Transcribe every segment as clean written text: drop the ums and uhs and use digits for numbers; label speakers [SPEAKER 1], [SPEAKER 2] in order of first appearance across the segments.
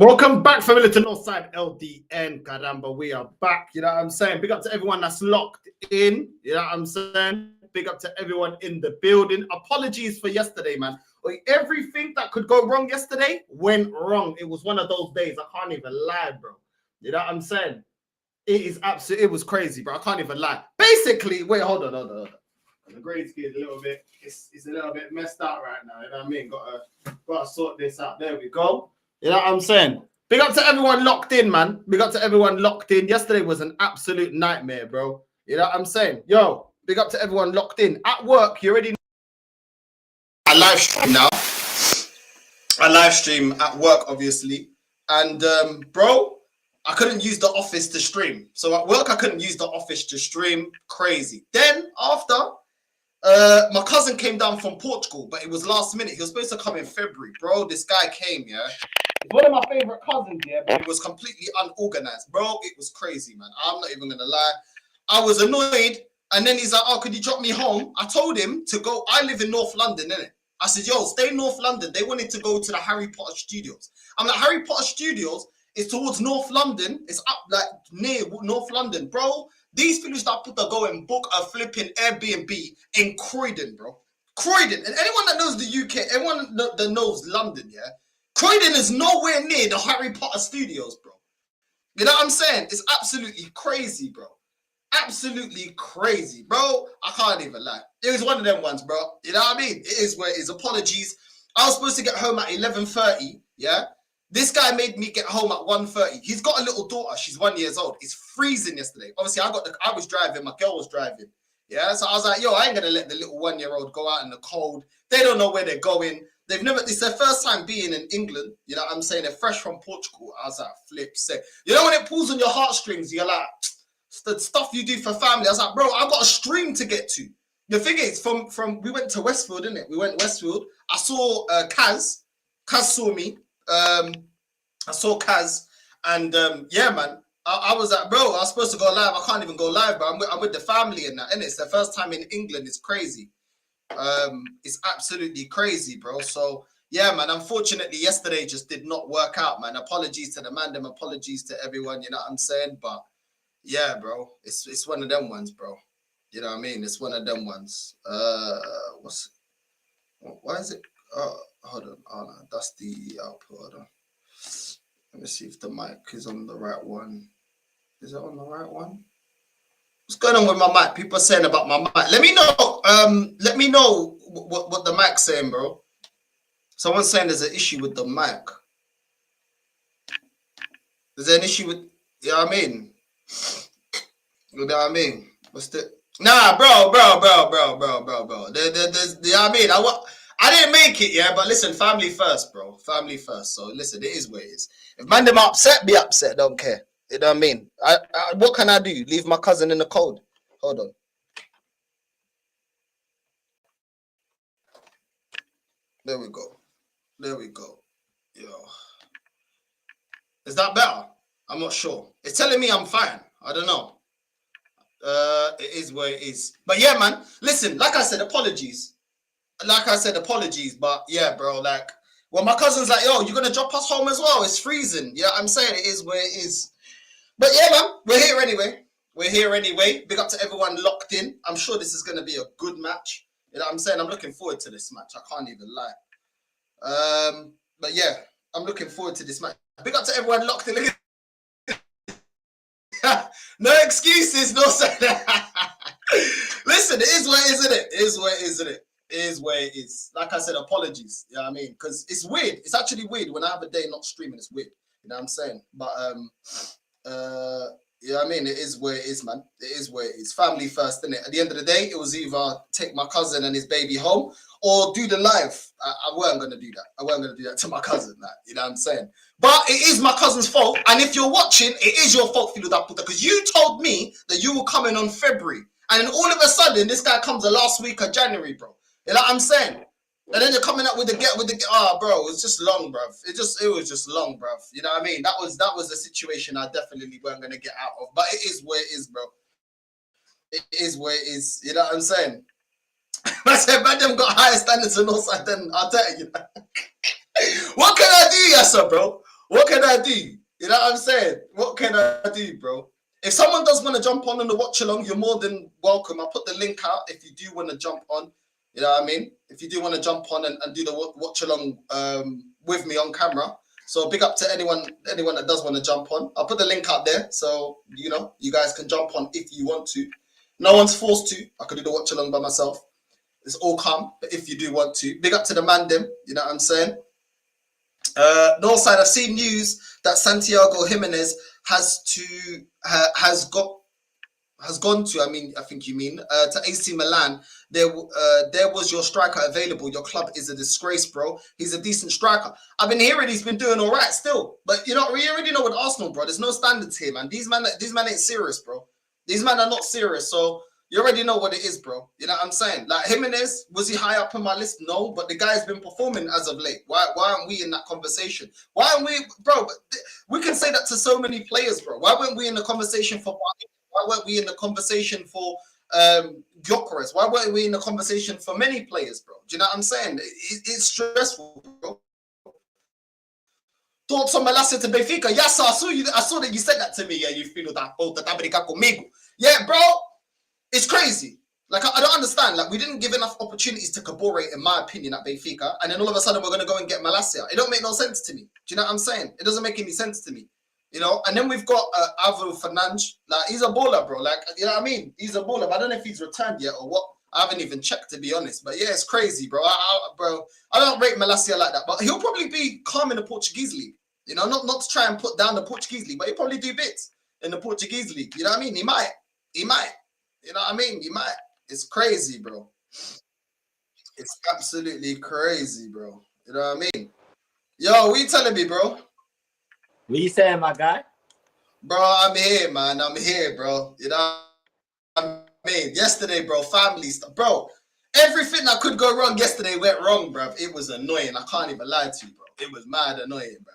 [SPEAKER 1] Welcome back, family, to Northside LDN. Caramba, we are back. You know what I'm saying? Big up to everyone that's locked in. You know what I'm saying? Big up to everyone in the building. Apologies for yesterday, man. Everything that could go wrong yesterday went wrong. It was one of those days. I can't even lie, bro. You know what I'm saying? It was crazy, bro. I can't even lie. Basically, wait, hold on. The grade scale is a little bit, it's a little bit messed up right now. You know what I mean? Gotta sort this out. There we go. You know what I'm saying? Big up to everyone locked in, man. Big up to everyone locked in. Yesterday was an absolute nightmare, bro. You know what I'm saying? Yo, big up to everyone locked in. At work, you already know. I live stream now. I live stream at work, obviously. And, bro, I couldn't use the office to stream. So at work, I couldn't use the office to stream. Crazy. Then, after, my cousin came down from Portugal, but it was last minute. He was supposed to come in February. Bro, this guy came, yeah. He's one of my favorite cousins, yeah, but it was completely unorganized. Bro, it was crazy, man. I'm not even going to lie. I was annoyed. And then he's like, oh, could you drop me home? I told him to go. I live in North London, innit? I said, yo, stay in North London. They wanted to go to the Harry Potter Studios. I'm like, Harry Potter Studios is towards North London. It's up, like, near North London. Bro, these people that put the go and book a flipping Airbnb in Croydon, bro. Croydon. And anyone that knows the UK, everyone that knows London, yeah? Croydon is nowhere near the Harry Potter Studios, bro. You know what I'm saying? It's absolutely crazy, bro. Absolutely crazy, bro. I can't even lie. It was one of them ones, bro. You know what I mean? It is where it is. Apologies. I was supposed to get home at 11:30, yeah? This guy made me get home at 1:30. He's got a little daughter. She's 1 year old. It's freezing yesterday. Obviously, I was driving. My girl was driving. Yeah, so I was like, yo, I ain't going to let the little 1 year old go out in the cold. They don't know where they're going. It's their first time being in England. You know what I'm saying? They're fresh from Portugal. I was like, flip sick. You know when it pulls on your heartstrings, you're like, the stuff you do for family. I was like, bro, I've got a stream to get to. The thing is, we went to Westfield, didn't it? We went to Westfield. I saw Kaz. Kaz saw me. I saw Kaz. And yeah, man. I was like, bro, I was supposed to go live. I can't even go live, but I'm with the family and that. And it's the first time in England. It's crazy. It's absolutely crazy, bro. So yeah, man, unfortunately yesterday just did not work out, man. Apologies to the man, them apologies to everyone, you know what I'm saying? But yeah, bro, it's one of them ones, bro. You know what I mean? It's one of them ones. Why is it? Hold on. Oh no, that's the output. Hold on. Let me see if the mic is on the right one. Is it on the right one? What's going on with my mic? People are saying about my mic. Let me know. Let me know what the mic's saying, bro. Someone's saying there's an issue with the mic. Is there an issue with? You know what I mean? You know what I mean? What's the? Nah, bro. There's, you know what I mean? I didn't make it, yeah. But listen, family first, bro. Family first. So listen, it is what it is. If man them upset, be upset. Don't care. You know what I mean? What can I do? Leave my cousin in the cold? Hold on. There we go. Yo. Is that better? I'm not sure. It's telling me I'm fine. I don't know. It is what it is. But yeah, man. Listen, like I said, apologies. But yeah, bro, like, well, my cousin's like, yo, you're going to drop us home as well? It's freezing. Yeah, I'm saying it is where it is. But yeah, man, we're here anyway. Big up to everyone locked in. I'm sure this is going to be a good match. You know what I'm saying? I'm looking forward to this match. I can't even lie. But yeah, I'm looking forward to this match. Big up to everyone locked in. No excuses, no saying. Listen, it is what it is, isn't it? It is where it is. Like I said, apologies. You know what I mean? Because it's weird. It's actually weird when I have a day not streaming. It's weird. You know what I'm saying? But you know what I mean? It is where it is, man. It is where it is. Family first, isn't it? At the end of the day, it was either take my cousin and his baby home or do the live. I weren't going to do that. I weren't going to do that to my cousin. Like, you know what I'm saying? But it is my cousin's fault. And if you're watching, it is your fault, because you told me that you were coming on February. And then all of a sudden, this guy comes the last week of January, bro. You know what I'm saying? And then you're coming up with the bro, it's just long, bruv. It was just long, bruv. You know what I mean? That was a situation I definitely weren't gonna get out of. But it is where it is, bro. It is where it is. You know what I'm saying? I said, man, them got higher standards than Northside than arteta, you know. What can I do, yes, sir, bro? What can I do? You know what I'm saying? What can I do, bro? If someone does want to jump on the watch along, you're more than welcome. I'll put the link out if you do want to jump on. You know what I mean? If you do want to jump on and do the watch along with me on camera. So big up to anyone that does want to jump on. I'll put the link out there. So, you know, you guys can jump on if you want to. No one's forced to. I could do the watch along by myself. It's all calm. But if you do want to, big up to the man them. You know what I'm saying? North side, I've seen news that Santiago Jimenez has gone to. I think you mean to AC Milan. There was your striker available. Your club is a disgrace, bro. He's a decent striker. I've been hearing he's been doing all right still, but you know we already know with Arsenal, bro. There's no standards here, man. These men ain't serious, bro. These men are not serious. So you already know what it is, bro. You know what I'm saying? Like Jimenez, was he high up on my list? No, but the guy's been performing as of late. Why aren't we in that conversation? Why aren't we, bro? We can say that to so many players, bro. Why weren't we in the conversation for? Why weren't we in the conversation for Gyökeres? Why weren't we in the conversation for many players, bro? Do you know what I'm saying? It's stressful, bro. Thoughts on Malacia to Benfica? Yes, I saw that you said that to me. Yeah, you feel that conmigo. Yeah, bro. It's crazy. Like, I don't understand. Like, we didn't give enough opportunities to Kabore, in my opinion, at Benfica. And then all of a sudden, we're going to go and get Malacia. It don't make no sense to me. Do you know what I'm saying? It doesn't make any sense to me. You know? And then we've got Alvaro Fernandes. Like, he's a baller, bro. Like, you know what I mean? He's a baller. But I don't know if he's returned yet or what. I haven't even checked, to be honest. But, yeah, it's crazy, bro. I don't rate Malacia like that. But he'll probably be calm in the Portuguese league. You know? Not to try and put down the Portuguese league. But he'll probably do bits in the Portuguese league. You know what I mean? He might. You know what I mean? You might. It's crazy, bro. It's absolutely crazy, bro. You know what I mean? Yo, what you telling me, bro?
[SPEAKER 2] What you saying, my guy?
[SPEAKER 1] Bro, I'm here, man. I'm here, bro. You know what I mean? Yesterday, bro, family stuff. Bro, everything that could go wrong yesterday went wrong, bro. It was annoying. I can't even lie to you, bro. It was mad annoying, bro.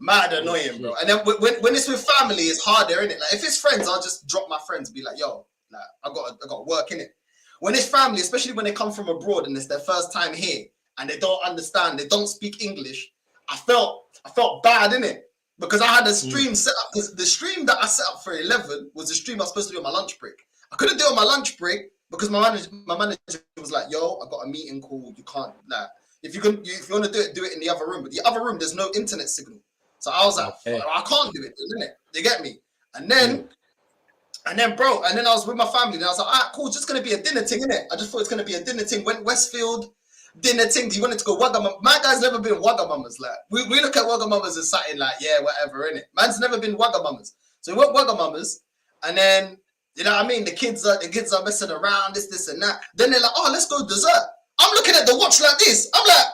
[SPEAKER 1] Mad annoying, bro. And then when it's with family, it's harder, innit? Like, if it's friends, I'll just drop my friends and be like, yo, like, I got work in it. When it's family, especially when they come from abroad and it's their first time here and they don't understand, they don't speak English, I felt bad in it because I had a stream set up. Because the stream that I set up for 11 was the stream I was supposed to do on my lunch break. I couldn't do it on my lunch break because my manager was like, "Yo, I got a meeting call. You can't like if you want to do it in the other room. But the other room, there's no internet signal." So I was like, I can't do it, isn't it? You get me? And then, bro, and then I was with my family, and I was like, all right, cool, it's just gonna be a dinner thing, innit? I just thought it's gonna be a dinner thing. Went Westfield, dinner thing. He wanted to go Wagamama. My guy's never been Wagamamas. Like, we look at Wagamamas as something like, yeah, whatever, innit? Man's never been Wagamamas. So we went Wagamamas, and then, you know what I mean? The kids are messing around, this, and that. Then they're like, oh, let's go dessert. I'm looking at the watch like this. I'm like,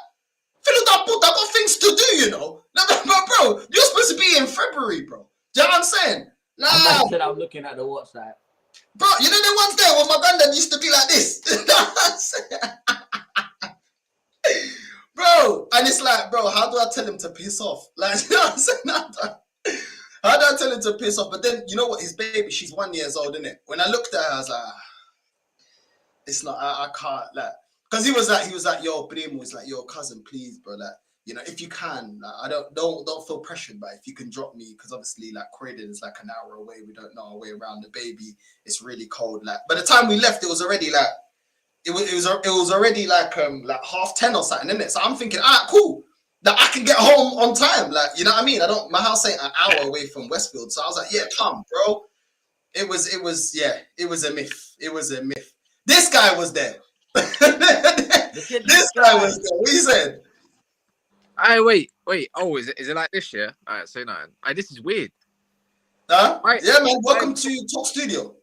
[SPEAKER 1] I've got things to do, you know. But bro, you're supposed to be in February, bro. Do you know what I'm saying? Nah,
[SPEAKER 2] I'm looking at the watch like,
[SPEAKER 1] bro, you know the ones there where my granddad used to be like this. You know what I'm saying? Bro, and it's like, bro, how do I tell him to piss off? Like, you know what I'm saying? How do I tell him to piss off? But then, you know what? His baby, she's 1 year old, isn't it? When I looked at her, I was like, it's not, I can't, like, because he was like, yo, Primo, he's like, yo, cousin, please, bro, like, you know, if you can, like, I don't feel pressured, but if you can drop me, because obviously, like, Croydon is like an hour away, we don't know our way around the baby, it's really cold, like, by the time we left, it was already like, it was already like 10:30 or something, isn't it? So I'm thinking, all right, cool, that I can get home on time, like, you know what I mean? My house ain't an hour away from Westfield, so I was like, yeah, come, bro. It was a myth. It was a myth. This guy was there. This guy was there. What you said?
[SPEAKER 3] Wait. Oh, is it like this? Yeah. All right. Say nothing. This is weird.
[SPEAKER 1] Huh? Right. Yeah, man. Welcome to Talk Studio.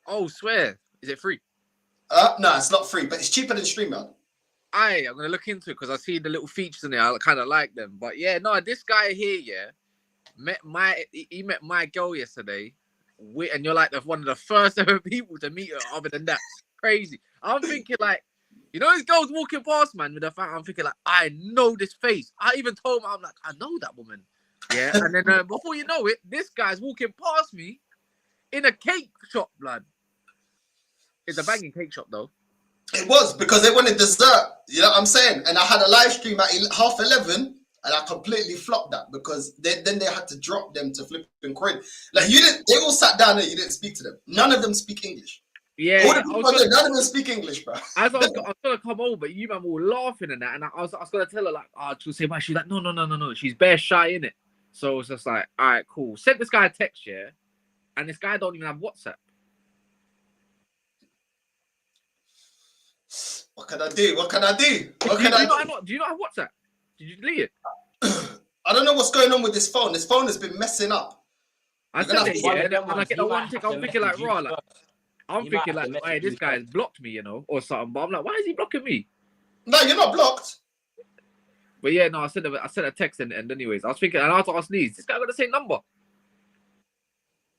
[SPEAKER 3] Oh, swear. Is it free?
[SPEAKER 1] No, it's not free, but it's cheaper than StreamYard.
[SPEAKER 3] I'm gonna look into it because I see the little features in there. I kind of like them. But yeah, no, this guy here, he met my girl yesterday, and you're like one of the first ever people to meet her. Other than that, crazy. I'm thinking like, you know, this girl's walking past, man, with her phone. I'm thinking like, I know this face. I even told him, I'm like, I know that woman. Yeah, and then before you know it, this guy's walking past me in a cake shop, blood. It's a banging cake shop, though. It
[SPEAKER 1] was, because they wanted dessert. You know what I'm saying? And I had a live stream at 11:30, And I completely flopped that because then they had to drop them to flipping Croydon. Like you didn't, they all sat down there, you didn't speak to them. None of them speak English.
[SPEAKER 3] Yeah,
[SPEAKER 1] All the people there, none of them speak English, bro.
[SPEAKER 3] As I was gonna come over, you man were laughing and that, and I was gonna tell her like, oh, she'll say, man, she's like, no, she's bare shy in it. So it's just like, all right, cool. Sent this guy a text, yeah, and this guy don't even have WhatsApp.
[SPEAKER 1] What can I do? What can I do? What
[SPEAKER 3] Do
[SPEAKER 1] can I do?
[SPEAKER 3] do you not have WhatsApp? Did you delete it?
[SPEAKER 1] I don't know what's going on with this phone. This phone has been messing up.
[SPEAKER 3] I
[SPEAKER 1] You're gonna
[SPEAKER 3] said
[SPEAKER 1] have
[SPEAKER 3] it,
[SPEAKER 1] to-
[SPEAKER 3] yeah, and I get the
[SPEAKER 2] You might
[SPEAKER 3] one tick.
[SPEAKER 2] have
[SPEAKER 3] I'm
[SPEAKER 2] to
[SPEAKER 3] thinking like,
[SPEAKER 2] message you
[SPEAKER 3] raw, like,
[SPEAKER 2] first.
[SPEAKER 3] I'm
[SPEAKER 2] You
[SPEAKER 3] thinking
[SPEAKER 2] might have
[SPEAKER 3] like,
[SPEAKER 2] to
[SPEAKER 3] hey,
[SPEAKER 2] message
[SPEAKER 3] this
[SPEAKER 2] you
[SPEAKER 3] guy's
[SPEAKER 2] first.
[SPEAKER 3] blocked me, you know, or something. But I'm like, why is he blocking me?
[SPEAKER 1] No, you're not blocked.
[SPEAKER 3] But yeah, no, I sent a text and anyways, I was thinking, and I was asking these, this guy got the same number.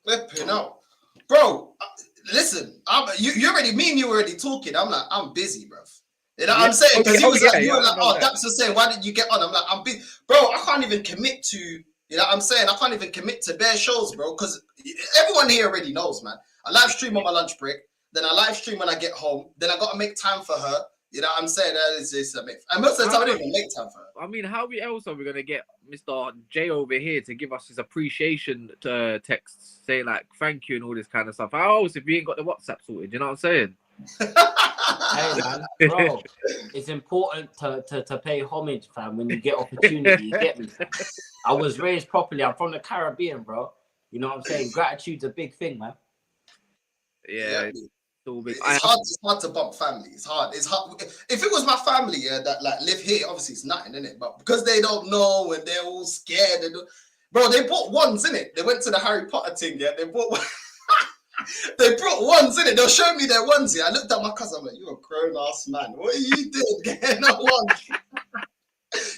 [SPEAKER 1] Flipping out. Bro, listen, you already, me and you already talking. I'm like, I'm busy, bro. You know what I'm saying? Because you were like, oh, Daps was saying, why didn't you get on? I'm like, I'm busy. Bro, I can't even commit to, you know what I'm saying? I can't even commit to bare shows, bro, because everyone here already knows, man. I live stream on my lunch break, then I live stream when I get home, then I got to make time for her. You know what I'm saying? And most of the time, I don't even make time for her.
[SPEAKER 3] I mean, how else are we gonna get Mr. J over here to give us his appreciation texts, say like thank you and all this kind of stuff? How else if we ain't got the WhatsApp sorted? You know what I'm saying?
[SPEAKER 2] Hey man, bro, it's important to pay homage, fam. When you get opportunity, you get me. Fam. I was raised properly. I'm from the Caribbean, bro. You know what I'm saying? Gratitude's a big thing, man.
[SPEAKER 3] Yeah. It's all big.
[SPEAKER 1] It's hard to bump family. It's hard. If it was my family, yeah, that like live here, obviously it's nothing, innit? But because they don't know and they're all scared, bro, they bought ones, innit? They went to the Harry Potter thing, yeah. They bought they brought ones, innit? They'll show me their ones, yeah. I looked at my cousin, I'm like, you're a grown ass man. What are you doing getting a one?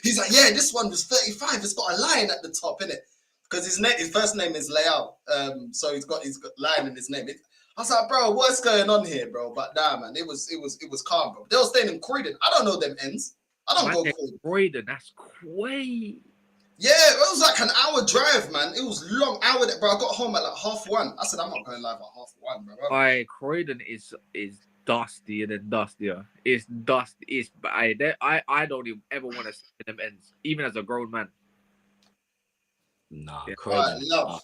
[SPEAKER 1] He's like, yeah, this one was 35. It's got a lion at the top, innit? Because his first name is Leal. So he's got lion in his name. I was like, bro, what's going on here, bro? But nah, man, it was calm, bro. They were staying in Croydon. I don't know them ends. I don't go
[SPEAKER 3] Croydon. That's crazy.
[SPEAKER 1] Yeah, it was like an hour drive, man. It was long hour, bro. I got home at like 1:30. I said, I'm not going live at 1:30, bro.
[SPEAKER 3] Croydon is dustier than dustier. It's dusty. It's I don't even ever want to see them ends, even as a grown man.
[SPEAKER 2] Nah,
[SPEAKER 3] Yeah.
[SPEAKER 2] Croydon.
[SPEAKER 1] Love.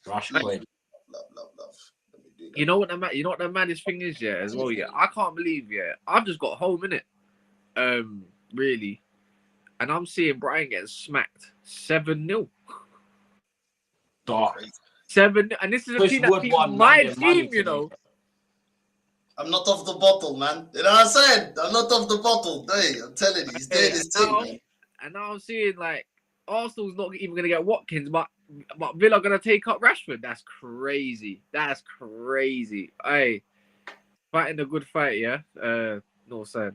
[SPEAKER 2] Rush Croydon.
[SPEAKER 1] Love. Let me do that.
[SPEAKER 3] You know what the maddest thing is, yeah, as well, yeah. I can't believe, yeah. I've just got home, innit? Really. And I'm seeing Brian getting smacked 7-0.
[SPEAKER 2] Dark.
[SPEAKER 3] 7-0. And this is a team that beat my team, you know.
[SPEAKER 1] I'm not off the bottle, man. You know what I'm saying? I'm not off the bottle. Hey, I'm telling you, he's doing his thing, man.
[SPEAKER 3] And now I'm seeing like Arsenal's not even gonna get Watkins, but Villa gonna take up Rashford. That's crazy. That's crazy. Hey, fighting the good fight, yeah. No sad.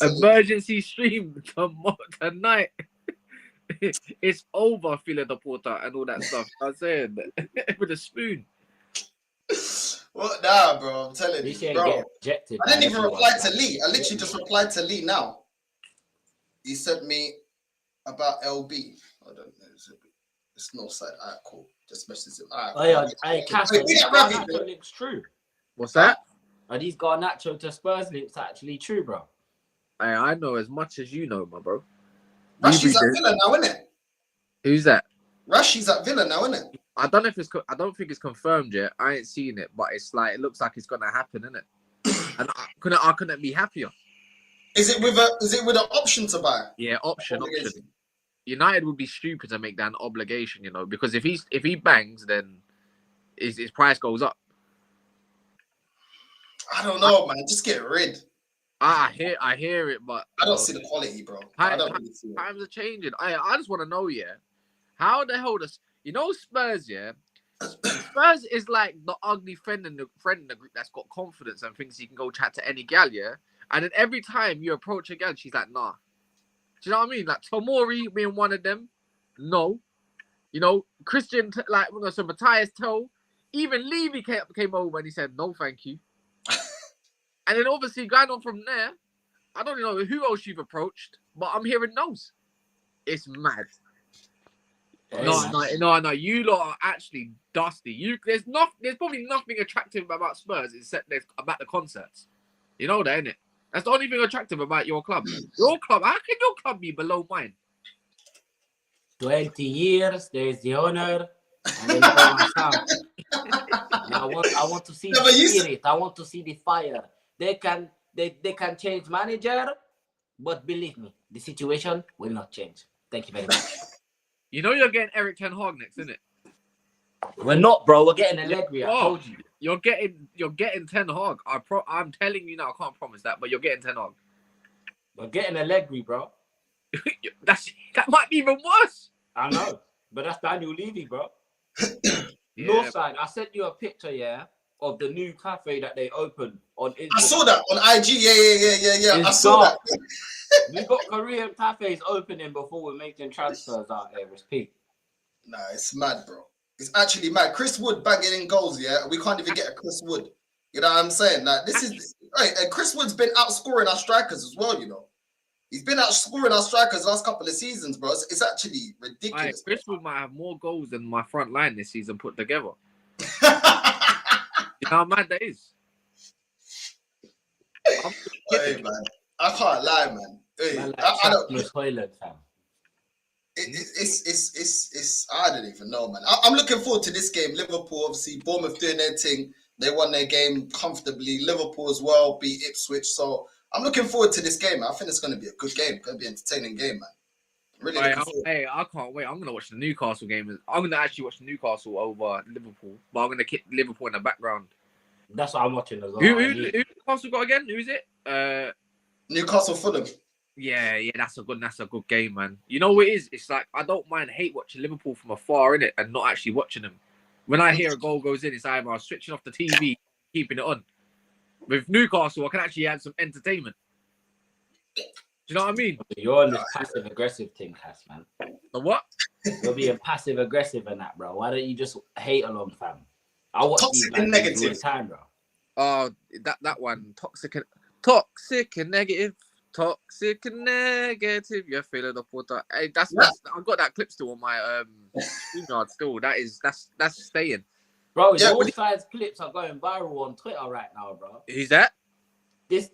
[SPEAKER 3] Emergency stream tonight. It's over, Fila the Porta and all that stuff. I'm saying with a spoon.
[SPEAKER 1] What? Nah, bro. I'm telling you, bro.
[SPEAKER 2] Rejected,
[SPEAKER 1] I didn't even reply to Lee. I literally just replied to Lee now. He sent me about LB. I don't know. It's no side. Alright, cool. Just message him. Alright.
[SPEAKER 2] Hey, Casper, these Garnacho links true.
[SPEAKER 3] What's that?
[SPEAKER 2] Are these Garnacho to Spurs links actually true, bro?
[SPEAKER 3] Hey, I know as much as you know, my bro.
[SPEAKER 1] Rashi's at Villa now, isn't it?
[SPEAKER 3] Who's that?
[SPEAKER 1] Rashi's at Villa now, isn't it?
[SPEAKER 3] I don't know if I don't think it's confirmed yet. I ain't seen it, but it's like it looks like it's gonna happen, isn't it? And I couldn't be happier.
[SPEAKER 1] Is it with an option to buy?
[SPEAKER 3] Yeah, option. United would be stupid to make that an obligation, you know, because if he bangs, then his price goes up.
[SPEAKER 1] I don't know, man. Just get rid.
[SPEAKER 3] I hear it, but
[SPEAKER 1] I don't see the quality, bro. I don't really see it.
[SPEAKER 3] Times are changing. I just want to know, yeah, how the hell does Spurs, yeah? Spurs is like the ugly friend in the group that's got confidence and thinks he can go chat to any gal, yeah. And then every time you approach a gal, she's like, nah. Do you know what I mean? Like Tomori being one of them, no. You know, Christian, like so Matthias Toe, even Levy came over and he said, no, thank you. And then obviously going on from there, I don't know who else you've approached, but I'm hearing no's. It's mad. No. You lot are actually dusty. There's probably nothing attractive about Spurs except about the concerts. You know that, innit? That's the only thing attractive about your club. Your club, how can your club be below mine?
[SPEAKER 2] 20 years, there's the honor, and then you know my sound. And I want to see the spirit. I want to see the fire. They can change manager, but believe me, the situation will not change. Thank you very much.
[SPEAKER 3] You know you're getting Eric Ten Hag next, isn't it?
[SPEAKER 2] We're not, bro. We're getting Allegri. I told you.
[SPEAKER 3] You're getting Ten Hag. I'm telling you now. I can't promise that, but you're getting Ten Hag.
[SPEAKER 2] We're getting Allegri, bro.
[SPEAKER 3] That might be even worse.
[SPEAKER 2] I know, but that's Daniel Levy, bro.
[SPEAKER 3] Yeah.
[SPEAKER 2] Northside, I sent you a picture, of the new cafe that they opened on Instagram.
[SPEAKER 1] I saw that on IG. Yeah. I saw that.
[SPEAKER 2] We got Korean cafes opening before we're making transfers out here. It's peak.
[SPEAKER 1] Nah, it's mad, bro. It's actually mad. Chris Wood banging in goals, yeah. We can't even get a Chris Wood. You know what I'm saying? Like, this is right. And Chris Wood's been outscoring our strikers as well, you know. He's been outscoring our strikers the last couple of seasons, bro. It's actually ridiculous.
[SPEAKER 3] Chris Wood might have more goals than my front line this season put together. You know how mad that is?
[SPEAKER 1] Hey, man. I can't lie, man. Hey,
[SPEAKER 2] Man,
[SPEAKER 1] I don't.
[SPEAKER 2] Toilet, fam.
[SPEAKER 1] It's I don't even know, man. I'm looking forward to this game. Liverpool, obviously, Bournemouth doing their thing. They won their game comfortably. Liverpool as well beat Ipswich. So I'm looking forward to this game. I think it's going to be a good game. Going to be an entertaining game, man. Really
[SPEAKER 3] I can't wait. I'm going to watch the Newcastle game. I'm going to actually watch Newcastle over Liverpool, but I'm going to keep Liverpool in the background.
[SPEAKER 2] That's what I'm watching as well.
[SPEAKER 3] Who Newcastle got again? Who is it?
[SPEAKER 1] Newcastle Fulham.
[SPEAKER 3] Yeah, that's a good game, man. You know what it is? It's like I don't hate watching Liverpool from afar, innit, and not actually watching them. When I hear a goal goes in, it's either I'm switching off the TV, keeping it on. With Newcastle, I can actually have some entertainment. Do you know what I mean?
[SPEAKER 2] You're on this passive aggressive thing, Cass, man.
[SPEAKER 3] The what?
[SPEAKER 2] You're being passive aggressive in that, bro. Why don't you just hate along, fam? I watch
[SPEAKER 1] Toxic
[SPEAKER 2] these
[SPEAKER 1] and negative
[SPEAKER 2] all the time, bro.
[SPEAKER 3] Oh, that one, toxic and negative. Toxic and negative. You're feeling the water. Hey, that's I've got that clip still on my email still. That's staying.
[SPEAKER 2] Bro, all sides clips are going viral on Twitter right now, bro.
[SPEAKER 3] Who's that?
[SPEAKER 2] This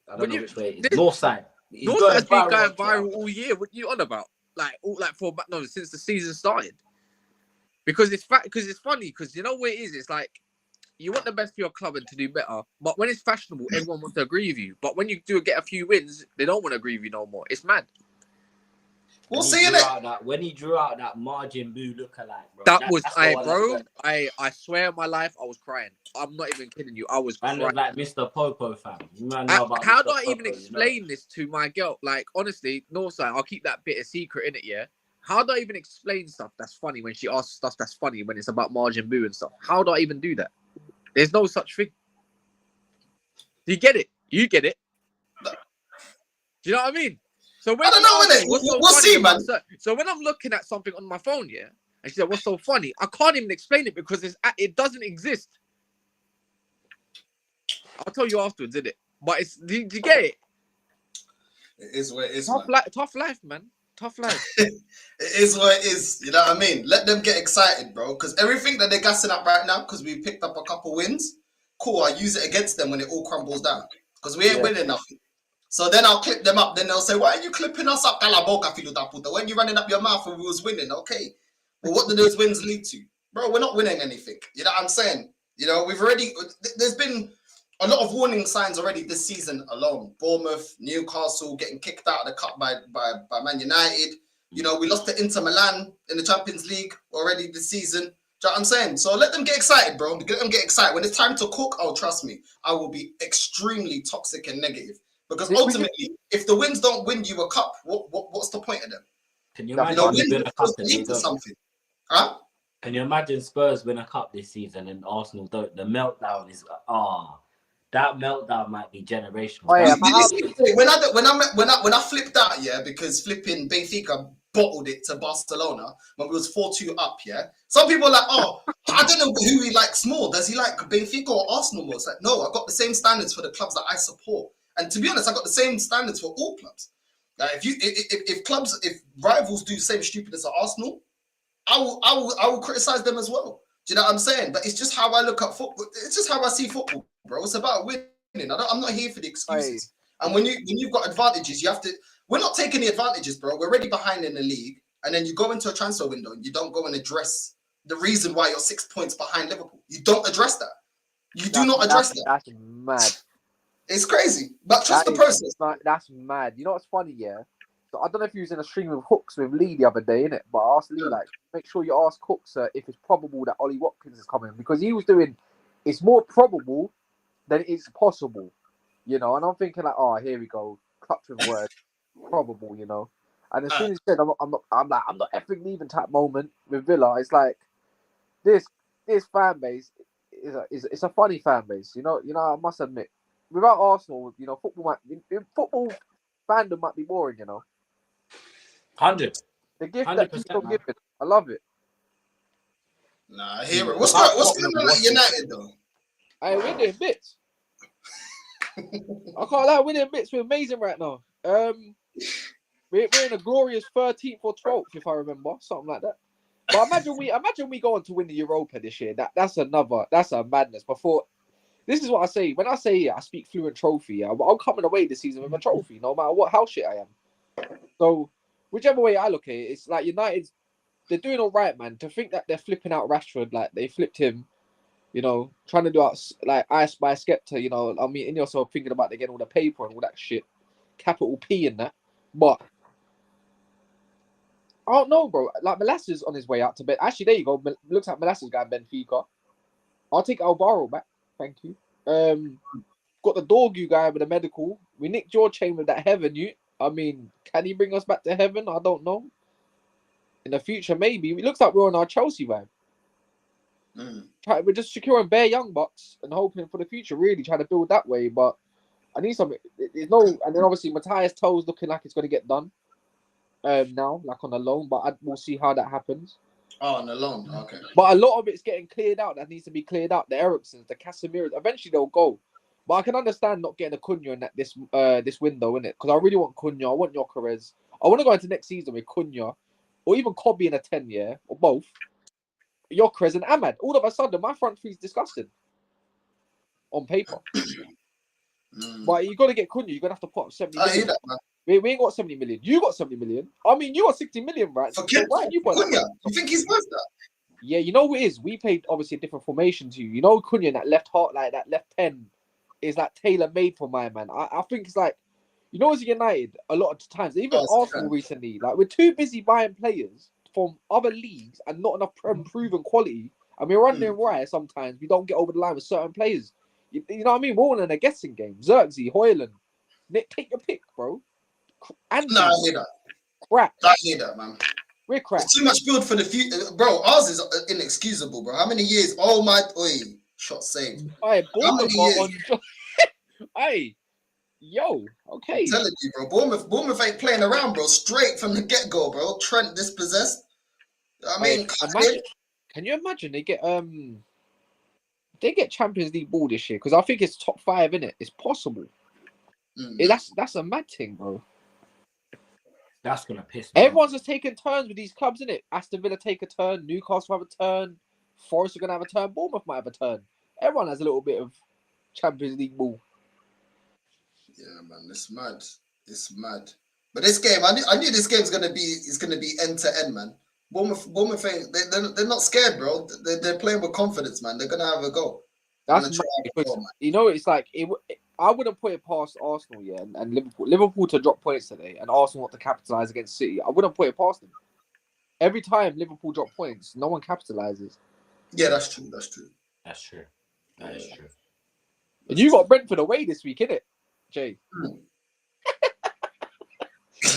[SPEAKER 2] I don't know which way it is. Northside.
[SPEAKER 3] Northside's been going viral all year. What are you on about? Since the season started. Because it's funny, because you know what it is? It's like you want the best for your club and to do better, but when it's fashionable, everyone wants to agree with you. But when you do get a few wins, they don't want to agree with you no more. It's mad.
[SPEAKER 1] We'll see in it.
[SPEAKER 2] When he drew out that Margin Boo lookalike, bro.
[SPEAKER 3] I swear on my life, I was crying. I'm not even kidding you. I was crying.
[SPEAKER 2] Like Mr. Popo, fam.
[SPEAKER 3] How do I even explain this to my girl? Like, honestly, Northside, I'll keep that bit a secret in it, yeah? How do I even explain stuff that's funny when she asks stuff that's funny when it's about Margin Boo and stuff? How do I even do that? There's no such thing. Do you get it? You get it. Do you know what I mean? So when
[SPEAKER 1] I don't know, innit? We'll see, man.
[SPEAKER 3] So when I'm looking at something on my phone, yeah, and she said, "What's so funny?" I can't even explain it because it doesn't exist. I'll tell you afterwards, innit? But do you get it?
[SPEAKER 1] It is what it is.
[SPEAKER 3] Tough life, man. Tough life.
[SPEAKER 1] It is what it is. You know what I mean? Let them get excited, bro. Because everything that they're gassing up right now, because we picked up a couple wins, cool. I use it against them when it all crumbles down. Because we ain't winning nothing. So then I'll clip them up. Then they'll say, "Why are you clipping us up, Calaboca Filudaputa? When you running up your mouth when we was winning?" Okay. Well, what do those wins lead to? Bro, we're not winning anything. You know what I'm saying? You know, there's been a lot of warning signs already this season alone. Bournemouth, Newcastle getting kicked out of the cup by Man United. You know, we lost to Inter Milan in the Champions League already this season. Do you know what I'm saying? So let them get excited, bro. Let them get excited. When it's time to cook, trust me, I will be extremely toxic and negative. Because ultimately, if the wins don't win you a cup, what's the point of them?
[SPEAKER 2] Can you imagine win a cup
[SPEAKER 1] lead to something? Huh?
[SPEAKER 2] Can you imagine Spurs win a cup this season and Arsenal don't? The meltdown is that meltdown might be generational.
[SPEAKER 1] Oh, yeah, when I flipped out, yeah, because flipping Benfica bottled it to Barcelona when we was 4-2 up, yeah. Some people are like, I don't know who he likes more. Does he like Benfica or Arsenal more? It's like, no, I got the same standards for the clubs that I support. And to be honest, I got the same standards for all clubs. Like if rivals do the same stupidness at Arsenal, I will criticize them as well. Do you know what I'm saying? But it's just how I look at football. It's just how I see football, bro. It's about winning. I'm not here for the excuses. And when you've got advantages, you have to. We're not taking the advantages, bro. We're already behind in the league, and then you go into a transfer window and you don't go and address the reason why you're 6 points behind Liverpool. You don't address that. You do not address that.
[SPEAKER 4] That's mad.
[SPEAKER 1] It's crazy, but trust the process.
[SPEAKER 4] That's mad. You know what's funny, yeah? So I don't know if you was in a stream of Hooks with Lee the other day, innit? But I asked Lee, like, make sure you ask Hooks if it's probable that Ollie Watkins is coming, because he was doing, it's more probable than it's possible, you know. And I'm thinking like, oh, here we go, clutch with words, probable, you know. And as soon as he said, I'm not effing leaving type moment with Villa, it's like this fan base is a funny fan base, you know. I must admit, without Arsenal, you know, football fandom might be boring, you know.
[SPEAKER 2] 100.
[SPEAKER 4] The gift that keeps on giving. I love it.
[SPEAKER 1] Nah, I hear it. What's going on at United though?
[SPEAKER 4] Hey, we're doing bits. I can't lie, we're doing bits. We're amazing right now. We're in a glorious 13th or 12th, if I remember, something like that. But imagine we go on to win the Europa this year. That's a madness. Before, this is what I say. When I say I speak fluent trophy, I'm coming away this season with a trophy, no matter how shit I am. So whichever way I look at it, it's like United, they're doing all right, man. To think that they're flipping out Rashford, like they flipped him, you know, trying to do out like I Spy Skepta, you know. I mean, in yourself thinking about they getting all the paper and all that shit, capital P in that, but. I don't know, bro. Like, Molasses on his way out to bed. Actually, there you go. Looks like Molasses guy Benfica. I'll take Alvaro back. Thank you. Got the Dorgu guy with the medical. We nicked your chain with that heaven. I mean, can he bring us back to heaven? I don't know. In the future, maybe. It looks like we're on our Chelsea vibe. We're just securing bare young bucks and hoping for the future, really, trying to build that way. But I need something. There's no, and then obviously Matthias Toes looking like it's going to get done. Now, like on a loan, but we'll see how that happens.
[SPEAKER 1] Oh, on a loan, okay.
[SPEAKER 4] But a lot of it's getting cleared out. That needs to be cleared out. The Ericssons, the Casemirs, eventually they'll go. But I can understand not getting a Cunha in this window, innit? Because I really want Cunha. I want Gyökeres. I want to go into next season with Cunha, or even Kobe in a 10-year, or both. Gyökeres and Ahmad. All of a sudden, my front three's disgusting on paper. But you got to get Cunha. You're gonna have to put up 70 million.
[SPEAKER 1] I hear that, man.
[SPEAKER 4] We ain't got 70 million. You got 70 million. I mean, you got 60 million, right?
[SPEAKER 1] For
[SPEAKER 4] so why you
[SPEAKER 1] Cunha? You think he's worth that?
[SPEAKER 4] Yeah, you know what it is? We played obviously a different formation to you. You know, Cunha, that left heart, like that left 10, is like tailor made for my man. I think it's like, you know, as United, a lot of times, even Arsenal recently, like we're too busy buying players from other leagues and not enough proven quality. And we're running right sometimes. We don't get over the line with certain players. You know what I mean? We're all in a guessing game. Xerxes, Hoyland, Nick, take your pick, bro.
[SPEAKER 1] I hear that.
[SPEAKER 4] Crap.
[SPEAKER 1] I hear that, man.
[SPEAKER 4] We're crap.
[SPEAKER 1] It's too much build for the future, bro. Ours is inexcusable, bro. How many years? Oh my, shot saved.
[SPEAKER 4] Hey,
[SPEAKER 1] how many years?
[SPEAKER 4] Hey, yo, okay.
[SPEAKER 1] I'm telling you, bro. Bournemouth ain't playing around, bro. Straight from the get go, bro. Trent dispossessed. I mean,
[SPEAKER 4] can you imagine they get Champions League ball this year? Because I think it's top 5, innit? It's possible. That's a mad thing, bro.
[SPEAKER 2] That's gonna piss me.
[SPEAKER 4] Everyone's just taking turns with these clubs, innit? Aston Villa take a turn, Newcastle have a turn, Forest are gonna have a turn, Bournemouth might have a turn. Everyone has a little bit of Champions League ball. Yeah,
[SPEAKER 1] man, it's mad. It's mad. But this game, I knew this game's gonna be end to end, man. Bournemouth ain't, they're not scared, bro. They're playing with confidence, man. They're gonna have a go.
[SPEAKER 4] That's because, you know, it's like I wouldn't put it past Arsenal, yeah, and Liverpool to drop points today, and Arsenal not to capitalise against City. I wouldn't put it past them. Every time Liverpool drop points, no one capitalises.
[SPEAKER 1] Yeah, that's true. That's true.
[SPEAKER 2] That's true. That is true.
[SPEAKER 4] And you got Brentford away this week, innit, Jay?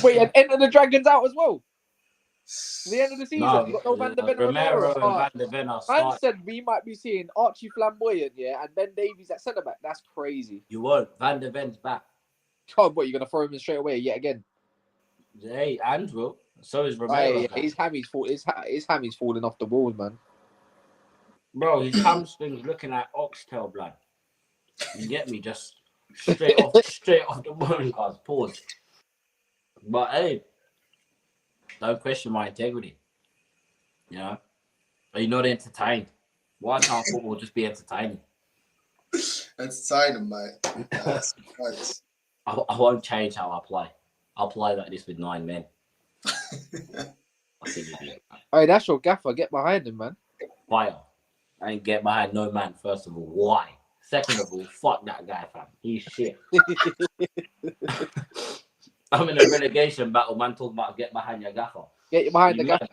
[SPEAKER 4] Wait, and Enter the Dragons out as well. The end of the season, you got no Van de Ven.
[SPEAKER 2] Romero and Van de Ven are starting.
[SPEAKER 4] I said we might be seeing Archie Flamboyant, yeah, and Ben Davies at centre back. That's crazy.
[SPEAKER 2] You won't. Van de Ven's back.
[SPEAKER 4] God, what, you're gonna throw him in straight away yet again?
[SPEAKER 2] Hey, and will. So is Romero.
[SPEAKER 4] Yeah, his hammy's falling off the walls, man.
[SPEAKER 2] Bro, his hamstring's looking like oxtail blood. You get me? Just straight off the bone, guys. Pause. But hey, don't question my integrity. You know? Are you not entertained? Why can't football just be entertaining?
[SPEAKER 1] Entertaining, mate. That's nice.
[SPEAKER 2] I won't change how I play. I'll play like this with 9 men. I think you do.
[SPEAKER 4] Hey, that's your gaffer. Get behind him, man.
[SPEAKER 2] Fire. I ain't get behind no man, first of all. Why? Second of all, fuck that guy, fam. He's shit. I'm in a relegation battle, man, talking about get behind your gaffer.
[SPEAKER 4] Get behind the gaffer.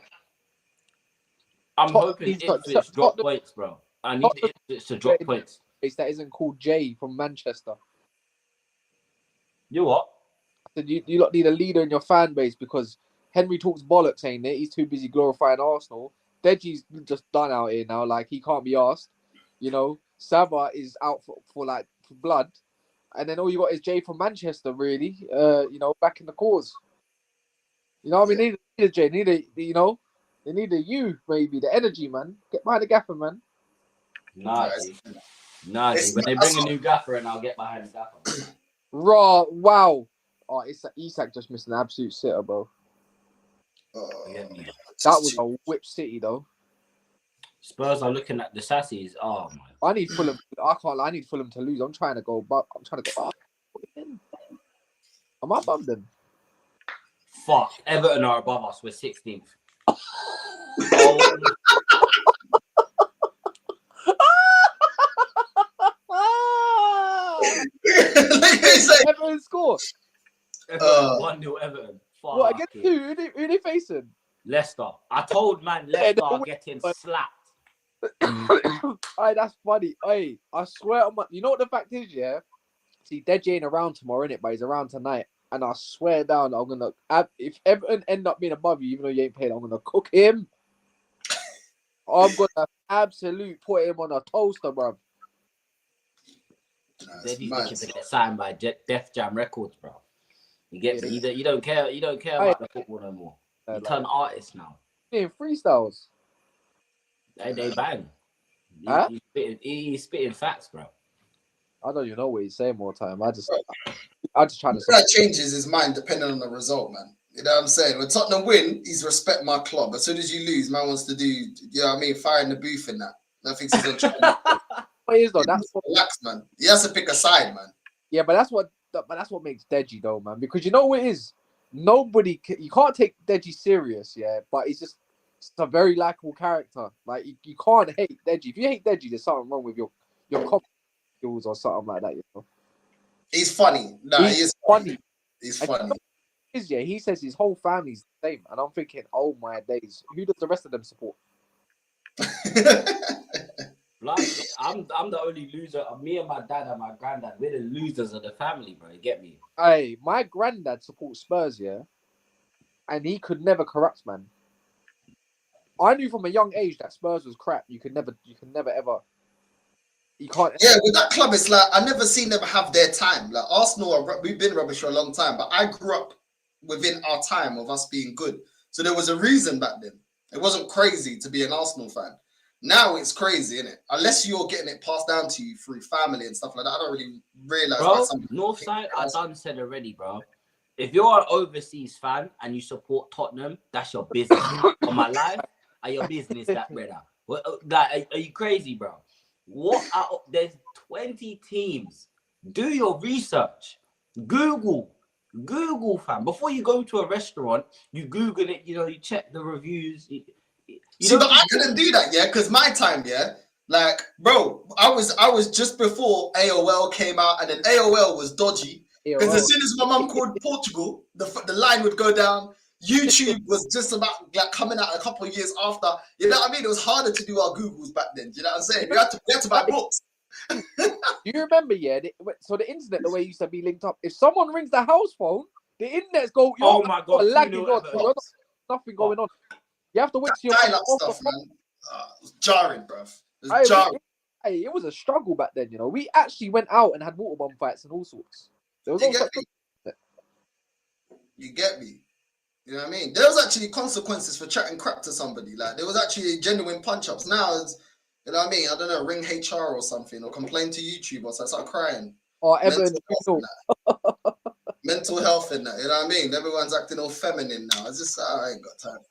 [SPEAKER 2] I'm hoping Ipswich drop points, bro. I need Ipswich to drop points.
[SPEAKER 4] That isn't called Jay from Manchester.
[SPEAKER 2] You what?
[SPEAKER 4] I said you lot need a leader in your fan base because Henry talks bollocks, ain't it? He's too busy glorifying Arsenal. Deji's just done out here now, like he can't be asked. You know, Sava is out for blood. And then all you got is Jay from Manchester, really. You know, back in the cause. You know what I mean? Need a Jay, they need a you, maybe, the energy, man. Get behind the gaffer, man.
[SPEAKER 2] Nah, when they bring a new gaffer in, I'll get behind the gaffer.
[SPEAKER 4] Raw, wow. Oh, Isak just missed an absolute sitter, bro. That was a whip city, though.
[SPEAKER 2] Spurs are looking at the sassies. Oh my!
[SPEAKER 4] I need Fulham. I need Fulham to lose. I'm trying to go. Am I above them?
[SPEAKER 2] Fuck! Everton are above us. We're 16th.
[SPEAKER 4] Everton score.
[SPEAKER 2] 1-0 Everton. Fuck.
[SPEAKER 4] What against who? Who they facing?
[SPEAKER 2] Leicester. I told man Leicester are getting slapped.
[SPEAKER 4] Aye, that's funny. Aye, I swear on my. You know what the fact is, yeah. See, Deji ain't around tomorrow, innit? But he's around tonight, and I swear down, I'm gonna. If Everton end up being above you, even though you ain't paid, I'm gonna cook him. I'm gonna absolute put him on a toaster, bruv.
[SPEAKER 2] Deji's looking to get signed by Def Jam Records, bro. You get me? You don't care. You don't care about the football no more. You turn artist now.
[SPEAKER 4] Yeah, freestyles.
[SPEAKER 2] They bang.
[SPEAKER 4] Huh?
[SPEAKER 2] He's spitting facts, bro.
[SPEAKER 4] I don't even know what he's saying more time. I just trying to.
[SPEAKER 1] That changes his mind depending on the result, man. You know what I'm saying? When Tottenham win, he's respect my club. As soon as you lose, man wants to do, you know what I mean, fire in the booth and that. I think he's on track.
[SPEAKER 4] What is though? That's what,
[SPEAKER 1] relax, man. He has to pick a side, man.
[SPEAKER 4] Yeah, but that's what makes Deji though, man. Because you know what it is. You can't take Deji serious, yeah. But he's just a very likable character. Like you can't hate Deji. If you hate Deji, there's something wrong with your comedy skills or something like that. You know.
[SPEAKER 1] He's funny. Nah, he is funny. He's funny.
[SPEAKER 4] He says his whole family's the same, and I'm thinking, oh my days, who does the rest of them support?
[SPEAKER 2] Like, I'm the only loser. Me and my dad and my granddad, we're the losers of the family, bro. You get me?
[SPEAKER 4] Hey, my granddad supports Spurs, yeah, and he could never corrupt, man. I knew from a young age that Spurs was crap. You can never ever. You can't.
[SPEAKER 1] Yeah, with that club, it's like I never seen them have their time. Like Arsenal, we've been rubbish for a long time, but I grew up within our time of us being good. So there was a reason back then. It wasn't crazy to be an Arsenal fan. Now it's crazy, isn't it? Unless you're getting it passed down to you through family and stuff like that. I don't really realize.
[SPEAKER 2] Bro, Northside, I done said already, bro. If you're an overseas fan and you support Tottenham, that's your business. On my life, are your business that, brother? Are you crazy, bro? There's 20 teams. Do your research. Google, fam. Before you go to a restaurant, you Google it. You know, you check the reviews.
[SPEAKER 1] See, but I couldn't do that, yeah, because my time, yeah, like, bro, I was just before AOL came out, and then AOL was dodgy. Because as soon as my mum called Portugal, the line would go down. YouTube was just about like coming out a couple of years after. You know what I mean? It was harder to do our Googles back then. Do you know what I'm saying? We had to buy books.
[SPEAKER 4] You remember, yeah? So the internet, the way it used to be linked up, if someone rings the house phone, the internet's go.
[SPEAKER 2] Oh my god,
[SPEAKER 4] lagging on. Nothing going on. You have to wait till
[SPEAKER 1] dial-up stuff, man. It was jarring, bruv. It was jarring.
[SPEAKER 4] It was a struggle back then, you know. We actually went out and had water bomb fights and all sorts. There was
[SPEAKER 1] You get me? You know what I mean? There was actually consequences for chatting crap to somebody. Like there was actually genuine punch-ups. Now it's, you know what I mean? I don't know, ring HR or something, or complain to YouTube or something. I start crying. Mental health in that. You know what I mean? Everyone's acting all feminine now. It's just I ain't got time.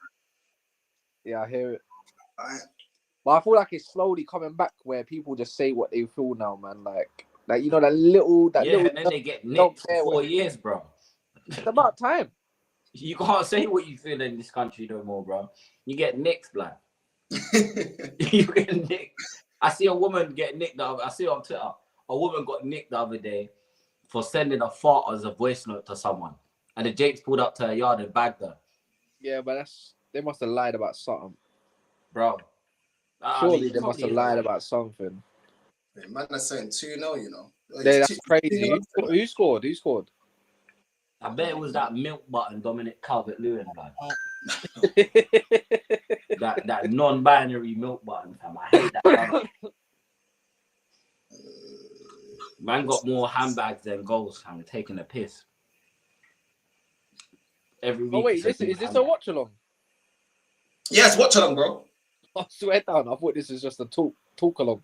[SPEAKER 4] Yeah, I hear it. But I feel like it's slowly coming back where people just say what they feel now, man. Like Like, you know, that little.
[SPEAKER 2] And then they get nicked for 4 years, bro.
[SPEAKER 4] It's about time.
[SPEAKER 2] You can't say what you feel in this country no more, bro. You get nicked, blood. You get nicked. I see a woman get nicked. I see on Twitter. A woman got nicked the other day for sending a fart as a voice note to someone, and the Jakes pulled up to her yard and bagged her.
[SPEAKER 4] Yeah, but they must have lied about something,
[SPEAKER 2] bro.
[SPEAKER 4] Surely they must have lied about something.
[SPEAKER 1] Hey, man, that's saying 2-0, you know.
[SPEAKER 4] That's crazy. Who scored? Who scored?
[SPEAKER 2] I bet it was that milk button Dominic Calvert-Lewin, blood. that non-binary milk button, fam. I hate that. Man got more handbags than goals, fam. Taking a piss. Every week.
[SPEAKER 4] Oh wait, is this a watch along?
[SPEAKER 1] Yes, watch along, bro.
[SPEAKER 4] I swear down. I thought this was just a talk along.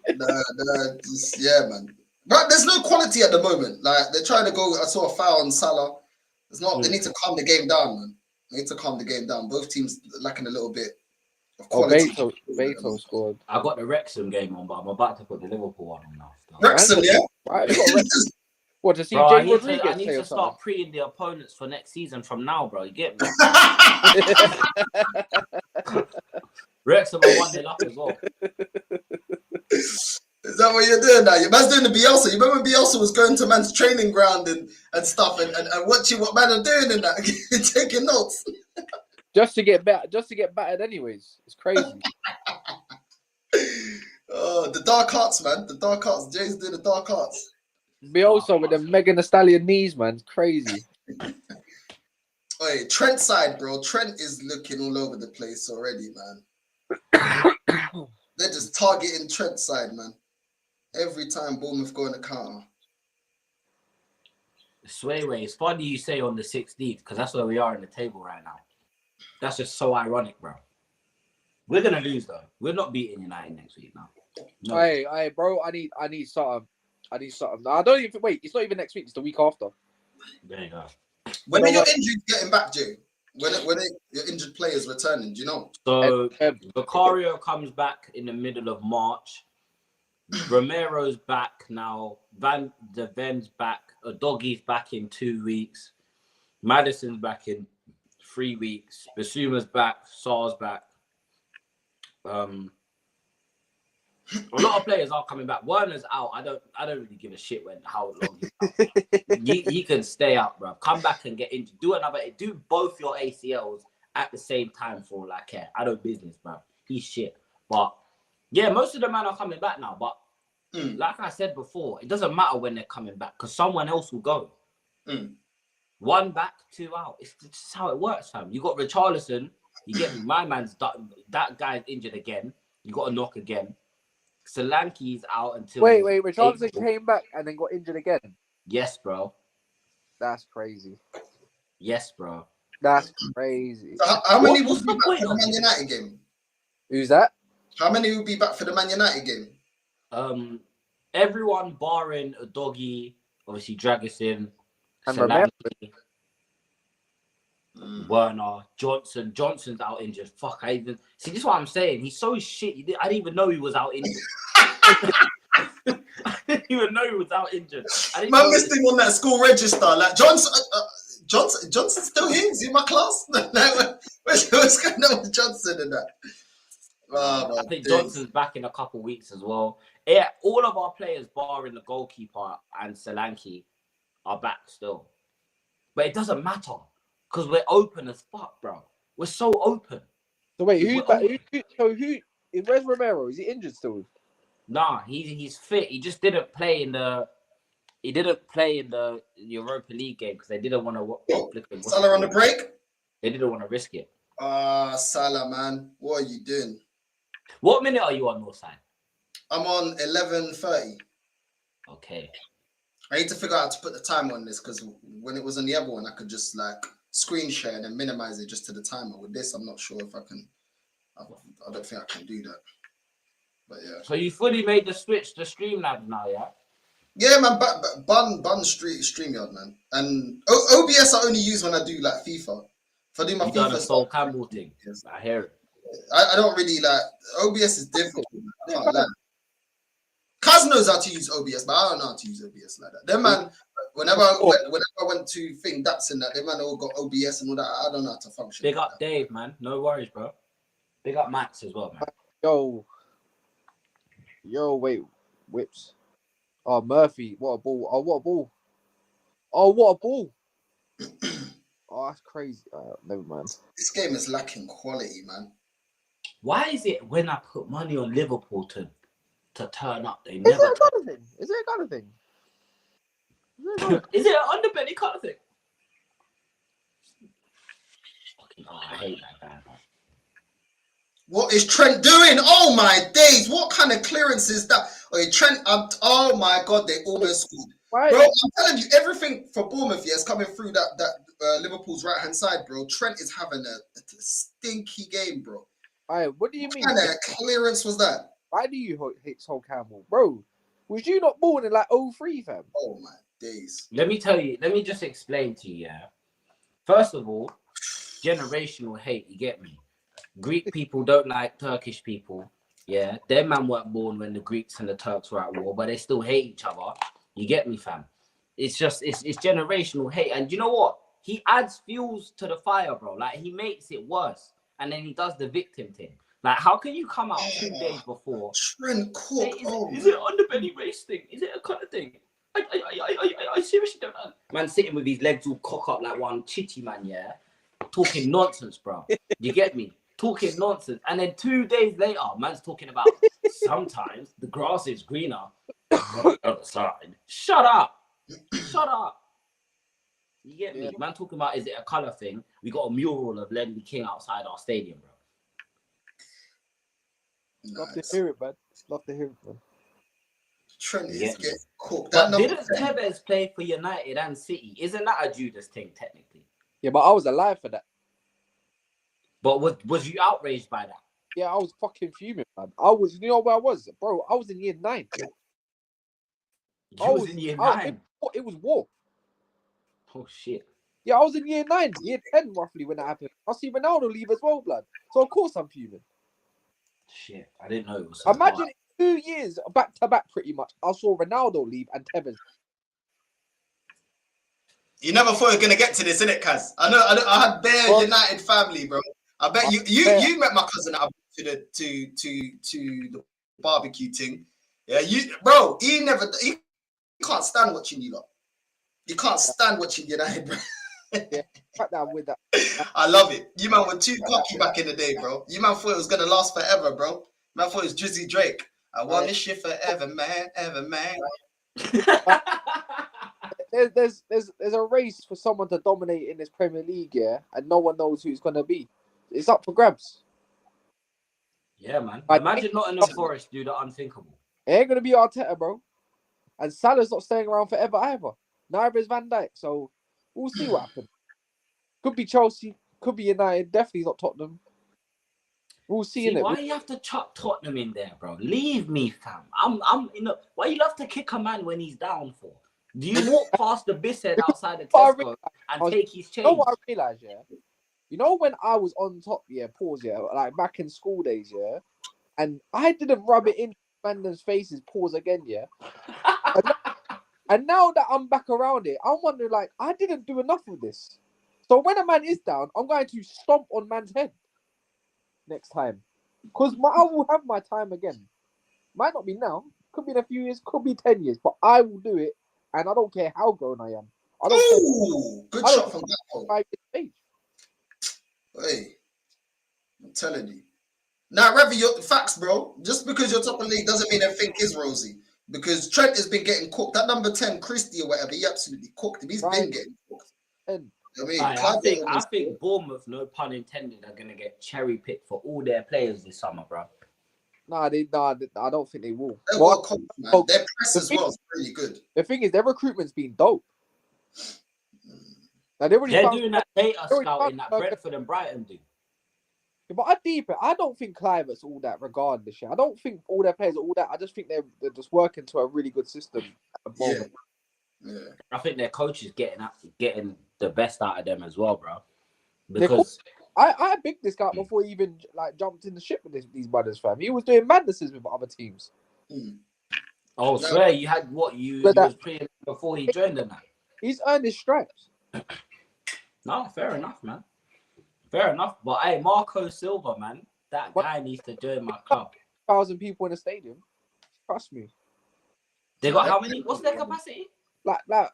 [SPEAKER 1] Yeah, man. But there's no quality at the moment. Like they're trying to go. I saw a foul on Salah. It's not. They need to calm the game down, man. They need to calm the game down. Both teams lacking a little bit of quality.
[SPEAKER 4] Beto scored.
[SPEAKER 2] I got the Wrexham game on, but I'm about to put the Liverpool one on now.
[SPEAKER 1] Wrexham, yeah.
[SPEAKER 4] Right, what to see?
[SPEAKER 2] Bro,
[SPEAKER 4] Jay Rodriguez
[SPEAKER 2] I need to start preing the opponents for next season from now, bro. You get me? Wrexham are 1-0 up as well.
[SPEAKER 1] Is that what you're doing now? Your man's doing the Bielsa. You remember when Bielsa was going to man's training ground and stuff and watching what man are doing in that, taking notes.
[SPEAKER 4] Just to get battered anyways. It's crazy.
[SPEAKER 1] Oh, the dark arts, man. The dark arts. Jay's doing the dark arts.
[SPEAKER 4] Bielsa with the Megan Thee Stallion knees, man. It's crazy.
[SPEAKER 1] Hey, Trent side, bro. Trent is looking all over the place already, man. They're just targeting Trent side, man. Every time Bournemouth go on the counter.
[SPEAKER 2] Swayway, it's funny you say on the 16th because that's where we are in the table right now. That's just so ironic, bro. We're gonna lose though. We're not beating United next week now. No.
[SPEAKER 4] Hey, bro. I need something. I don't even wait. It's not even next week. It's the week after.
[SPEAKER 2] There you go.
[SPEAKER 1] When are your injuries getting back, Jay? When your injured players returning? Do you know?
[SPEAKER 2] So Vicario comes back in the middle of March. Romero's back now. Van de Ven's back. Doggy's back in 2 weeks. Madison's back in 3 weeks. Basuma's back. Sar's back. A lot of players are coming back. Werner's out. I don't really give a shit how long he's out. he can stay out, bro. Come back and get injured. Do both your ACLs at the same time for all I care. I don't business, bro. He's shit. But yeah, most of the men are coming back now. But like I said before, it doesn't matter when they're coming back because someone else will go. One back, two out. It's just how it works, fam. You got Richarlison. You get me. My man's that guy's injured again. You got to knock again. Solanke's out until.
[SPEAKER 4] Wait. Richarlison came back and then got injured again.
[SPEAKER 2] Yes, bro.
[SPEAKER 4] That's crazy.
[SPEAKER 2] Yes, bro.
[SPEAKER 4] That's crazy.
[SPEAKER 1] So how many will be back for the Man United game?
[SPEAKER 4] Who's that?
[SPEAKER 1] How many will be back for the Man United game?
[SPEAKER 2] Everyone barring a Doggy, obviously Dragusin,
[SPEAKER 4] And
[SPEAKER 2] Solanke, Werner, Johnson. Johnson's out injured. Fuck, this is what I'm saying. He's so shit. I didn't even know he was out injured. I didn't even know he was out injured.
[SPEAKER 1] Man missed him on that school register. Like Johnson's still here. Is he in my class? What's going on with Johnson and that?
[SPEAKER 2] I think Johnson's back in a couple weeks as well. Yeah, all of our players, barring the goalkeeper and Solanke, are back still. But it doesn't matter because we're open as fuck, bro. We're so open.
[SPEAKER 4] So wait, who's back? Where's Romero? Is he injured still?
[SPEAKER 2] Nah, he's fit. He just didn't play in the. He didn't play in the Europa League game because they didn't want to.
[SPEAKER 1] Salah on the break.
[SPEAKER 2] They didn't want to risk it.
[SPEAKER 1] Salah, man, what are you doing?
[SPEAKER 2] What minute are you on your side?
[SPEAKER 1] I'm on 11:30.
[SPEAKER 2] Okay.
[SPEAKER 1] I need to figure out how to put the time on this because when it was on the other one, I could just like screen share and then minimize it just to the timer. With this, I'm not sure if I can. I don't think I can do that. But yeah.
[SPEAKER 2] So you fully made the switch to Streamlabs now, yeah?
[SPEAKER 1] Yeah, man. Bun StreamYard, man. And OBS I only use when I do like FIFA. If I do my FIFA
[SPEAKER 2] done a Sol Campbell thing. Yes. I hear it.
[SPEAKER 1] I don't really like OBS is difficult. I can't lie. Kaz knows how to use OBS, but I don't know how to use OBS like that. Them man, whenever I went to think that's in that, them man all got OBS and all that. I don't know how to function.
[SPEAKER 2] Big up Dave, man. No worries, bro. Big up Max as well, man.
[SPEAKER 4] Yo, wait, whips. Oh, Murphy, what a ball. Oh, what a ball. Oh, that's crazy. Never mind.
[SPEAKER 1] This game is lacking quality, man.
[SPEAKER 2] Why is it when I put money on Liverpool to turn up, they never...
[SPEAKER 4] Is it a kind of thing? Is it a kind of thing?
[SPEAKER 2] Is it an underbelly kind of thing? Fucking, I hate that guy, man.
[SPEAKER 1] What is Trent doing? Oh my days! What kind of clearance is that? Okay, Trent. Oh my God! They almost scored,
[SPEAKER 4] Right.
[SPEAKER 1] bro. I'm telling you, everything for Bournemouth is coming through that Liverpool's right hand side, bro. Trent is having a stinky game, bro.
[SPEAKER 4] All right, what do you mean?
[SPEAKER 1] What kind of clearance was that?
[SPEAKER 4] Why do you hate Sol Campbell, bro? Was you not born in like 03, fam?
[SPEAKER 1] Oh my days!
[SPEAKER 2] Let me tell you. Let me just explain to you. Yeah. First of all, generational hate. You get me? Greek people don't like Turkish people. Yeah, their man weren't born when the Greeks and the Turks were at war, but they still hate each other. You get me, fam? It's just it's generational hate, and you know what? He adds fuels to the fire, bro. Like he makes it worse, and then he does the victim thing. Like, how can you come out 2 days before?
[SPEAKER 1] Trent Cook.
[SPEAKER 2] Is it underbelly race thing? Is it a kind of thing? I seriously don't know. Man sitting with his legs all cock up like one chitty man, yeah, talking nonsense, bro. You get me? Talking nonsense, and then 2 days later, man's talking about sometimes the grass is greener on the other side. Shut up! Shut up! You get me? Man talking about is it a colour thing? We got a mural of Ledley King outside our stadium, bro.
[SPEAKER 4] Love to hear it, man. Love to hear it, man.
[SPEAKER 1] Trent is getting cooked.
[SPEAKER 2] But didn't Tevez play for United and City? Isn't that a Judas thing technically?
[SPEAKER 4] Yeah, but I was alive for that.
[SPEAKER 2] But was you outraged by that?
[SPEAKER 4] Yeah, I was fucking fuming, man. I was, you know where I was? Bro, I was in year 9.
[SPEAKER 2] You was in year 9?
[SPEAKER 4] It was war.
[SPEAKER 2] Oh, shit.
[SPEAKER 4] Yeah, I was in year 9, year 10 roughly when that happened. I see Ronaldo leave as well, blood. So, of course, I'm fuming.
[SPEAKER 2] Shit, I didn't know it was so
[SPEAKER 4] Imagine 2 years back to back pretty much. I saw Ronaldo leave and Tevez.
[SPEAKER 1] You never thought you were going to get to this, innit, Kaz? I know. I had bare United family, bro. I bet you met my cousin up to the barbecue thing. Yeah, bro. He can't stand watching you lot. He can't stand watching United, bro.
[SPEAKER 4] Yeah, cut down with that.
[SPEAKER 1] I love it. You man were too cocky back in the day, bro. You man thought it was gonna last forever, bro. Man thought it was Drizzy Drake. I want this shit forever, man, ever, man.
[SPEAKER 4] There's a race for someone to dominate in this Premier League, yeah, and no one knows who it's gonna be. It's up for grabs.
[SPEAKER 2] Yeah, man. Imagine Nottingham Forest do the unthinkable.
[SPEAKER 4] It ain't gonna be Arteta, bro. And Salah's not staying around forever either. Neither is Van Dijk. So we'll see what happens. Could be Chelsea, could be United, definitely not Tottenham. We'll see in it.
[SPEAKER 2] Why you have to chuck Tottenham in there, bro? Leave me, fam. I'm why you love to kick a man when he's down for? Do you walk past the Bisshead outside the Tesco and take his change?
[SPEAKER 4] You know what I realised, yeah? You know when I was on top, yeah, pause, yeah, like back in school days, yeah, and I didn't rub it in random's faces, pause again, yeah. And now that I'm back around it, I'm wondering, like, I didn't do enough of this. So when a man is down, I'm going to stomp on man's head next time. Because I will have my time again. Might not be now. Could be in a few years. Could be 10 years. But I will do it. And I don't care how grown I am. I don't
[SPEAKER 1] care. Good shot from that hole.
[SPEAKER 4] 5 years age.
[SPEAKER 1] Hey, I'm telling you. Now, Revy, the facts, bro. Just because you're top of the league doesn't mean everything is rosy. Because Trent has been getting cooked. That number 10, Christie or whatever, he absolutely cooked him. He's been getting cooked.
[SPEAKER 2] I think Bournemouth, no pun intended, are going to get cherry picked for all their players this summer, bro.
[SPEAKER 4] I don't think they will.
[SPEAKER 1] Their press as well is pretty good.
[SPEAKER 4] The thing is, their recruitment's been dope.
[SPEAKER 2] Like, they're doing that data scouting that Brentford and Brighton do.
[SPEAKER 4] Yeah, but I don't think Clivert's all that regardless. I don't think all their players are all that. I just think they're just working to a really good system at the moment.
[SPEAKER 1] Yeah.
[SPEAKER 2] I think their coach is getting the best out of them as well, bro. Because
[SPEAKER 4] I picked this guy before he even jumped in the ship with these brothers, fam. He was doing madnesses with other teams.
[SPEAKER 2] Oh,
[SPEAKER 1] No.
[SPEAKER 2] swear you had what you
[SPEAKER 4] But that-
[SPEAKER 2] was playing before he joined the man.
[SPEAKER 4] He's earned his stripes.
[SPEAKER 2] No, fair enough, man. Fair enough. But hey, Marco Silva, man, that guy needs to join my club.
[SPEAKER 4] 1,000 people in the stadium. Trust me.
[SPEAKER 2] They got how many? What's their capacity?
[SPEAKER 4] Like that,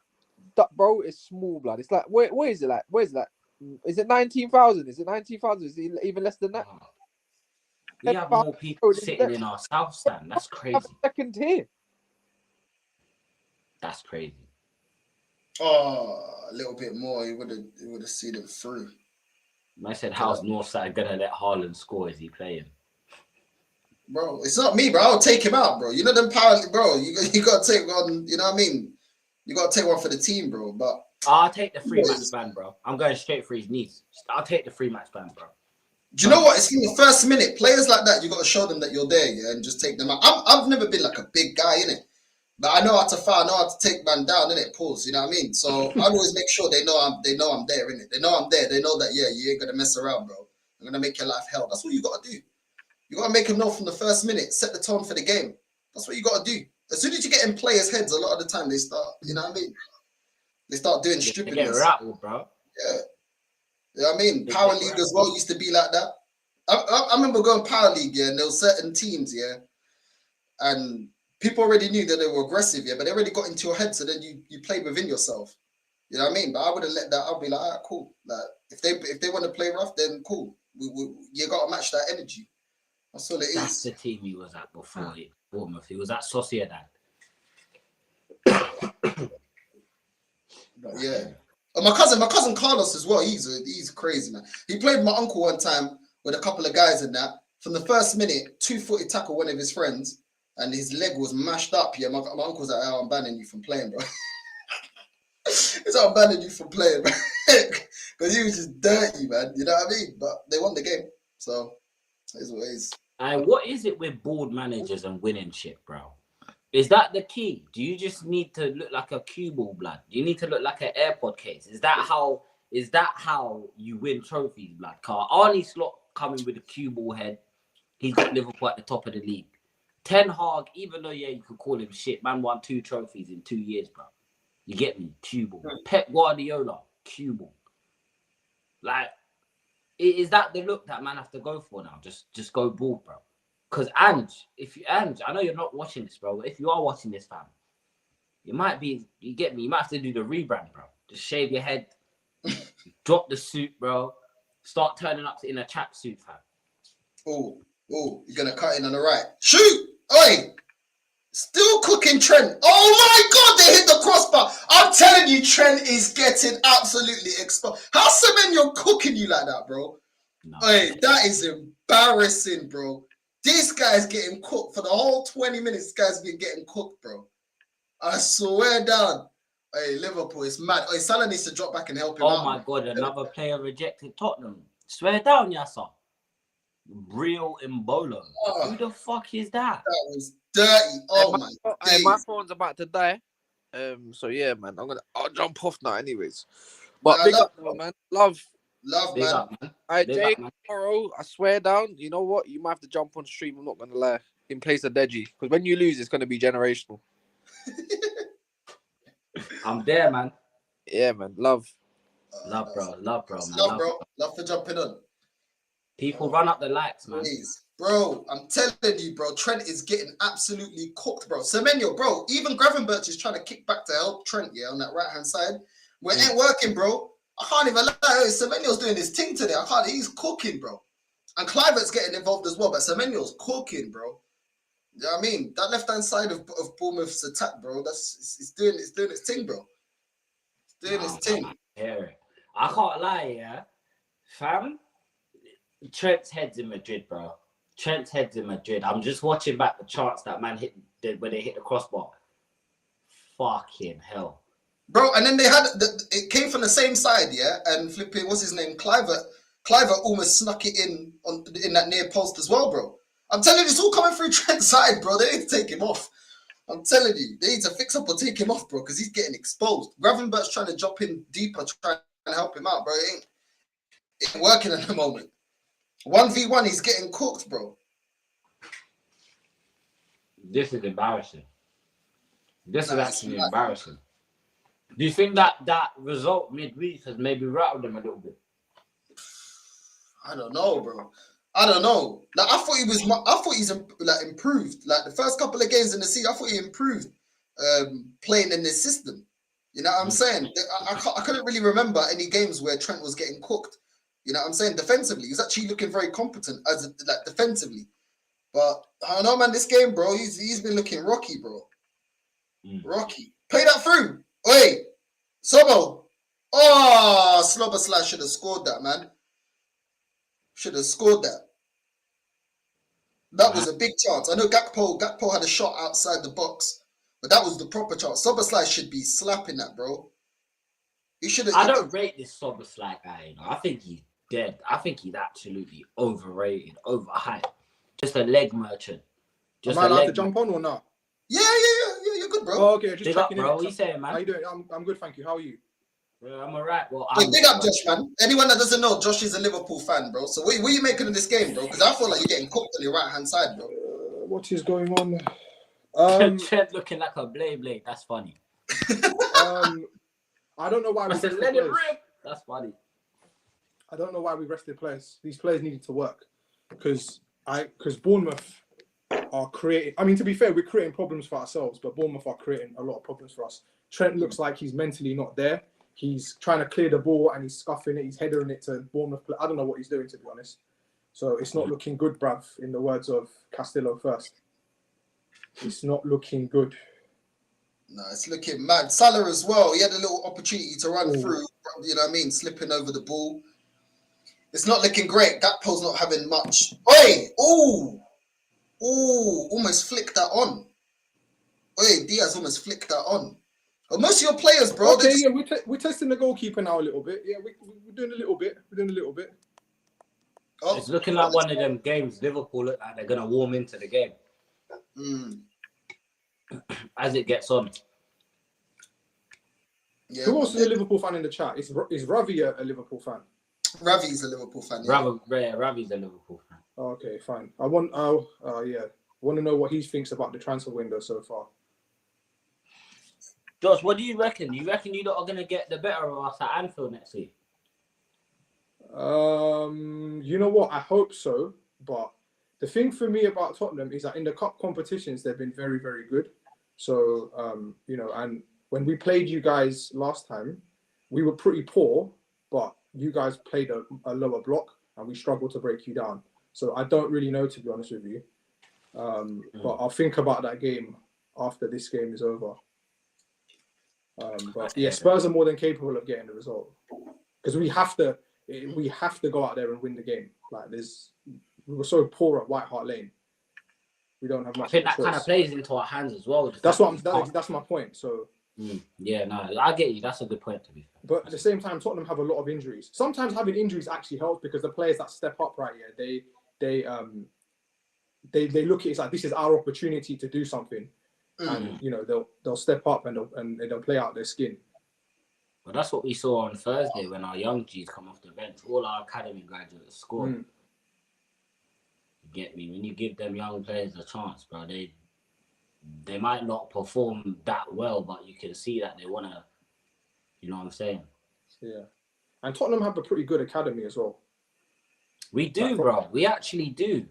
[SPEAKER 4] bro, is small blood. It's like where is it like? Where is it like? Is it 19,000? Is it 19,000? Is it even less than that?
[SPEAKER 2] We have more people sitting in our south stand. That's crazy.
[SPEAKER 4] Second tier.
[SPEAKER 2] That's crazy.
[SPEAKER 1] Oh, a little bit more. He would have seen it through.
[SPEAKER 2] I said, how's Northside gonna let Haaland score? Is he playing?
[SPEAKER 1] Bro, it's not me, bro. I'll take him out, bro. You know them power, bro. You got to take one. You know what I mean? You got to take one for the team, bro. But
[SPEAKER 2] I'll take the 3-match ban, bro. I'm going straight for his knees. I'll take the 3-match ban, bro.
[SPEAKER 1] do you know what? It's in the first minute. Players like that, you got to show them that you're there, yeah, and just take them out. I've never been like a big guy, innit? But I know how to foul, I know how to take man down, innit? Pause, you know what I mean? So I always make sure they know I'm there, innit? They know I'm there. They know that, yeah, you ain't gonna mess around, bro. I'm gonna make your life hell. That's what you got to do. You got to make them know from the first minute, set the tone for the game. That's what you got to do. As soon as you get in players' heads, a lot of the time they start, you know what I mean? They start doing
[SPEAKER 2] They
[SPEAKER 1] stupidness.
[SPEAKER 2] get rattled, bro.
[SPEAKER 1] Yeah. You know what I mean? Power League as well used to be like that. I remember going Power League, yeah, and there were certain teams, yeah, and people already knew that they were aggressive, yeah, but they already got into your head, so then you play within yourself. You know what I mean? But I wouldn't let that. I'd be like, all right, cool. Like if they want to play rough, then cool. You got to match that energy. That's all it is.
[SPEAKER 2] That's the team he was at before Bournemouth. He was at Sociedad.
[SPEAKER 1] Yeah. And my cousin Carlos as well. He's crazy, man. He played with my uncle one time with a couple of guys in that. From the first minute, 2-footed tackle one of his friends, and his leg was mashed up. Yeah, my uncle's like, oh, I'm banning you from playing, bro. It's like, I'm banning you from playing, bro. Because he was just dirty, man. You know what I mean? But they won the game, so it's what it is.
[SPEAKER 2] And what is it with board managers and winning shit, bro? Is that the key? Do you just need to look like a cue ball, blood? Do you need to look like an AirPod case? Is that how you win trophies, blood? Car Arnie Slot coming with a cue ball head. He's got Liverpool at the top of the league. Ten Hag, even though you could call him shit, man won 2 trophies in 2 years, bro. You get me? Cue ball. Pep Guardiola, cue ball. Like, is that the look that man have to go for now? Just go ball, bro. Because Ange, I know you're not watching this, bro, but if you are watching this, fam, you get me, you might have to do the rebrand, bro. Just shave your head, drop the suit, bro. Start turning up in a tracksuit, fam.
[SPEAKER 1] Oh, you're going to cut in on the right. Shoot! Oi! Still cooking Trent. Oh my God, they hit the crossbar. I'm telling you, Trent is getting absolutely exposed. How Semenyo cooking you like that, bro?
[SPEAKER 2] No.
[SPEAKER 1] Oi, that is embarrassing, bro. This guy's getting cooked for the whole 20 minutes. This guy's been getting cooked, bro. I swear down. Hey, Liverpool, it's mad. Hey, Salah needs to drop back and help him out.
[SPEAKER 2] Oh my God, another player rejected Tottenham. Swear down, Yasser. Real Embolo. Who the fuck is that?
[SPEAKER 1] That was dirty. Oh my God.
[SPEAKER 4] My phone's about to die. So yeah, man. I'll jump off now, anyways. But big up, though, man. Love,
[SPEAKER 2] Big
[SPEAKER 1] man.
[SPEAKER 2] up, man.
[SPEAKER 4] Alright,
[SPEAKER 2] Big
[SPEAKER 4] Jay,
[SPEAKER 2] up, man.
[SPEAKER 4] tomorrow, I swear down, you know what? You might have to jump on stream, I'm not going to lie, in place of Deji. Because when you lose, it's going to be generational.
[SPEAKER 2] I'm there, man.
[SPEAKER 4] Yeah, man. Love.
[SPEAKER 2] Love, bro, man.
[SPEAKER 1] Love, bro. Love for jumping on.
[SPEAKER 2] People run up the likes, man.
[SPEAKER 1] Please. Bro, I'm telling you, bro, Trent is getting absolutely cooked, bro. Semenyo, bro, even Gravenberch is trying to kick back to help Trent, yeah, on that right-hand side. Well, it ain't working, bro. I can't even lie. Semenyo's doing his thing today. He's cooking, bro. And Clivert's getting involved as well, but Semenyo's cooking, bro. You know what I mean? That left-hand side of Bournemouth's attack, bro, it's doing its thing, bro. It's doing its thing.
[SPEAKER 2] I can't lie, yeah. Fam, Trent's head's in Madrid, bro. Trent's head's in Madrid. I'm just watching back the charts that man hit when they hit the crossbar. Fucking hell.
[SPEAKER 1] Bro, and then they had it came from the same side, yeah. And flipping, what's his name? Cliver almost snuck it in that near post as well, bro. I'm telling you, it's all coming through Trent's side, bro. They need to take him off. I'm telling you, they need to fix up or take him off, bro, because he's getting exposed. Gravenberch's trying to drop in deeper, trying to help him out, bro. It ain't working at the moment. 1v1, he's getting cooked, bro.
[SPEAKER 2] This is embarrassing. This is
[SPEAKER 1] Nah,
[SPEAKER 2] actually
[SPEAKER 1] it's
[SPEAKER 2] embarrassing. Do you think that result midweek has maybe rattled them a little bit?
[SPEAKER 1] I don't know, bro. I don't know. Like I thought he's like improved. Like the first couple of games in the season, I thought he improved playing in this system. You know what I'm saying? I couldn't really remember any games where Trent was getting cooked. You know what I'm saying? Defensively, he's actually looking very competent like defensively. But I don't know, man. This game, bro, he's been looking rocky, bro. Rocky. Play that through. Wait, Sobo. Oh, Slobberslash should have scored that, man. Should have scored that. That was a big chance. I know Gakpo had a shot outside the box, but that was the proper chance. Slobberslash should be slapping that, bro. He should have.
[SPEAKER 2] I don't rate this Slobberslash guy. You know? I think he's dead. I think he's absolutely overrated, overhyped. Just a leg merchant.
[SPEAKER 5] Am I allowed to jump on or not?
[SPEAKER 1] Yeah. You're good, bro.
[SPEAKER 5] Oh, okay, just
[SPEAKER 2] big
[SPEAKER 5] checking
[SPEAKER 2] up, bro.
[SPEAKER 5] in.
[SPEAKER 2] What you saying, man?
[SPEAKER 5] How you doing? I'm good, thank you. How are you?
[SPEAKER 2] Yeah, I'm alright. Well,
[SPEAKER 1] Big up, Josh, man. Anyone that doesn't know, Josh is a Liverpool fan, bro. So what are you making of this game, bro? Because I feel like you're getting cooked on your right-hand side, bro.
[SPEAKER 5] What is going on?
[SPEAKER 2] Trent looking like a blade. That's funny.
[SPEAKER 5] I don't know why we rested
[SPEAKER 2] let it
[SPEAKER 5] players.
[SPEAKER 2] rip. That's funny.
[SPEAKER 5] I don't know why we rested players. These players needed to work because Bournemouth are creating. I mean, to be fair, we're creating problems for ourselves, but Bournemouth are creating a lot of problems for us. Trent looks like he's mentally not there. He's trying to clear the ball and he's scuffing it. He's headering it to Bournemouth. I don't know what he's doing, to be honest. So it's not looking good, bruv, in the words of Castillo first. It's not looking good.
[SPEAKER 1] No, it's looking mad. Salah as well. He had a little opportunity to run through, you know what I mean, slipping over the ball. It's not looking great. Gakpo's not having much. Oi! Ooh! Almost flicked that on. Oi, Diaz almost flicked that on. Well, most of your players, bro.
[SPEAKER 5] Okay, yeah, we're testing the goalkeeper now a little bit. Yeah, we're doing a little bit.
[SPEAKER 1] Oh,
[SPEAKER 2] It's looking like one of them games. Liverpool look like they're gonna warm into the game as it gets on.
[SPEAKER 1] Yeah,
[SPEAKER 5] who else is a Liverpool fan in the chat? Is Ravi a Liverpool fan?
[SPEAKER 1] Ravi's a Liverpool fan. Yeah.
[SPEAKER 2] Ravi's a Liverpool fan.
[SPEAKER 5] Okay, fine. I want to know what he thinks about the transfer window so far.
[SPEAKER 2] Josh, what do you reckon? You reckon you lot are gonna get the better of us at Anfield next week?
[SPEAKER 5] You know what? I hope so. But the thing for me about Tottenham is that in the cup competitions, they've been very, very good. So, and when we played you guys last time, we were pretty poor, but you guys played a lower block and we struggled to break you down. So I don't really know, to be honest with you. But I'll think about that game after this game is over. But yeah, Spurs are more than capable of getting the result because we have to go out there and win the game. Like we were so poor at White Hart Lane. We don't have much.
[SPEAKER 2] I think that kind of plays into our hands as well.
[SPEAKER 5] That's my point. So
[SPEAKER 2] yeah, no, I get you. That's a good point to be fair.
[SPEAKER 5] But at the same time, Tottenham have a lot of injuries. Sometimes having injuries actually helps because the players that step up right here, they look at it, it's like this is our opportunity to do something. And they'll step up and they'll play out their skin.
[SPEAKER 2] But that's what we saw on Thursday when our young G's come off the bench. All our academy graduates scored. You get me? When you give them young players a chance, bro, they might not perform that well, but you can see that they wanna. You know what I'm saying?
[SPEAKER 5] Yeah, and Tottenham have a pretty good academy as well.
[SPEAKER 2] We do, bro. We actually do.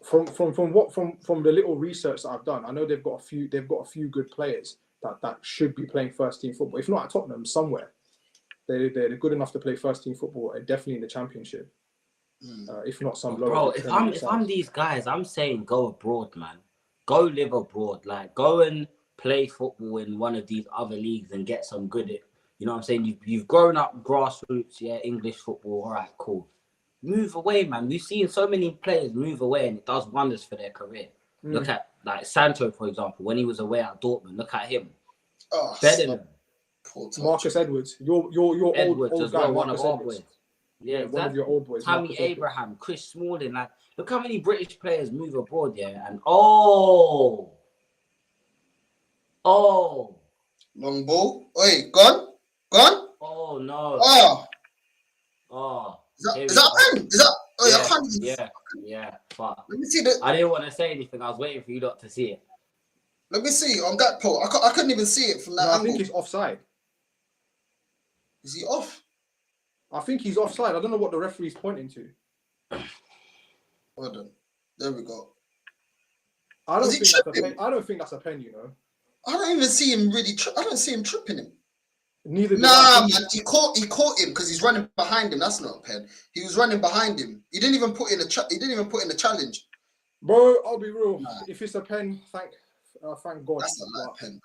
[SPEAKER 5] From the little research that I've done, I know they've got a few good players that should be playing first team football. If not at Tottenham, somewhere. They're good enough to play first team football and definitely in the Championship. If not some lower.
[SPEAKER 2] Bro, if I'm these guys, I'm saying go abroad, man. Go live abroad. Like go and play football in one of these other leagues and get some good. You know what I'm saying? You've grown up grassroots, yeah, English football. All right, cool. Move away, man. We've seen so many players move away and it does wonders for their career. Look at like Sancho, for example, when he was away at Dortmund. Look at him.
[SPEAKER 1] Oh,
[SPEAKER 5] better than Marcus Edwards. Your
[SPEAKER 2] Edwards
[SPEAKER 5] old
[SPEAKER 2] as
[SPEAKER 5] guy,
[SPEAKER 2] well, one
[SPEAKER 5] Marcus
[SPEAKER 2] of our
[SPEAKER 5] Edwards.
[SPEAKER 2] boys. Yeah, exactly.
[SPEAKER 5] One of your old boys.
[SPEAKER 2] Tammy
[SPEAKER 5] Marcus
[SPEAKER 2] Abraham,
[SPEAKER 5] Edwards.
[SPEAKER 2] Chris Smalling. Like, look how many British players move abroad, yeah. And oh,
[SPEAKER 1] long ball. Oi, gone.
[SPEAKER 2] Oh no.
[SPEAKER 1] Oh. Is that him? Is that? Oh,
[SPEAKER 2] yeah,
[SPEAKER 1] I can't even.
[SPEAKER 2] Yeah. Fuck.
[SPEAKER 1] Let me see the.
[SPEAKER 2] I didn't want to say anything. I was waiting for you lot to see it.
[SPEAKER 1] Let me see on that poll. I couldn't even see it from that
[SPEAKER 5] No, I
[SPEAKER 1] angle.
[SPEAKER 5] think he's offside.
[SPEAKER 1] Is he off?
[SPEAKER 5] I think he's offside. I don't know what the referee's pointing to.
[SPEAKER 1] Hold on. There we go.
[SPEAKER 5] I don't
[SPEAKER 1] Is he
[SPEAKER 5] think that's a
[SPEAKER 1] tripping?
[SPEAKER 5] pen. I don't think that's a pen. You know.
[SPEAKER 1] I don't even see him really. I don't see him tripping him.
[SPEAKER 5] Neither.
[SPEAKER 1] Nah, man. He caught him because he's running behind him. That's not a pen. He was running behind him. He didn't even put in a. He didn't even put in a challenge.
[SPEAKER 5] Bro, I'll be real.
[SPEAKER 1] Nah.
[SPEAKER 5] If it's a pen, thank God.
[SPEAKER 1] That's not like a pen.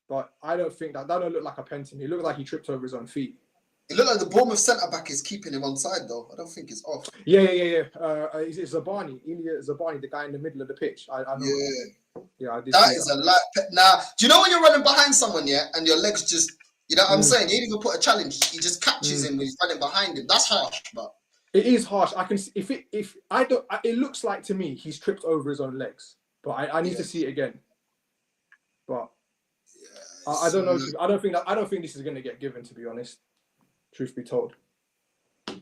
[SPEAKER 5] But I don't think that don't look like a pen to me. It looked like he tripped over his own feet.
[SPEAKER 1] It looked like the Bournemouth centre back is keeping him on side though. I don't think it's off.
[SPEAKER 5] Yeah. It's Zabani, Ilya Zabani, the guy in the middle of the pitch. I know. Yeah, I did.
[SPEAKER 1] That is a lot. Now, do you know when you're running behind someone, yeah, and your legs just, you know what I'm saying? He didn't even put a challenge. He just catches him when he's running behind him. That's harsh, but
[SPEAKER 5] it is harsh. I can see if I don't. It looks like to me he's tripped over his own legs, but I need to see it again. But I don't know. I don't think this is going to get given. To be honest, truth be told.
[SPEAKER 1] I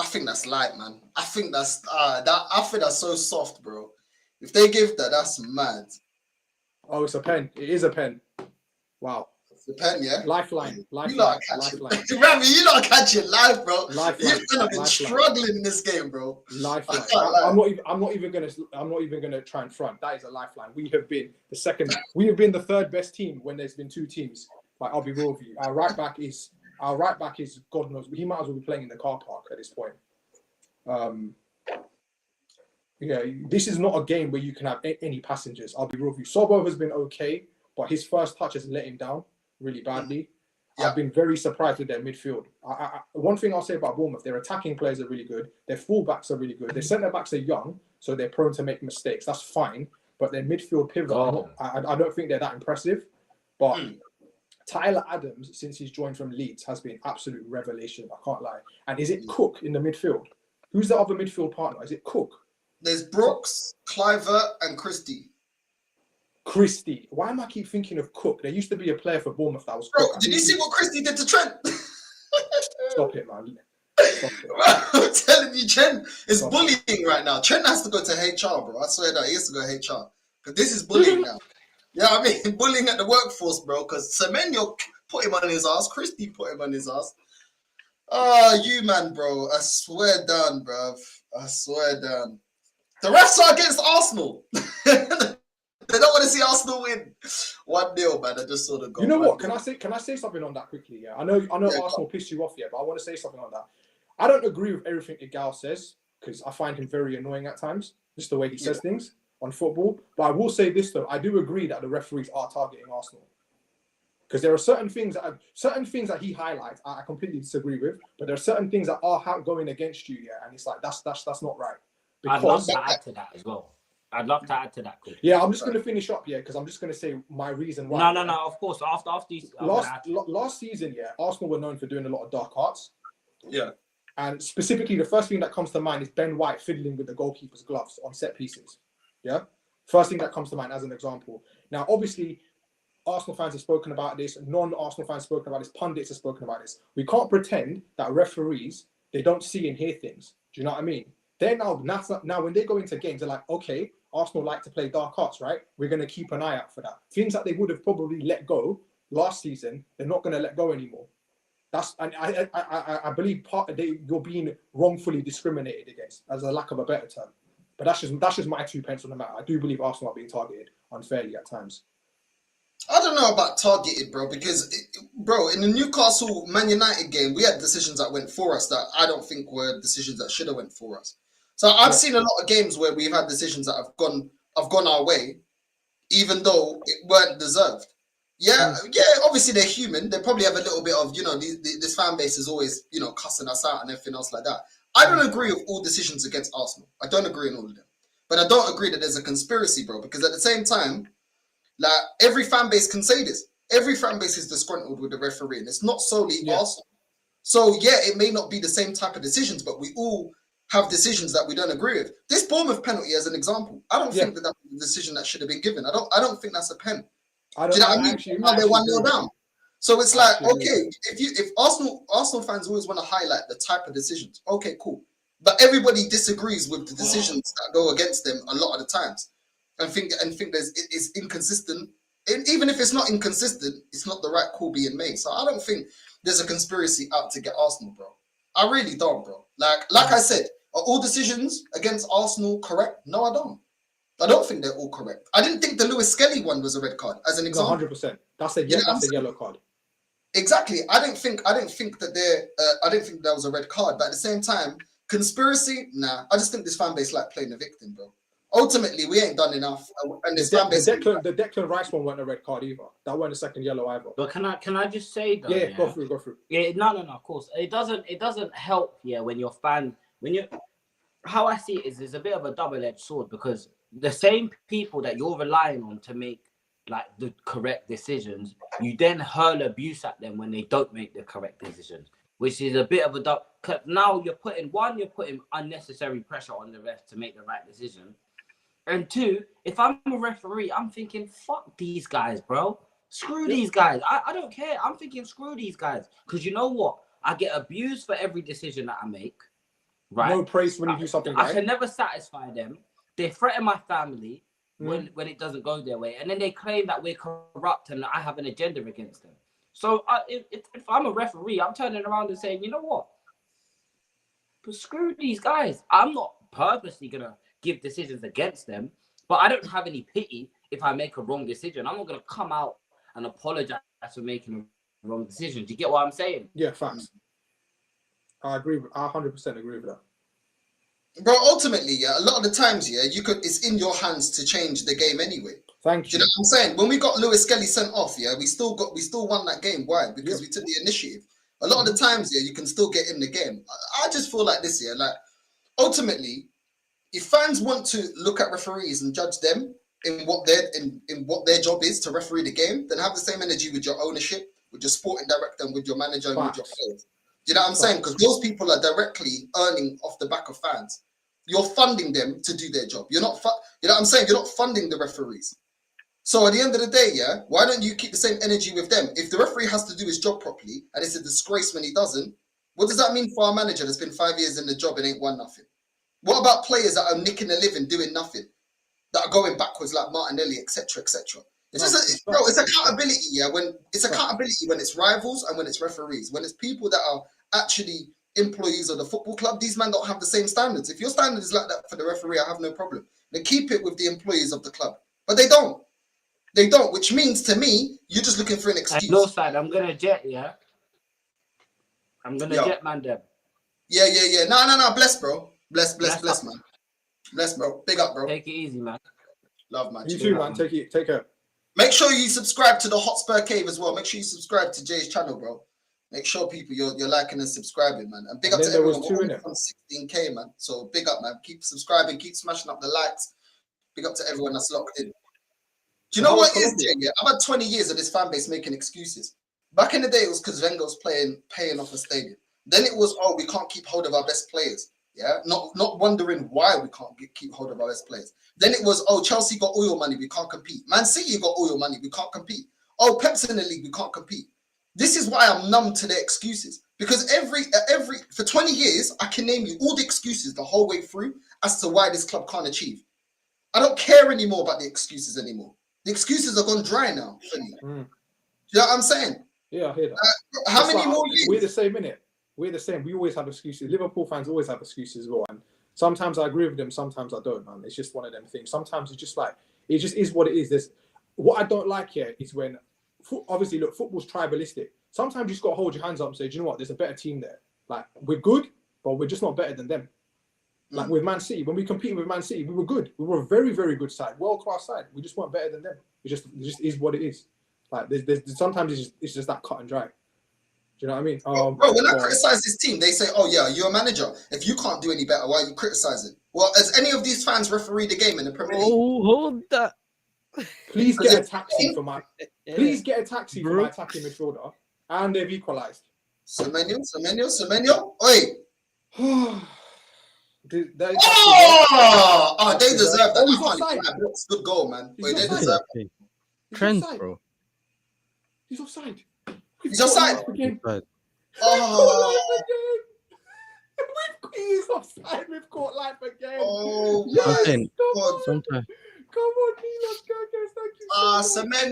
[SPEAKER 1] think that's light, man. I think that's I think that's so soft, bro. If they give that, that's mad.
[SPEAKER 5] Oh, it's a pen. It is a pen. Wow.
[SPEAKER 1] It's a pen, yeah.
[SPEAKER 5] Lifeline.
[SPEAKER 1] You lot Remy, you lot catching live, bro. You've been struggling in this game, bro.
[SPEAKER 5] Lifeline. I'm not even gonna try and front. That is a lifeline. We have been the third best team when there's been two teams. Like, I'll be real with you. Our right back is God knows. He might as well be playing in the car park at this point. Yeah, this is not a game where you can have any passengers. I'll be real with you. Sobo has been okay, but his first touch has let him down really badly. Yeah. I've been very surprised with their midfield. One thing I'll say about Bournemouth, their attacking players are really good. Their fullbacks are really good. Their centre-backs are young, so they're prone to make mistakes. That's fine. But their midfield pivot, I don't think they're that impressive. But Tyler Adams, since he's joined from Leeds, has been absolute revelation. I can't lie. And is it Cook in the midfield? Who's the other midfield partner? Is it Cook?
[SPEAKER 1] There's Brooks, Clivert, and Christie.
[SPEAKER 5] Why am I keep thinking of Cook? There used to be a player for Bournemouth that was
[SPEAKER 1] Bro,
[SPEAKER 5] Cook.
[SPEAKER 1] did you see what Christie did to Trent?
[SPEAKER 5] Stop it, man. Stop it.
[SPEAKER 1] I'm telling you, Trent is bullying right now. Trent has to go to HR, bro. I swear that he has to go to HR. Because this is bullying now. Yeah, I mean, bullying at the workforce, bro. Because Semenyo put him on his ass. Christie put him on his ass. You, man, bro. I swear down, bro. I swear down. The refs are against Arsenal. They don't want to see Arsenal win. 1-0, man. I just saw the goal.
[SPEAKER 5] You know what? Can I say something on that quickly? Yeah, I know Arsenal pissed you off, yeah, but I want to say something on that. I don't agree with everything Igal says because I find him very annoying at times, just the way he says things on football. But I will say this though, I do agree that the referees are targeting Arsenal because there are certain things that he highlights I completely disagree with, but there are certain things that are going against you, yeah, and it's like that's not right.
[SPEAKER 2] I'd love to add to that as well. Quickly.
[SPEAKER 5] Yeah, I'm just going to finish up, because I'm just going to say my reason why.
[SPEAKER 2] No, of course. After these,
[SPEAKER 5] last season, Arsenal were known for doing a lot of dark arts.
[SPEAKER 1] Yeah.
[SPEAKER 5] And specifically, the first thing that comes to mind is Ben White fiddling with the goalkeeper's gloves on set pieces. Yeah? First thing that comes to mind as an example. Now, obviously, Arsenal fans have spoken about this. Non-Arsenal fans have spoken about this. Pundits have spoken about this. We can't pretend that referees, they don't see and hear things. Do you know what I mean? They're now when they go into games, they're like, okay, Arsenal like to play dark arts, right? We're going to keep an eye out for that. Things that they would have probably let go last season, they're not going to let go anymore. I believe you're being wrongfully discriminated against, as a lack of a better term. But that's just my 2 pence on the matter. I do believe Arsenal are being targeted unfairly at times.
[SPEAKER 1] I don't know about targeted, bro, because, in the Newcastle Man United game, we had decisions that went for us that I don't think were decisions that should have went for us. So I've seen a lot of games where we've had decisions that have gone our way, even though it weren't deserved. Yeah, obviously they're human. They probably have a little bit of, this fan base is always, cussing us out and everything else like that. I don't agree with all decisions against Arsenal. I don't agree on all of them. But I don't agree that there's a conspiracy, bro, because at the same time, like, every fan base can say this. Every fan base is disgruntled with the referee, and it's not solely Arsenal. So, it may not be the same type of decisions, but we all have decisions that we don't agree with. This Bournemouth penalty, as an example, I don't think that was a decision that should have been given. I don't think that's a pen. Do you know what I mean? Now they're 1-0 down. So it's like, okay, if Arsenal fans always want to highlight the type of decisions, okay, cool. But everybody disagrees with the decisions that go against them a lot of the times.
[SPEAKER 6] and think it's inconsistent. And even if it's not inconsistent, it's not the right call being made. So I don't think there's a conspiracy out to get Arsenal, bro. I really don't, bro. Like I said, are all decisions against Arsenal correct? No, I don't. I don't think they're all correct. I didn't think the Lewis Skelly one was a red card, as an example.
[SPEAKER 5] 100%. That's a yellow card.
[SPEAKER 6] Exactly. I didn't think that I didn't think that was a red card. But at the same time, conspiracy, nah. I just think this fan base like playing the victim, bro. Ultimately, we ain't done enough. And this fan base,
[SPEAKER 5] the Declan Rice one wasn't a red card either. That wasn't a second yellow either.
[SPEAKER 2] But can I just say though?
[SPEAKER 5] Yeah, go through.
[SPEAKER 2] Yeah, no, of course. It doesn't help, when you're how I see it is it's a bit of a double-edged sword, because the same people that you're relying on to make like the correct decisions, you then hurl abuse at them when they don't make the correct decisions, which is a bit of a now you're putting unnecessary pressure on the ref to make the right decision. And two, if I'm a referee, I'm thinking, fuck these guys, bro. Screw these guys. I don't care. I'm thinking, screw these guys. Because you know what? I get abused for every decision that I make. Right?
[SPEAKER 5] No praise when you do something right.
[SPEAKER 2] I can never satisfy them. They threaten my family when it doesn't go their way. And then they claim that we're corrupt and that I have an agenda against them. So if I'm a referee, I'm turning around and saying, you know what? But screw these guys. I'm not purposely going to give decisions against them, but I don't have any pity if I make a wrong decision. I'm not going to come out and apologize for making a wrong decision. Do you get what I'm saying?
[SPEAKER 5] Yeah, facts. I agree. I 100% agree with that.
[SPEAKER 6] Bro, ultimately, a lot of the times, it's in your hands to change the game anyway.
[SPEAKER 5] Thank you.
[SPEAKER 6] Do you know what I'm saying? When we got Lewis Skelly sent off, we still won that game. Why? Because we took the initiative. A lot of the times, you can still get in the game. I just feel like this, like ultimately, if fans want to look at referees and judge them in what their job is to referee the game, then have the same energy with your ownership, with your sporting director, and with your manager and with your players. Do you know what I'm saying? Because those people are directly earning off the back of fans. You're funding them to do their job. You're not, you know what I'm saying? You're not funding the referees. So at the end of the day, why don't you keep the same energy with them? If the referee has to do his job properly, and it's a disgrace when he doesn't, what does that mean for our manager that's been 5 years in the job and ain't won nothing? What about players that are nicking a living, doing nothing, that are going backwards like Martinelli, etc., etc.? It's just it's accountability, when it's accountability when it's rivals and when it's referees. When it's people that are actually employees of the football club, these men don't have the same standards. If your standard is like that for the referee, I have no problem. They keep it with the employees of the club, but they don't. They don't, which means to me, you're just looking for an excuse.
[SPEAKER 2] No side, I'm gonna jet, I'm gonna jet, man. Them.
[SPEAKER 6] Yeah. No. Bless, bro. Bless, man. Bless, bro. Big up, bro.
[SPEAKER 2] Take it easy, man.
[SPEAKER 6] Love, man.
[SPEAKER 5] You too, man. Take care.
[SPEAKER 6] Make sure you subscribe to the Hotspur Cave as well. Make sure you subscribe to Jay's channel, bro. Make sure people you're liking and subscribing, man. And big up to everyone. We're on 16K, man. So big up, man. Keep subscribing. Keep smashing up the likes. Big up to everyone that's locked in. Do you know what it is, Jay? I've had 20 years of this fan base making excuses. Back in the day, it was because Wenger was paying off a stadium. Then it was, we can't keep hold of our best players. Not wondering why we can't keep hold of our best players. Then it was, Chelsea got oil money, we can't compete. Man City got oil money, we can't compete. Pep's in the league, we can't compete. This is why I'm numb to their excuses. Because for 20 years, I can name you all the excuses the whole way through as to why this club can't achieve. I don't care anymore about the excuses anymore. The excuses are gone dry now. You know what I'm saying?
[SPEAKER 5] Yeah, I hear that.
[SPEAKER 6] How many more years?
[SPEAKER 5] We're the same, innit? We're the same. We always have excuses. Liverpool fans always have excuses as well. And sometimes I agree with them, sometimes I don't, man. It's just one of them things. Sometimes it's just like, it just is what it is. What I don't like here is when, obviously, look, football's tribalistic. Sometimes you just got to hold your hands up and say, do you know what? There's a better team there. Like, we're good, but we're just not better than them. Like with Man City, when we competed with Man City, we were good. We were a very, very good side, world-class side. We just weren't better than them. It just is what it is. Like there's sometimes it's just that cut and dry. Do you know what I mean?
[SPEAKER 6] Bro, when I criticize this team, they say, you're a manager. If you can't do any better, why are you criticizing? Well, has any of these fans refereed the game in the Premier League?
[SPEAKER 7] Hold that.
[SPEAKER 5] Please get a taxi for my attacking midfielder. And they've equalised.
[SPEAKER 6] Semenyo. Oi!
[SPEAKER 5] They deserve
[SPEAKER 6] that. That's good goal, man. Wait, they deserve it.
[SPEAKER 7] Trent, bro.
[SPEAKER 5] He's offside.
[SPEAKER 6] He's offside.
[SPEAKER 5] He's offside. We've caught life again.
[SPEAKER 6] Oh,
[SPEAKER 7] yes.
[SPEAKER 6] God.
[SPEAKER 7] Sometimes
[SPEAKER 5] Come on, Milos, go against. Thank you.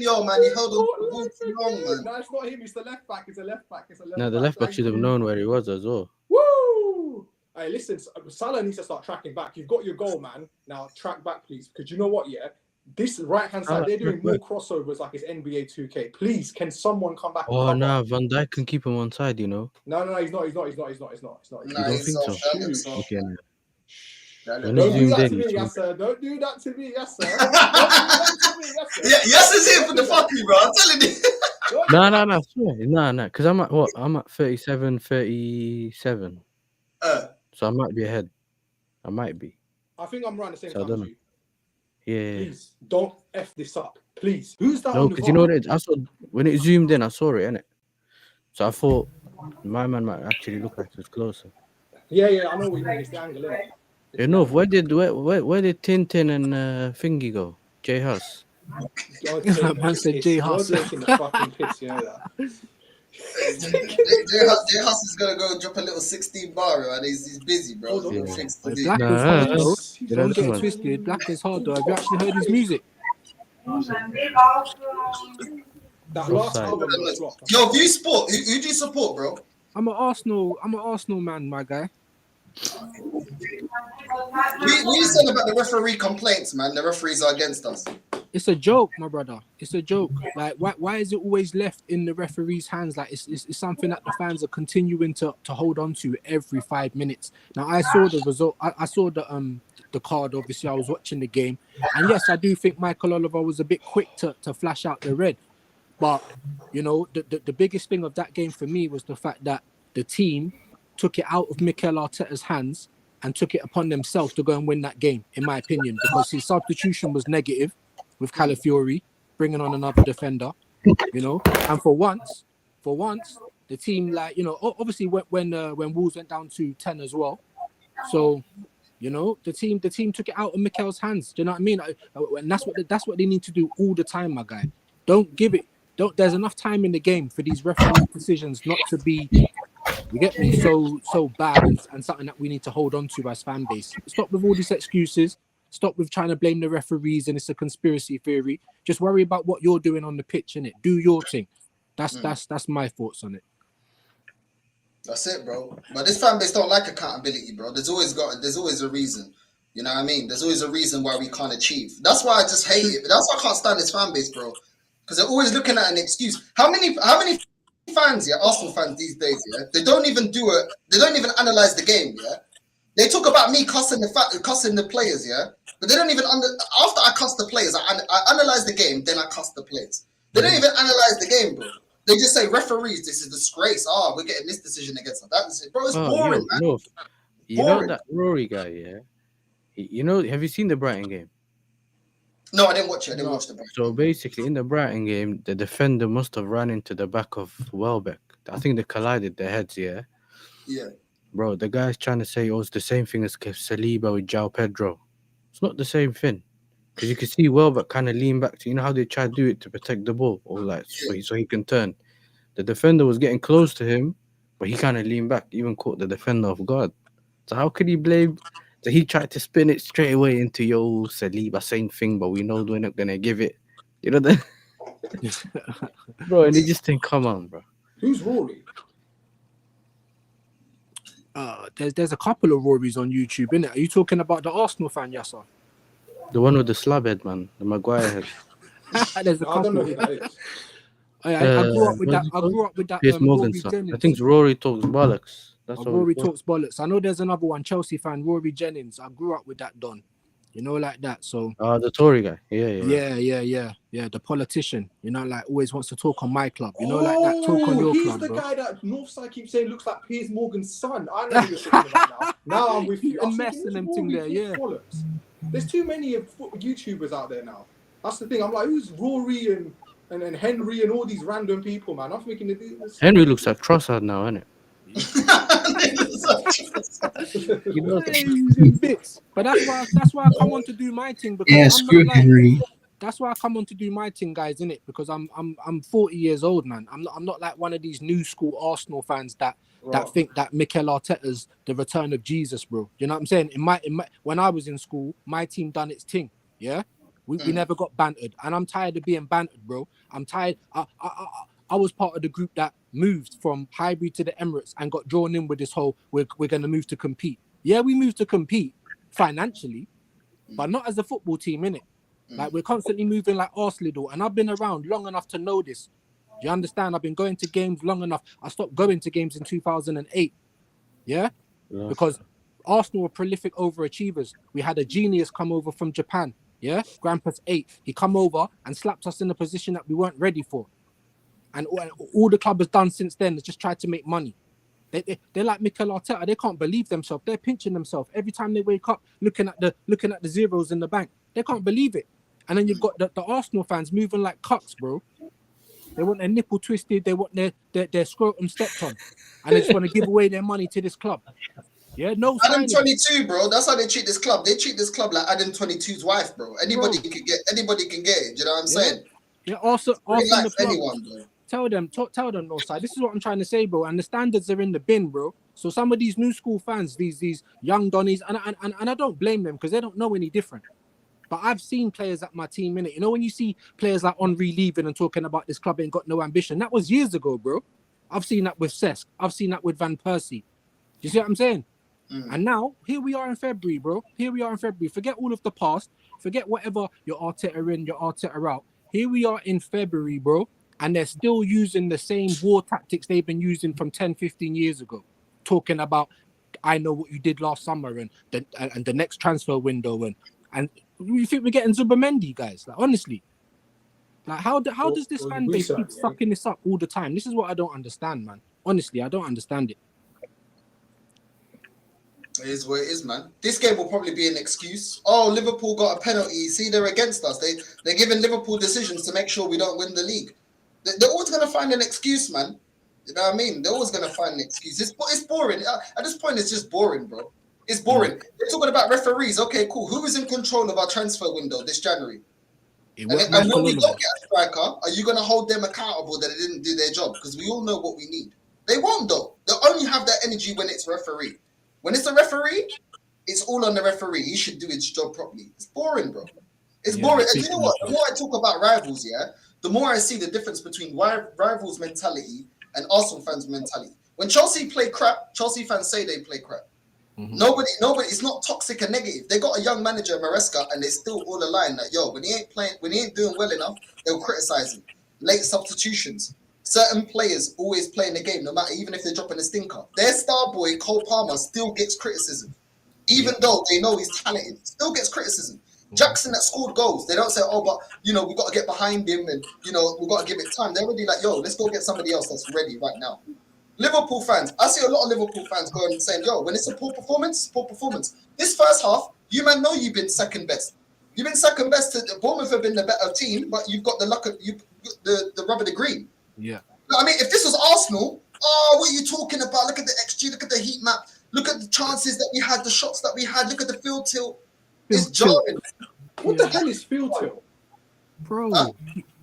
[SPEAKER 6] Semenyo, man, he held on for too long, man.
[SPEAKER 5] No, it's not him. It's the left back. It's a left back.
[SPEAKER 7] No, the left back should have known where he was as well.
[SPEAKER 5] Woo! Hey, listen, Salah needs to start tracking back. You've got your goal, man. Now track back, please. Because you know what, yeah? This right-hand side, they're doing more crossovers like it's NBA 2K. Please, can someone come back?
[SPEAKER 7] Oh, no, Van Dijk can keep him on side, you know.
[SPEAKER 5] No, he's not.
[SPEAKER 7] You don't think so? Okay.
[SPEAKER 6] Don't
[SPEAKER 5] do that to me, yes, sir. Don't do that to me, yes, sir.
[SPEAKER 6] Yes, is here for the fucking, bro. I'm telling you.
[SPEAKER 7] No, swear. No. Because I'm at what? I'm at 37. So I might be ahead. I might be.
[SPEAKER 5] I think I'm around the same
[SPEAKER 7] So I
[SPEAKER 5] time
[SPEAKER 7] don't
[SPEAKER 5] as
[SPEAKER 7] know.
[SPEAKER 5] you.
[SPEAKER 7] Yeah.
[SPEAKER 5] Please, don't F this up. Please. Who's that?
[SPEAKER 7] No, because you know what it is? I saw when it zoomed in, I saw it, innit? So I thought my man might actually look like he was closer.
[SPEAKER 5] Yeah, I know what you mean. It's the angle, innit?
[SPEAKER 7] You know, where did Tintin and Thingy go? J Huss.
[SPEAKER 8] Man said J Huss.
[SPEAKER 5] You're taking the fucking piss, you know that.
[SPEAKER 6] J Huss is gonna go drop a little 16 bar, and he's busy, bro.
[SPEAKER 5] Yeah.
[SPEAKER 6] Things to do.
[SPEAKER 8] Black is hard, though.
[SPEAKER 7] You
[SPEAKER 8] Don't
[SPEAKER 7] know,
[SPEAKER 8] get it twisted. Black is hard, though. Have you actually heard his music?
[SPEAKER 5] That last album was flopped.
[SPEAKER 6] Yo, View Sport. Who do you support, bro?
[SPEAKER 8] I'm an Arsenal man, my guy.
[SPEAKER 6] What are you saying about the referee complaints, man? The referees are against us.
[SPEAKER 8] It's a joke, my brother. It's a joke. Like, why is it always left in the referee's hands? Like, it's something that the fans are continuing to hold on to every 5 minutes. Now, I saw the result. I saw the card. Obviously, I was watching the game, and yes, I do think Michael Oliver was a bit quick to flash out the red. But you know, the biggest thing of that game for me was the fact that the team took it out of Mikel Arteta's hands and took it upon themselves to go and win that game, in my opinion, because his substitution was negative with Calafiori bringing on another defender, you know. And for once, the team, like, you know, obviously when Wolves went down to 10 as well, so you know, the team took it out of Mikel's hands. Do you know what I mean? And that's what they need to do all the time, my guy. There's enough time in the game for these referee decisions not to be, you get me, so bad and something that we need to hold on to as fan base. Stop with all these excuses. Stop with trying to blame the referees and it's a conspiracy theory. Just worry about what you're doing on the pitch, innit? Do your thing. That's my thoughts on it.
[SPEAKER 6] That's it, bro. But this fan base don't like accountability, bro. There's always a reason. You know what I mean? There's always a reason why we can't achieve. That's why I just hate it. That's why I can't stand this fan base, bro. Because they're always looking at an excuse. How many fans, Arsenal fans these days, they don't even analyze the game, They talk about me cussing the players, but they don't even after I cuss the players, I analyze the game, then I cuss the players. They don't even analyze the game, bro. They just say referees, this is a disgrace. We're getting this decision against us. That's it, bro. It's boring, man.
[SPEAKER 7] You know that Rory guy, You know, have you seen the Brighton game?
[SPEAKER 6] No, I didn't watch it. I didn't watch the Brighton.
[SPEAKER 7] So basically, in the Brighton game, the defender must have run into the back of Welbeck. I think they collided their heads,
[SPEAKER 6] Yeah.
[SPEAKER 7] Bro, the guy's trying to say, it's the same thing as Saliba with João Pedro. It's not the same thing. Because you can see Welbeck kind of lean back to, you know how they try to do it to protect the ball, or like so he can turn. The defender was getting close to him, but he kind of leaned back, even caught the defender off guard. So how could he blame? So he tried to spin it straight away into Saliba, same thing, but we know we're not gonna give it. You know that, bro. And he just think, come on, bro.
[SPEAKER 5] Who's Rory?
[SPEAKER 8] There's a couple of Rorys on YouTube, innit? Are you talking about the Arsenal fan, Yasser?
[SPEAKER 7] The one with the slab head, man, the Maguire head.
[SPEAKER 8] There's a couple.
[SPEAKER 5] I don't know who that is.
[SPEAKER 8] I grew up with that. I grew up with that.
[SPEAKER 7] Piers Morgan's
[SPEAKER 8] Rory
[SPEAKER 7] son.
[SPEAKER 8] Jennings.
[SPEAKER 7] I think it's Rory Talks Bollocks. That's what
[SPEAKER 8] Rory Talks Bollocks. I know there's another one, Chelsea fan, Rory Jennings. I grew up with that Don. You know, like that. So.
[SPEAKER 7] The Tory guy. Yeah. The politician. You know, like always wants to talk on my club. You know, like that. Talk on your club,
[SPEAKER 5] He's the
[SPEAKER 7] bro.
[SPEAKER 5] guy that Northside keeps saying looks like Piers Morgan's son. I know who you're talking about now. Now I'm with you.
[SPEAKER 8] And messing them thing there, yeah.
[SPEAKER 5] Bollocks. There's too many YouTubers out there now. That's the thing. I'm like, who's Rory and Henry and all these random people, man? I'm thinking this.
[SPEAKER 7] Henry looks like Trossard now, innit?
[SPEAKER 8] You know, bits. But that's why I come on to do my thing, because
[SPEAKER 9] screw Henry.
[SPEAKER 8] That's why I come on to do my thing, guys, innit? Because I'm 40 years old, man. I'm not like one of these new school Arsenal fans that think that Mikel Arteta's the return of Jesus, bro. You know what I'm saying? In my when I was in school, my team done its thing, yeah. We never got bantered, and I'm tired of being bantered, bro. I'm tired. I was part of the group that moved from Highbury to the Emirates and got drawn in with this whole we're going to move to compete. Yeah, we moved to compete financially, but not as a football team, innit? Like, we're constantly moving like Arsenal, and I've been around long enough to know this. Do you understand? I've been going to games long enough. I stopped going to games in 2008. Yeah? Because Arsenal were prolific overachievers. We had a genius come over from Japan. Yeah? Grandpa's 8. He come over and slapped us in a position that we weren't ready for. And all the club has done since then is just tried to make money. They're like Mikel Arteta. They can't believe themselves. They're pinching themselves every time they wake up, looking at the zeros in the bank. They can't believe it. And then you've got the Arsenal fans moving like cucks, bro. They want their nipple twisted. They want their scrotum stepped on, and they just want to give away their money to this club. Yeah, no.
[SPEAKER 6] Adam 22, bro. That's how they treat this club. They treat this club like Adam 22's wife, bro. Anybody can get it. Do you know what I'm saying?
[SPEAKER 8] Yeah. Also the
[SPEAKER 6] anyone, bro.
[SPEAKER 8] Tell them, Northside. This is what I'm trying to say, bro. And the standards are in the bin, bro. So some of these new school fans, these young Donnies, and I don't blame them because they don't know any different. But I've seen players at my team in it. You know, when you see players like Henri leaving and talking about this club ain't got no ambition, that was years ago, bro. I've seen that with Cesc. I've seen that with Van Persie. You see what I'm saying? And now, here we are in February, bro. Here we are in February. Forget all of the past. Forget whatever your Arteta in, your Arteta out. Here we are in February, bro. And they're still using the same war tactics they've been using from 10, 15 years ago. Talking about, I know what you did last summer and the next transfer window. And you think we're getting Zubimendi, guys? Like, honestly. Like, how does this fan base keep fucking this up all the time? This is what I don't understand, man. Honestly, I don't understand it.
[SPEAKER 6] It is what it is, man. This game will probably be an excuse. Oh, Liverpool got a penalty. See, they're against us. They're giving Liverpool decisions to make sure we don't win the league. They're always going to find an excuse, man. You know what I mean? They're always going to find an excuse. It's boring. At this point, it's just boring, bro. It's boring. They're talking about referees. Okay, cool. Who is in control of our transfer window this January? And when we don't get a striker, are you going to hold them accountable that they didn't do their job? Because we all know what we need. They won't, though. They'll only have that energy when it's referee. When it's a referee, it's all on the referee. He should do his job properly. It's boring, bro. It's boring. And you know what? The more I talk about rivals, the more I see the difference between rivals' mentality and Arsenal fans' mentality. When Chelsea play crap, Chelsea fans say they play crap. Nobody, it's not toxic and negative. They got a young manager, Maresca, and they still all align that, when he ain't doing well enough, they'll criticize him. Late substitutions. Certain players always play in the game, no matter, even if they're dropping a stinker. Their star boy, Cole Palmer, still gets criticism. Even though they know he's talented, still gets criticism. Jackson that scored goals, they don't say, oh, but, we got to get behind him and, we got to give it time. They're already like, let's go get somebody else that's ready right now. Liverpool fans, I see a lot of Liverpool fans going and saying, when it's a poor performance, it's poor performance. This first half, you man know you've been second best. You've been second best. Bournemouth have been the better team, but you've got the luck of the rub of the green.
[SPEAKER 8] Yeah.
[SPEAKER 6] I mean, if this was Arsenal, what are you talking about? Look at the XG, look at the heat map, look at the chances that we had, the shots that we had, look at the field tilt. It's jarring.
[SPEAKER 5] What the hell is field tilt?
[SPEAKER 8] Bro.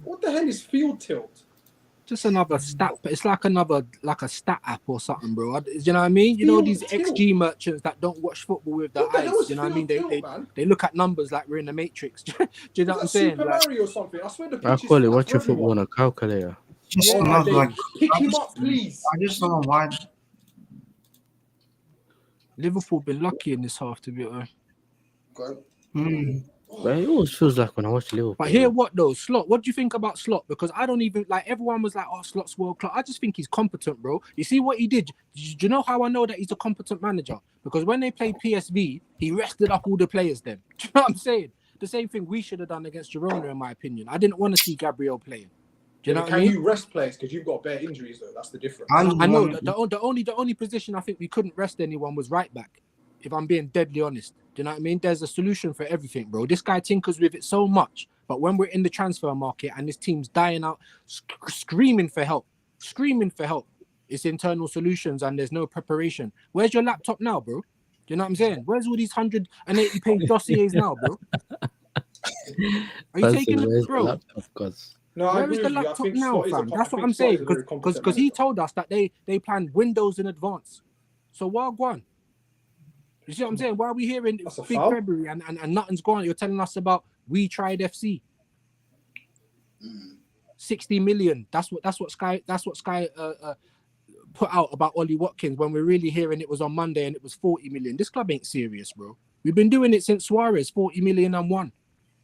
[SPEAKER 5] What the hell is field tilt?
[SPEAKER 8] Just another stat. It's like a stat app or something, bro. Do you know what I mean? You know these XG merchants that don't watch football with their eyes. You know what I mean? They look at numbers like we're in the Matrix. Do you know what I'm saying?
[SPEAKER 5] Super Mario or something. I swear
[SPEAKER 7] I call it watching football on a calculator.
[SPEAKER 5] Just not like pick him up, please.
[SPEAKER 9] I just don't know why.
[SPEAKER 8] Liverpool been lucky in this half, to be honest.
[SPEAKER 7] But it always feels like when I watch Liverpool.
[SPEAKER 8] But here, what though, Slot? What do you think about Slot? Because I don't even like. Everyone was like, "Oh, Slot's world class." I just think he's competent, bro. You see what he did? Do you know how I know that he's a competent manager? Because when they played PSV, he rested up all the players. Then, do you know what I'm saying? The same thing we should have done against Girona, in my opinion. I didn't want to see Gabriel playing. Do you know what I mean?
[SPEAKER 5] Can you rest players because you've got bare injuries though? That's the difference.
[SPEAKER 8] I know the only position I think we couldn't rest anyone was right back. If I'm being deadly honest, do you know what I mean? There's a solution for everything, bro. This guy tinkers with it so much, but when we're in the transfer market and this team's dying out, screaming for help, it's internal solutions and there's no preparation. Where's your laptop now, bro? Do you know what I'm saying? Where's all these 180-page dossiers now, bro? Are you taking it, bro?
[SPEAKER 5] No,
[SPEAKER 8] where is the laptop now, fam? That's what I'm saying. Because he told us that they planned windows in advance. So what, go on? You see what I'm saying? Why are we hearing
[SPEAKER 5] That's a
[SPEAKER 8] big
[SPEAKER 5] foul.
[SPEAKER 8] February and nothing's going on? You're telling us about we tried FC. 60 million. That's what Sky put out about Ollie Watkins when we're really hearing it was on Monday and it was 40 million. This club ain't serious, bro. We've been doing it since Suarez, 40 million and one.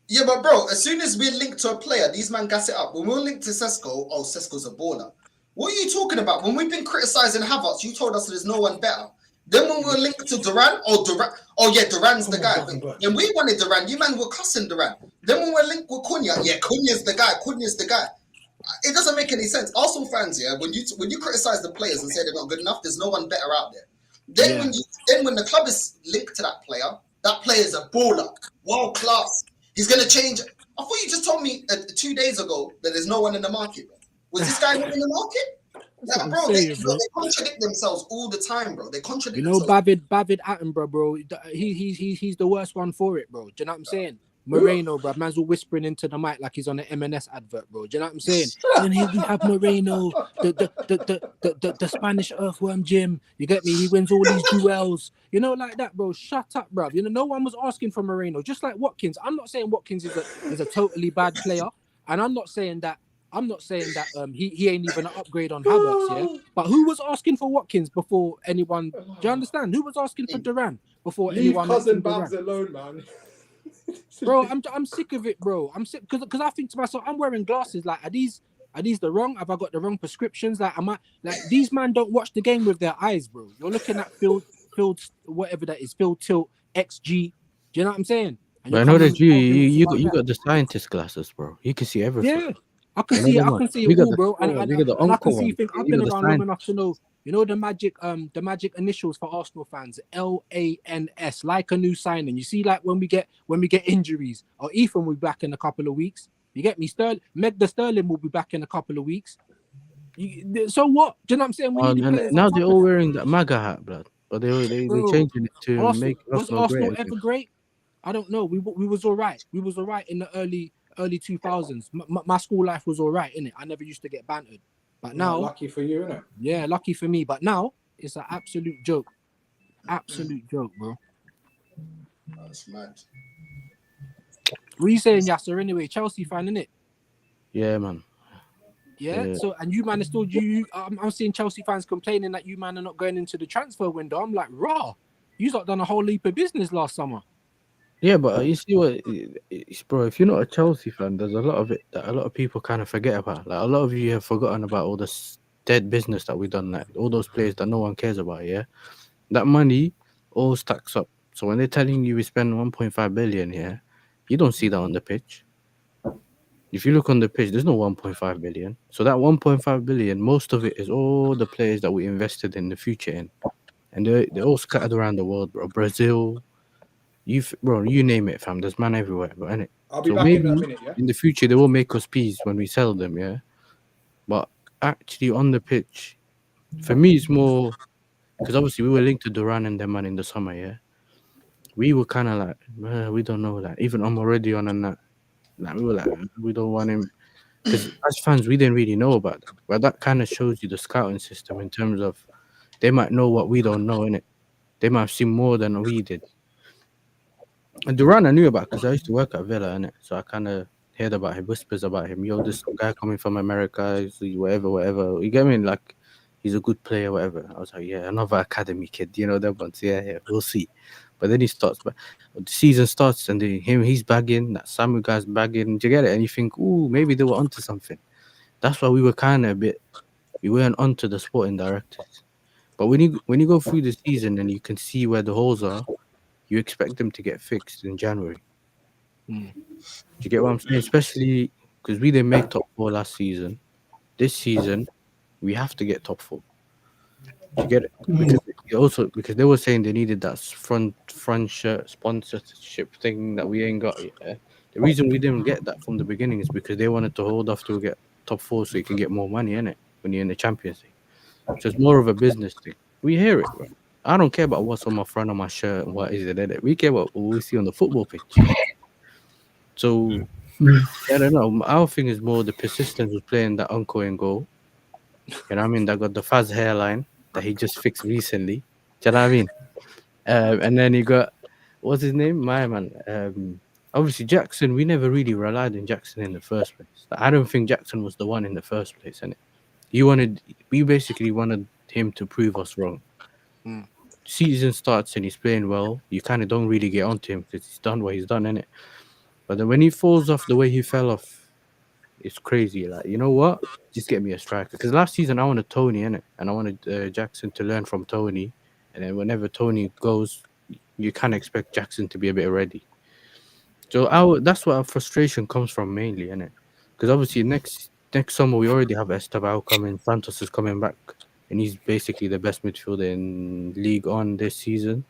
[SPEAKER 6] Yeah, but bro, as soon as we're linked to a player, these man gas it up. When we're linked to Sesko, oh, Sesko's a baller. What are you talking about? When we've been criticizing Havertz, you told us there's no one better. Then when we were linked to Duran, Duran's the guy. When we wanted Duran, you man were cussing Duran. Then when we're linked with Cunha, Cunha's the guy. It doesn't make any sense. Arsenal fans, yeah, when you criticize the players and say they're not good enough, there's no one better out there. Then when the club is linked to that player is a baller, world class. He's gonna change. I thought you just told me 2 days ago that there's no one in the market. Was this guy not in the market? Like, bro, they contradict themselves all the time, bro. They contradict themselves.
[SPEAKER 8] Bavid Attenborough, bro. He's the worst one for it, bro. Do you know what I'm saying? Moreno, bro. Man's all whispering into the mic like he's on an M&S advert, bro. Do you know what I'm saying? And here we have Moreno, the Spanish earthworm Jim. You get me? He wins all these duels. You know, like that, bro. Shut up, bro. You know, no one was asking for Moreno. Just like Watkins. I'm not saying Watkins is a totally bad player, and I'm not saying that he ain't even an upgrade on Havertz, yeah. But who was asking for Watkins before anyone? Do you understand? Who was asking for Duran before anyone?
[SPEAKER 5] Cousin Babs alone, man.
[SPEAKER 8] Bro, I'm sick of it, bro. I'm sick because I think to myself, I'm wearing glasses. Like, are these the wrong? Have I got the wrong prescriptions? Like, these man don't watch the game with their eyes, bro. You're looking at field, whatever that is, field tilt XG. Do you know what I'm saying?
[SPEAKER 7] But I know that you got the scientist glasses, bro. You can see everything.
[SPEAKER 8] Yeah, I can see it all, bro. And I can see things. I've been around long enough to know. You know the magic initials for Arsenal fans, LANS, like a new signing. You see, like when we get injuries, or Ethan will be back in a couple of weeks. You get me? Sterling will be back in a couple of weeks. So what? Do you know what I'm saying?
[SPEAKER 7] Now they're all wearing that MAGA hat, blood. But they're changing it to make Arsenal
[SPEAKER 8] great. Ever great? I don't know. We was all right. We was all right in the early 2000s. My school life was all right, innit? I never used to get bantered. But now,
[SPEAKER 5] lucky for you, innit?
[SPEAKER 8] Yeah, lucky for me. But now it's an absolute joke. Absolute joke, bro.
[SPEAKER 6] That's mad.
[SPEAKER 8] What are you saying, Yasser? Anyway, Chelsea fan, innit?
[SPEAKER 7] Yeah, man.
[SPEAKER 8] Yeah. So, and you man are still I'm seeing Chelsea fans complaining that you man are not going into the transfer window. I'm like, raw. You lot done a whole heap of business last summer.
[SPEAKER 7] Yeah, but you see what, bro, if you're not a Chelsea fan, there's a lot of it that a lot of people kind of forget about. Like, a lot of you have forgotten about all this dead business that we done, like all those players that no one cares about, yeah? That money all stacks up. So when they're telling you we spend 1.5 billion, yeah, you don't see that on the pitch. If you look on the pitch, there's no 1.5 billion. So that 1.5 billion, most of it is all the players that we invested in the future in. And they're all scattered around the world, bro. Brazil, you name it, fam. There's man everywhere, but innit?
[SPEAKER 5] I'll be back in a minute, yeah?
[SPEAKER 7] In the future, they will make us peas when we sell them, yeah? But actually, on the pitch, for me, it's more... Because obviously, we were linked to Duran and them man in the summer, yeah? We were kind of like, we don't know that. Even I'm already on and that. Like, we were like, we don't want him. Because as fans, we didn't really know about that. But that kind of shows you the scouting system in terms of they might know what we don't know, innit? They might have seen more than we did. And Duran I knew about because I used to work at Villa, innit? So I kind of heard about him, whispers about him. Yo, this guy coming from America, whatever. You get me? Like, he's a good player, whatever. I was like, yeah, another academy kid, you know, that ones. Yeah, we'll see. But then he starts, but the season starts and he's bagging, that Samu guy's bagging. Do you get it? And you think, ooh, maybe they were onto something. That's why we were kind of we weren't onto the sporting directors. But when you go through the season and you can see where the holes are, you expect them to get fixed in January. Do you get what I'm saying? Especially because we didn't make top 4 last season. This season, we have to get top 4. Do you get it? Because they were saying they needed that front shirt sponsorship thing that we ain't got yet. The reason we didn't get that from the beginning is because they wanted to hold off to get top 4 so you can get more money in it when you're in the Champions League. So it's more of a business thing. We hear it, bro. I don't care about what's on my front of my shirt and what is it in it. We care about what we see on the football pitch. So, I don't know. Our thing is more the persistence of playing that uncle in goal. You know what I mean? That got the Faz hairline that he just fixed recently. Do you know what I mean? And then you got what's his name? My man. Obviously Jackson. We never really relied on Jackson in the first place. Like, I don't think Jackson was the one in the first place, innit? We basically wanted him to prove us wrong.
[SPEAKER 4] Mm.
[SPEAKER 7] Season starts and he's playing well. You kind of don't really get onto him because he's done what he's done, innit? But then when he falls off the way he fell off, it's crazy. Like, you know what? Just get me a striker. Because last season I wanted Tony in it, and I wanted Jackson to learn from Tony. And then whenever Tony goes, you kind of expect Jackson to be a bit ready. So that's where our frustration comes from mainly, innit? Because obviously next summer we already have Estabao coming, Santos is coming back, and he's basically the best midfielder in League On this season.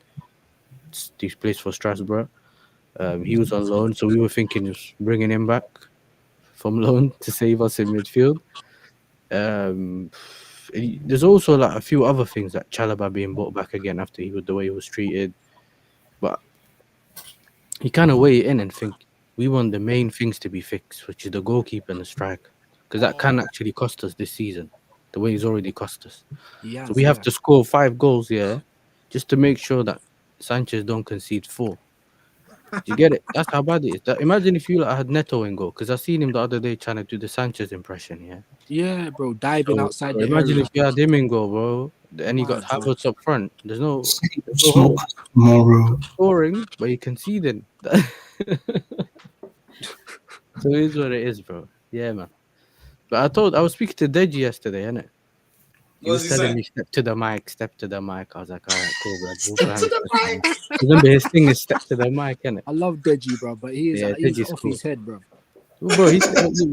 [SPEAKER 7] He plays for Strasbourg. He was on loan, so we were thinking of bringing him back from loan to save us in midfield. There's also like a few other things, like Chalobah being brought back again after the way he was treated. But you kind of weigh it in and think we want the main things to be fixed, which is the goalkeeper and the striker, because that can actually cost us this season. The way he's already cost us.
[SPEAKER 8] Yeah.
[SPEAKER 7] So we have to score 5 goals, just to make sure that Sanchez don't concede 4. You get it? That's how bad it is. Imagine if you had Neto in goal, because I seen him the other day trying to do the Sanchez impression,
[SPEAKER 8] Yeah, bro, diving outside the
[SPEAKER 7] imagine
[SPEAKER 8] area.
[SPEAKER 7] if you had him in goal, bro, and he got Havertz up front. There's no
[SPEAKER 9] Smoke tomorrow.
[SPEAKER 7] scoring, but you conceding. So it is what it is, bro. Yeah, man. But I was speaking to Deji yesterday, innit? He
[SPEAKER 6] What
[SPEAKER 7] was
[SPEAKER 6] was he
[SPEAKER 7] telling
[SPEAKER 6] saying?
[SPEAKER 7] me step to the mic. I was like, all right, cool, bro.
[SPEAKER 6] Step to the mic.
[SPEAKER 7] Remember his thing is step to the mic, innit?
[SPEAKER 8] I love Deji, bro, but he's
[SPEAKER 7] Deji's
[SPEAKER 8] off
[SPEAKER 7] cool.
[SPEAKER 8] his head, bro.
[SPEAKER 7] Bro,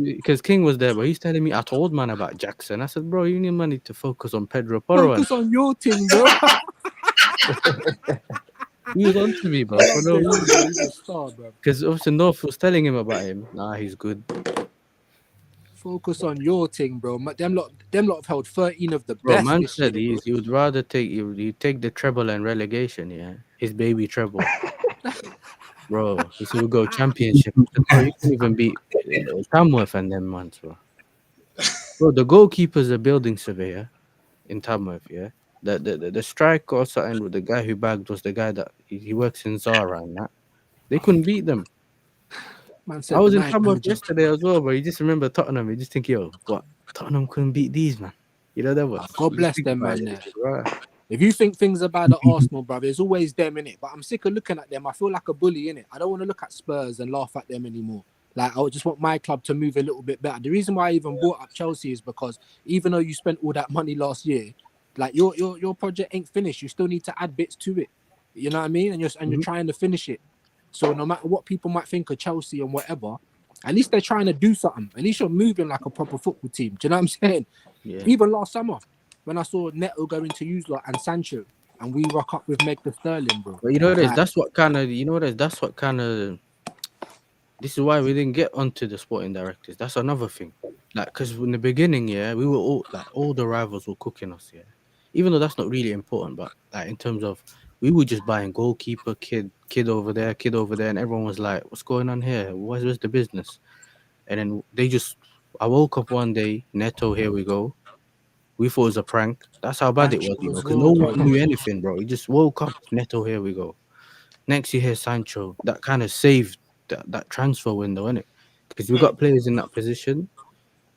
[SPEAKER 7] because King was there, but he's telling me I told man about Jackson. I said, bro, you need money to focus on Pedro Porro.
[SPEAKER 8] Focus on your thing, bro.
[SPEAKER 7] He was on to me, bro.
[SPEAKER 8] He's a star, bro.
[SPEAKER 7] Because obviously North was telling him about him. Nah, he's good.
[SPEAKER 8] Focus on your thing, bro. Them lot have held 13 of the
[SPEAKER 7] Bro,
[SPEAKER 8] best.
[SPEAKER 7] man
[SPEAKER 8] this
[SPEAKER 7] said
[SPEAKER 8] year,
[SPEAKER 7] he would rather take the treble and relegation, his baby treble. Bro, he said we'll go championship. I said, bro, you can even beat Tamworth and them months, bro. Bro, the goalkeeper's a building surveyor in Tamworth, yeah. The striker or something with the guy who bagged was the guy that he works in Zara and that. They couldn't beat them.
[SPEAKER 8] Man said
[SPEAKER 7] I was
[SPEAKER 8] the
[SPEAKER 7] in
[SPEAKER 8] night
[SPEAKER 7] Tamworth
[SPEAKER 8] manager.
[SPEAKER 7] yesterday as well, but you just remember Tottenham. You just think, yo, what? Tottenham couldn't beat these, man. You know that was.
[SPEAKER 8] God bless them, man. If you think things about the Arsenal, brother, it's always them, innit? But I'm sick of looking at them. I feel like a bully, innit? I don't want to look at Spurs and laugh at them anymore. Like, I just want my club to move a little bit better. The reason why I even brought up Chelsea is because even though you spent all that money last year, like your project ain't finished. You still need to add bits to it. You know what I mean? And you're trying to finish it. So no matter what people might think of Chelsea and whatever, at least they're trying to do something. At least you're moving like a proper football team. Do you know what I'm saying?
[SPEAKER 7] Yeah.
[SPEAKER 8] Even last summer, when I saw Neto go into Usla and Sancho, and we rock up with Meg the Sterling, bro.
[SPEAKER 7] But you know that's what kind of. This is why we didn't get onto the sporting directors. That's another thing. Like, because in the beginning, we were all the rivals were cooking us, Even though that's not really important, but like in terms of we were just buying goalkeeper, kid over there, and everyone was like, "What's going on here? Where's the business?" And then I woke up one day, Neto, here we go. We thought it was a prank. That's how bad it was, because no one knew anything, bro. He just woke up, Neto, here we go. Next you hear Sancho. That kind of saved that transfer window, innit? Because we got players in that position,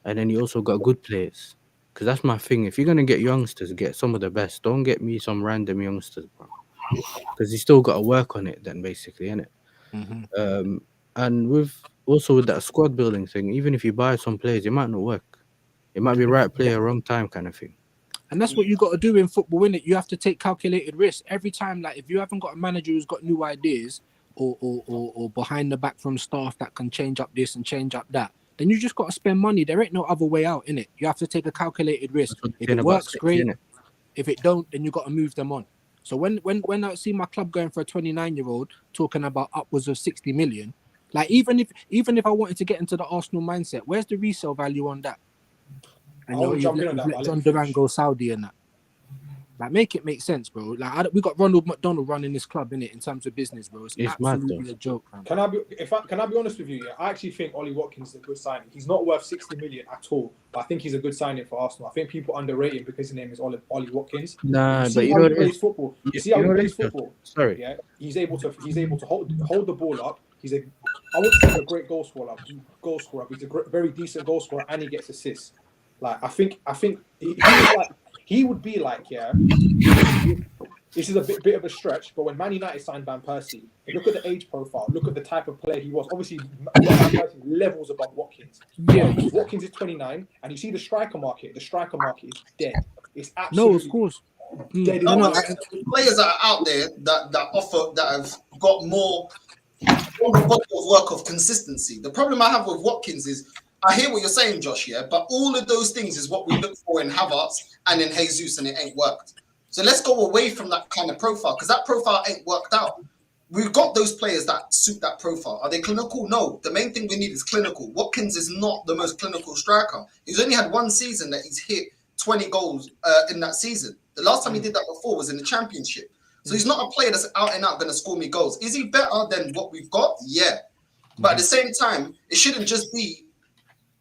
[SPEAKER 7] and then you also got good players. Because that's my thing. If you're gonna get youngsters, get some of the best. Don't get me some random youngsters, bro. Because you still got to work on it, then basically, innit? And with that squad building thing, even if you buy some players, it might not work. It might be right player, wrong time kind of thing.
[SPEAKER 8] And that's what you got to do in football, innit? You have to take calculated risks every time. Like, if you haven't got a manager who's got new ideas or behind the back from staff that can change up this and change up that, then you just got to spend money. There ain't no other way out, innit? You have to take a calculated risk. If it works, great. If it don't, then you got to move them on. So when I see my club going for a 29-year-old talking about upwards of 60 million, like even if I wanted to get into the Arsenal mindset, where's the resale value on that? And
[SPEAKER 5] I'll jump in on that.
[SPEAKER 8] John Duran go Saudi and that. Like, make it make sense, bro. Like, we got Ronald McDonald running this club, innit, in terms of business, bro. It's
[SPEAKER 7] mad,
[SPEAKER 8] absolutely
[SPEAKER 7] though.
[SPEAKER 8] a joke, man.
[SPEAKER 5] Can I be honest with you? Yeah, I actually think Ollie Watkins is a good signing. He's not worth 60 million at all, but I think he's a good signing for Arsenal. I think people underrate him because his name is Ollie Watkins.
[SPEAKER 7] Nah,
[SPEAKER 5] You
[SPEAKER 7] but
[SPEAKER 5] see
[SPEAKER 7] you
[SPEAKER 5] how
[SPEAKER 7] know
[SPEAKER 5] he plays football. You see how he plays football.
[SPEAKER 7] Sorry.
[SPEAKER 5] Yeah, he's able to hold the ball up. I wouldn't say he's a great goal scorer. But he's a very decent goal scorer, and he gets assists. Like I think he would be like, yeah. This is a bit of a stretch, but when Man United signed Van Persie, look at the age profile, look at the type of player he was. Obviously, Van Persie levels above Watkins.
[SPEAKER 8] Yeah.
[SPEAKER 5] Watkins is 29, and you see the striker market. The striker market is dead. It's absolutely
[SPEAKER 8] No, of course.
[SPEAKER 5] dead.
[SPEAKER 6] Players that are out there that have got more body of work of consistency. The problem I have with Watkins is I hear what you're saying, Josh, yeah, but all of those things is what we look for in Havertz and in Jesus, and it ain't worked. So let's go away from that kind of profile, because that profile ain't worked out. We've got those players that suit that profile. Are they clinical? No. The main thing we need is clinical. Watkins is not the most clinical striker. He's only had one season that he's hit 20 goals in that season. The last time he did that before was in the Championship. So he's not a player that's out and out going to score me goals. Is he better than what we've got? Yeah. But at the same time, it shouldn't just be,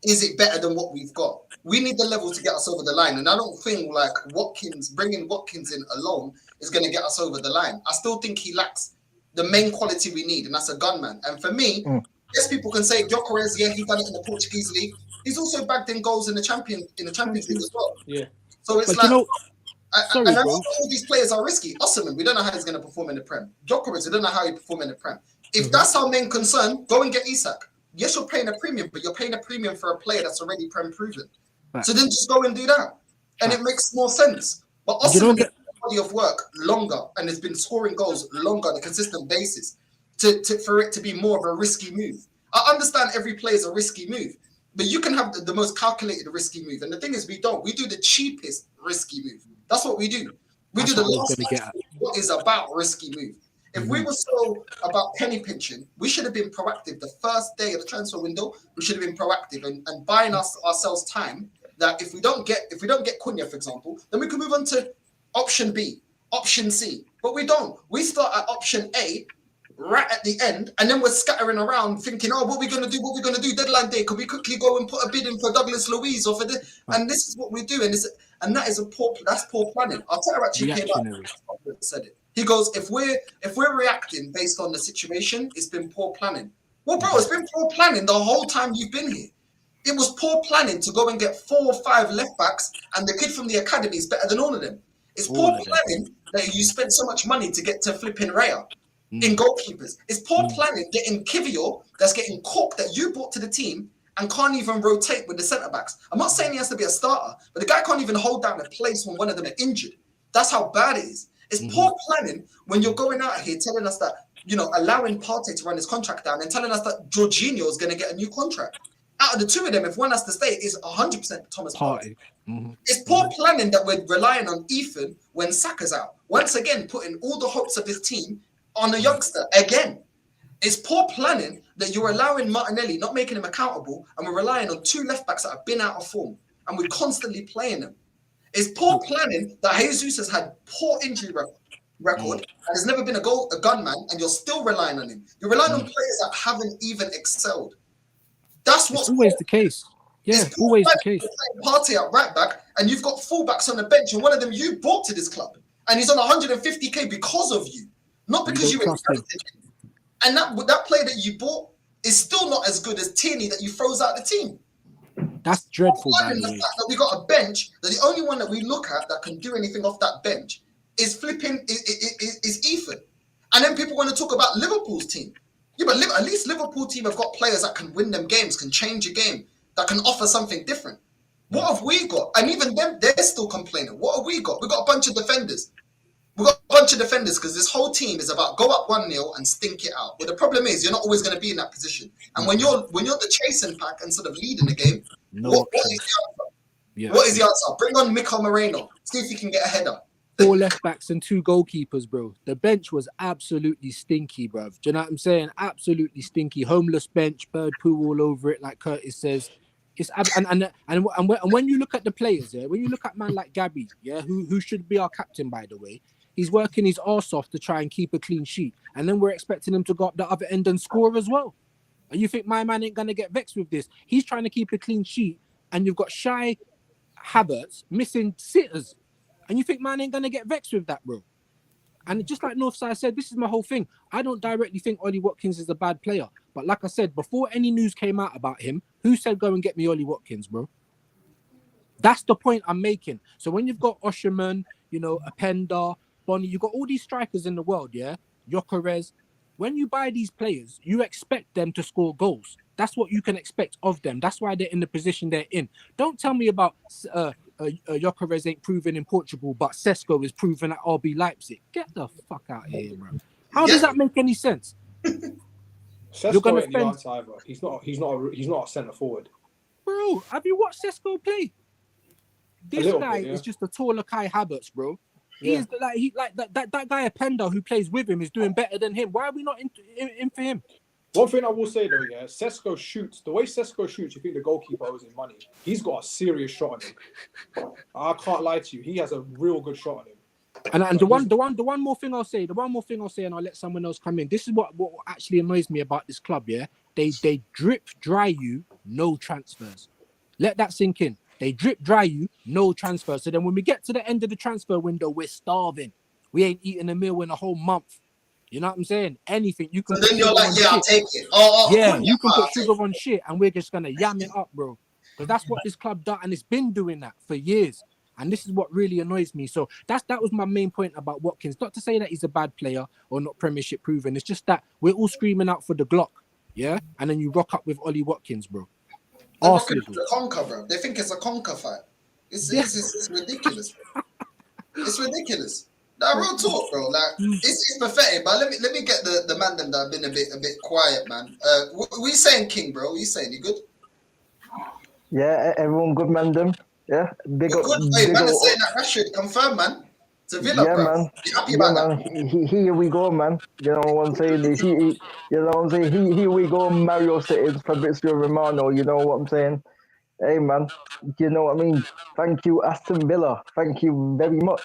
[SPEAKER 6] is it better than what we've got? We need the level to get us over the line. And I don't think like bringing Watkins in alone is going to get us over the line. I still think he lacks the main quality we need, and that's a gunman. And for me, yes, people can say Gyökeres, yeah, he done it in the Portuguese league. He's also bagged in goals in the Champions League as well.
[SPEAKER 5] Yeah.
[SPEAKER 6] So it's
[SPEAKER 8] But
[SPEAKER 6] like,
[SPEAKER 8] sorry,
[SPEAKER 6] and I
[SPEAKER 8] bro.
[SPEAKER 6] know all these players are risky. Osimhen, we don't know how he's going to perform in the Prem. Gyökeres, we don't know how he perform in the Prem. If that's our main concern, go and get Isak. Yes, you're paying a premium, but you're paying a premium for a player that's already Prem proven.
[SPEAKER 8] Right.
[SPEAKER 6] So then just go and do that. And it makes more sense. But Osimhen has a body of work longer and has been scoring goals longer on a consistent basis for it to be more of a risky move. I understand every player is a risky move, but you can have the most calculated risky move. And the thing is, we don't. We do the cheapest risky move. That's what we do. We do the last what is about risky move. If we were so about penny pinching, we should have been proactive. The first day of the transfer window, we should have been proactive and buying ourselves time. That if we don't get Cunha, for example, then we can move on to option B, option C. But we don't. We start at option A right at the end, and then we're scattering around thinking, oh, what are we going to do? What are we going to do? Deadline day, could we quickly go and put a bid in for Douglas Luiz or for this? And this is what we do. And that is poor planning. Arteta actually came out and said it. He goes, if we're reacting based on the situation, it's been poor planning. Well, bro, it's been poor planning the whole time you've been here. It was poor planning to go and get 4 or 5 left backs, and the kid from the academy is better than all of them. It's poor planning that you spent so much money to get to flipping Raya in goalkeepers. It's poor planning getting Kivior that's getting cooked that you brought to the team and can't even rotate with the centre backs. I'm not saying he has to be a starter, but the guy can't even hold down a place when one of them are injured. That's how bad it is. It's poor planning when you're going out here telling us that, allowing Partey to run his contract down and telling us that Jorginho is going to get a new contract. Out of the two of them, if one has to stay, it's 100% Thomas Partey. It's poor planning that we're relying on Ethan when Saka's out. Once again, putting all the hopes of this team on a youngster again. It's poor planning that you're allowing Martinelli, not making him accountable, and we're relying on 2 left backs that have been out of form, and we're constantly playing them. It's poor planning that Jesus has had poor injury record and has never been a gunman, and you're still relying on him. You're relying on players that haven't even excelled. That's what's
[SPEAKER 8] always the case. Yeah, always the case.
[SPEAKER 6] Partey at right back, and you've got fullbacks on the bench, and one of them you brought to this club, and he's on 150k because of you, not because you inherited him. And that player that you bought is still not as good as Tierney that you froze out the team.
[SPEAKER 8] That's dreadful, by the way.
[SPEAKER 6] That we got a bench that the only one that we look at that can do anything off that bench is Ethan. And then people want to talk about Liverpool's team. Yeah, but at least Liverpool team have got players that can win them games, can change a game, that can offer something different. What have we got? And even them, they're still complaining. What have we got? We've got a bunch of defenders. We've got a bunch of defenders because this whole team is about go up 1-0 and stink it out. But the problem is you're not always going to be in that position. And when you're the chasing pack instead of leading the game, what is the answer? Yeah. What is the answer? Bring on Mikel Moreno. See if he can get a header.
[SPEAKER 8] 4 left backs and 2 goalkeepers, bro. The bench was absolutely stinky, bro. Do you know what I'm saying? Absolutely stinky. Homeless bench, bird poo all over it, like Curtis says. And when you look at the players, yeah, when you look at man like Gabby, yeah, who should be our captain, by the way, he's working his arse off to try and keep a clean sheet, and then we're expecting him to go up the other end and score as well. And you think my man ain't gonna get vexed with this? He's trying to keep a clean sheet, and you've got shy Havertz missing sitters, and you think man ain't gonna get vexed with that, bro? And just like Northside said, this is my whole thing. I don't directly think Ollie Watkins is a bad player. But like I said, before any news came out about him, who said go and get me Ollie Watkins, bro? That's the point I'm making. So when you've got Osherman, Apenda, Bonnie, you've got all these strikers in the world, yeah? Gyökeres. When you buy these players, you expect them to score goals. That's what you can expect of them. That's why they're in the position they're in. Don't tell me about Gyökeres ain't proven in Portugal, but Sesko is proven at RB Leipzig. Get the fuck out of here, bro. How does that make any sense?
[SPEAKER 5] Sesko ain't the answer either. He's not a centre forward.
[SPEAKER 8] Bro, have you watched Sesko play? This guy is just a taller Kai Havertz, bro.
[SPEAKER 5] Yeah.
[SPEAKER 8] He's that guy Apenda who plays with him is doing better than him. Why are we not in for him?
[SPEAKER 5] One thing I will say though, yeah, Sesko shoots. The way Sesko shoots, you think the goalkeeper owes him money. He's got a serious shot on him. I can't lie to you. He has a real good shot on him.
[SPEAKER 8] And the one more thing I'll say, and I'll let someone else come in. This is what actually annoys me about this club, yeah? They drip dry you, no transfers. Let that sink in. They drip dry you, no transfers. So then when we get to the end of the transfer window, we're starving. We ain't eaten a meal in a whole month. You know what I'm saying? Anything. You can
[SPEAKER 6] so then you're like, yeah, I'll take it.
[SPEAKER 8] You can put sugar on shit and we're just going to yam it up, bro. Because that's what this club does, and it's been doing that for years. And this is what really annoys me. So that was my main point about Watkins. Not to say that he's a bad player or not Premiership proven. It's just that we're all screaming out for the Glock, yeah? And then you rock up with Ollie Watkins, bro.
[SPEAKER 6] Arsenal. The conquer, bro. They think it's a conquer fight. It's ridiculous, bro. It's ridiculous. Now, real talk, bro. Like it's pathetic. But let me get the man them that have been a bit quiet, man. What are you saying, King, bro? What are you saying? You good?
[SPEAKER 10] Yeah, everyone good, man. Them. Yeah, big up.
[SPEAKER 6] Good. Hey, man is saying that Rashford confirmed, man. To Villa,
[SPEAKER 10] yeah,
[SPEAKER 6] bro.
[SPEAKER 10] Man.
[SPEAKER 6] You happy about that?
[SPEAKER 10] Here we go, man. You know what I'm saying? You know what I'm saying? Here we go, Mario settings, Fabrizio Romano. You know what I'm saying? Hey, man. You know what I mean? Thank you, Aston Villa. Thank you very much.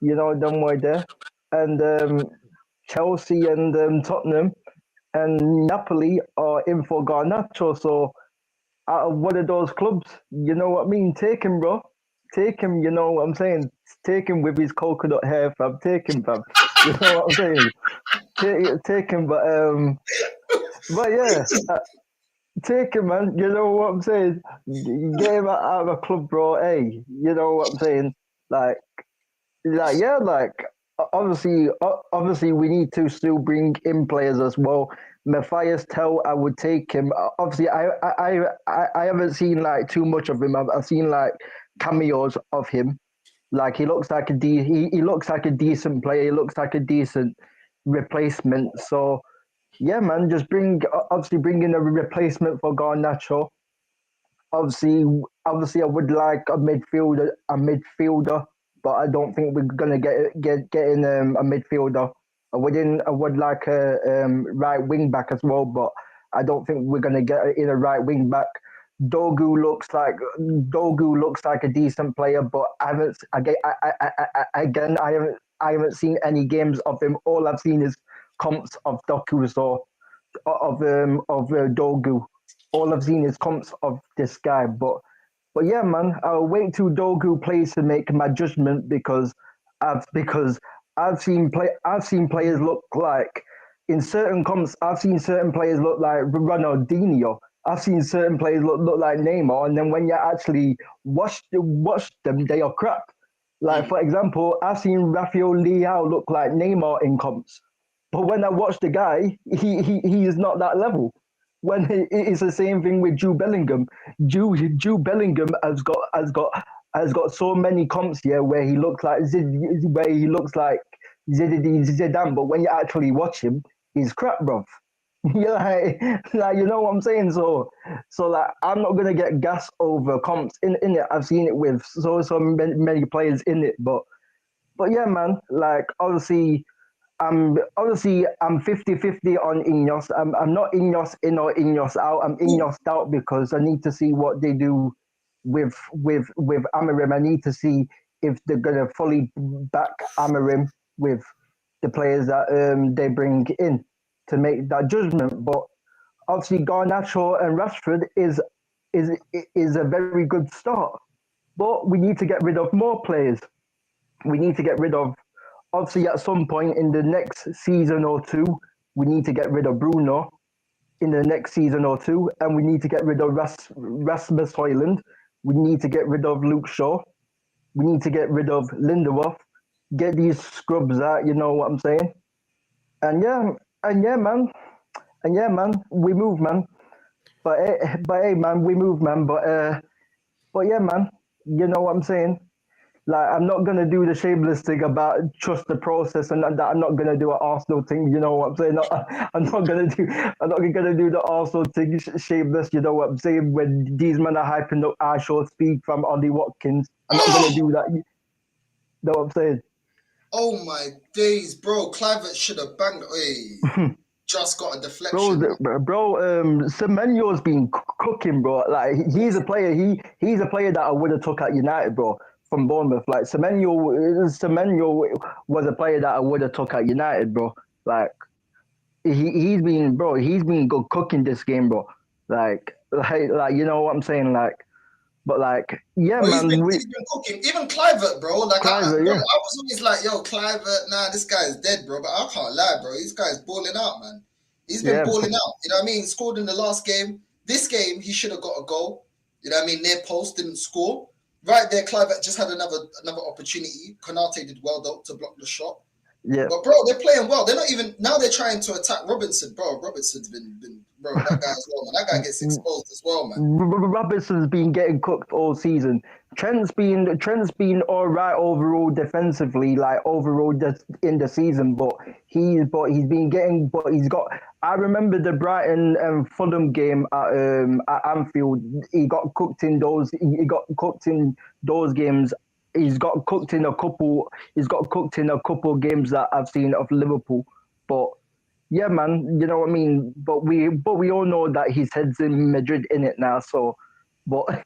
[SPEAKER 10] You know, done way there. And Chelsea and Tottenham and Napoli are in for Garnacho. So out of one of those clubs, you know what I mean? Take him, bro. Take him, you know what I'm saying? Take him with his coconut hair, fam. Take him, fam. You know what I'm saying? Take him, but yeah, take him, man. You know what I'm saying? Get him out of a club, bro. Hey, you know what I'm saying? Obviously, we need to still bring in players as well. Matthias Tell, I would take him. Obviously, I haven't seen like too much of him. I've seen like cameos of him. Like he looks like he looks like a decent player. He looks like a decent replacement. So yeah, man, just bring in a replacement for Garnacho. Obviously, I would like a midfielder, but I don't think we're gonna get in a midfielder. I would like a right wing back as well, but I don't think we're gonna get in a right wing back. Dogu looks like a decent player, but I haven't seen any games of him. All I've seen is comps of Doku, so of Dogu. All I've seen is comps of this guy, but yeah, man, I'll wait till Dogu plays to make my judgment because I've seen players look like in certain comps. I've seen certain players look like Ronaldinho. I've seen certain players look like Neymar, and then when you actually watch them, they are crap. Like for example, I've seen Rafael Leao look like Neymar in comps, but when I watch the guy, he is not that level. When it's the same thing with Jude Bellingham. Jude Bellingham has got so many comps here where he looks like Zinedine Zidane, but when you actually watch him, he's crap, bruv. You're like you know what I'm saying. So like I'm not gonna get gas over comps in it. I've seen it with so many players in it, but yeah, man. Like obviously, obviously I'm 50-50 on Ineos. I'm not Ineos in or Ineos out. I'm Ineos out because I need to see what they do with Amarim. I need to see if they're gonna fully back Amarim with the players that they bring in to make that judgment. But obviously Garnacho and Rashford is a very good start. But we need to get rid of more players. We need to get rid of, obviously at some point in the next season or two, we need to get rid of Bruno in the next season or two, and we need to get rid of Rasmus Højlund. We need to get rid of Luke Shaw. We need to get rid of Lindelof. Get these scrubs out, you know what I'm saying? And yeah, man, we move, man. But hey, man, we move, man. But yeah, man, you know what I'm saying? Like, I'm not gonna do the shameless thing about trust the process, and that I'm not gonna do an Arsenal thing. You know what I'm saying? I'm not gonna do the Arsenal thing shameless. You know what I'm saying? When these men are hyping up I shall speak from Ollie Watkins, I'm not gonna do that. You know what I'm saying?
[SPEAKER 6] Oh my days, bro! Clivert should have banged. Hey, just got a deflection.
[SPEAKER 10] Semenyo's been cooking, bro. Like, he's a player. He's a player that I would have took at United, bro. From Bournemouth, like Semenyo was a player that I would have took at United, bro. Like he's been good cooking this game, bro. Like you know what I'm saying, like. But like, yeah,
[SPEAKER 6] Bro,
[SPEAKER 10] man,
[SPEAKER 6] he's been cooking. Even Clivert, bro. Like
[SPEAKER 10] Clivert,
[SPEAKER 6] I
[SPEAKER 10] yeah.
[SPEAKER 6] was always like, yo, Clivert, nah, this guy is dead, bro. But I can't lie, bro. This guy's balling out, man. He's been balling out. You know what I mean? Scored in the last game. This game, he should have got a goal. You know what I mean? Near post, didn't score. Right there, Clivert just had another opportunity. Konate did well though to block the shot.
[SPEAKER 10] Yeah.
[SPEAKER 6] But bro, they're playing well. They're not even now. They're trying to attack Robinson, bro. Robinson's been bro. That guy as well, man. That guy gets exposed as well, man.
[SPEAKER 10] Robinson's been getting cooked all season. Trent's been all right overall defensively, like overall in the season. But he's got. I remember the Brighton and Fulham game at Anfield. He got cooked in those. He got cooked in those games. He's got cooked in a couple. He's got cooked in a couple of games that I've seen of Liverpool. But yeah, man, you know what I mean. But we all know that his head's in Madrid in it now. So, but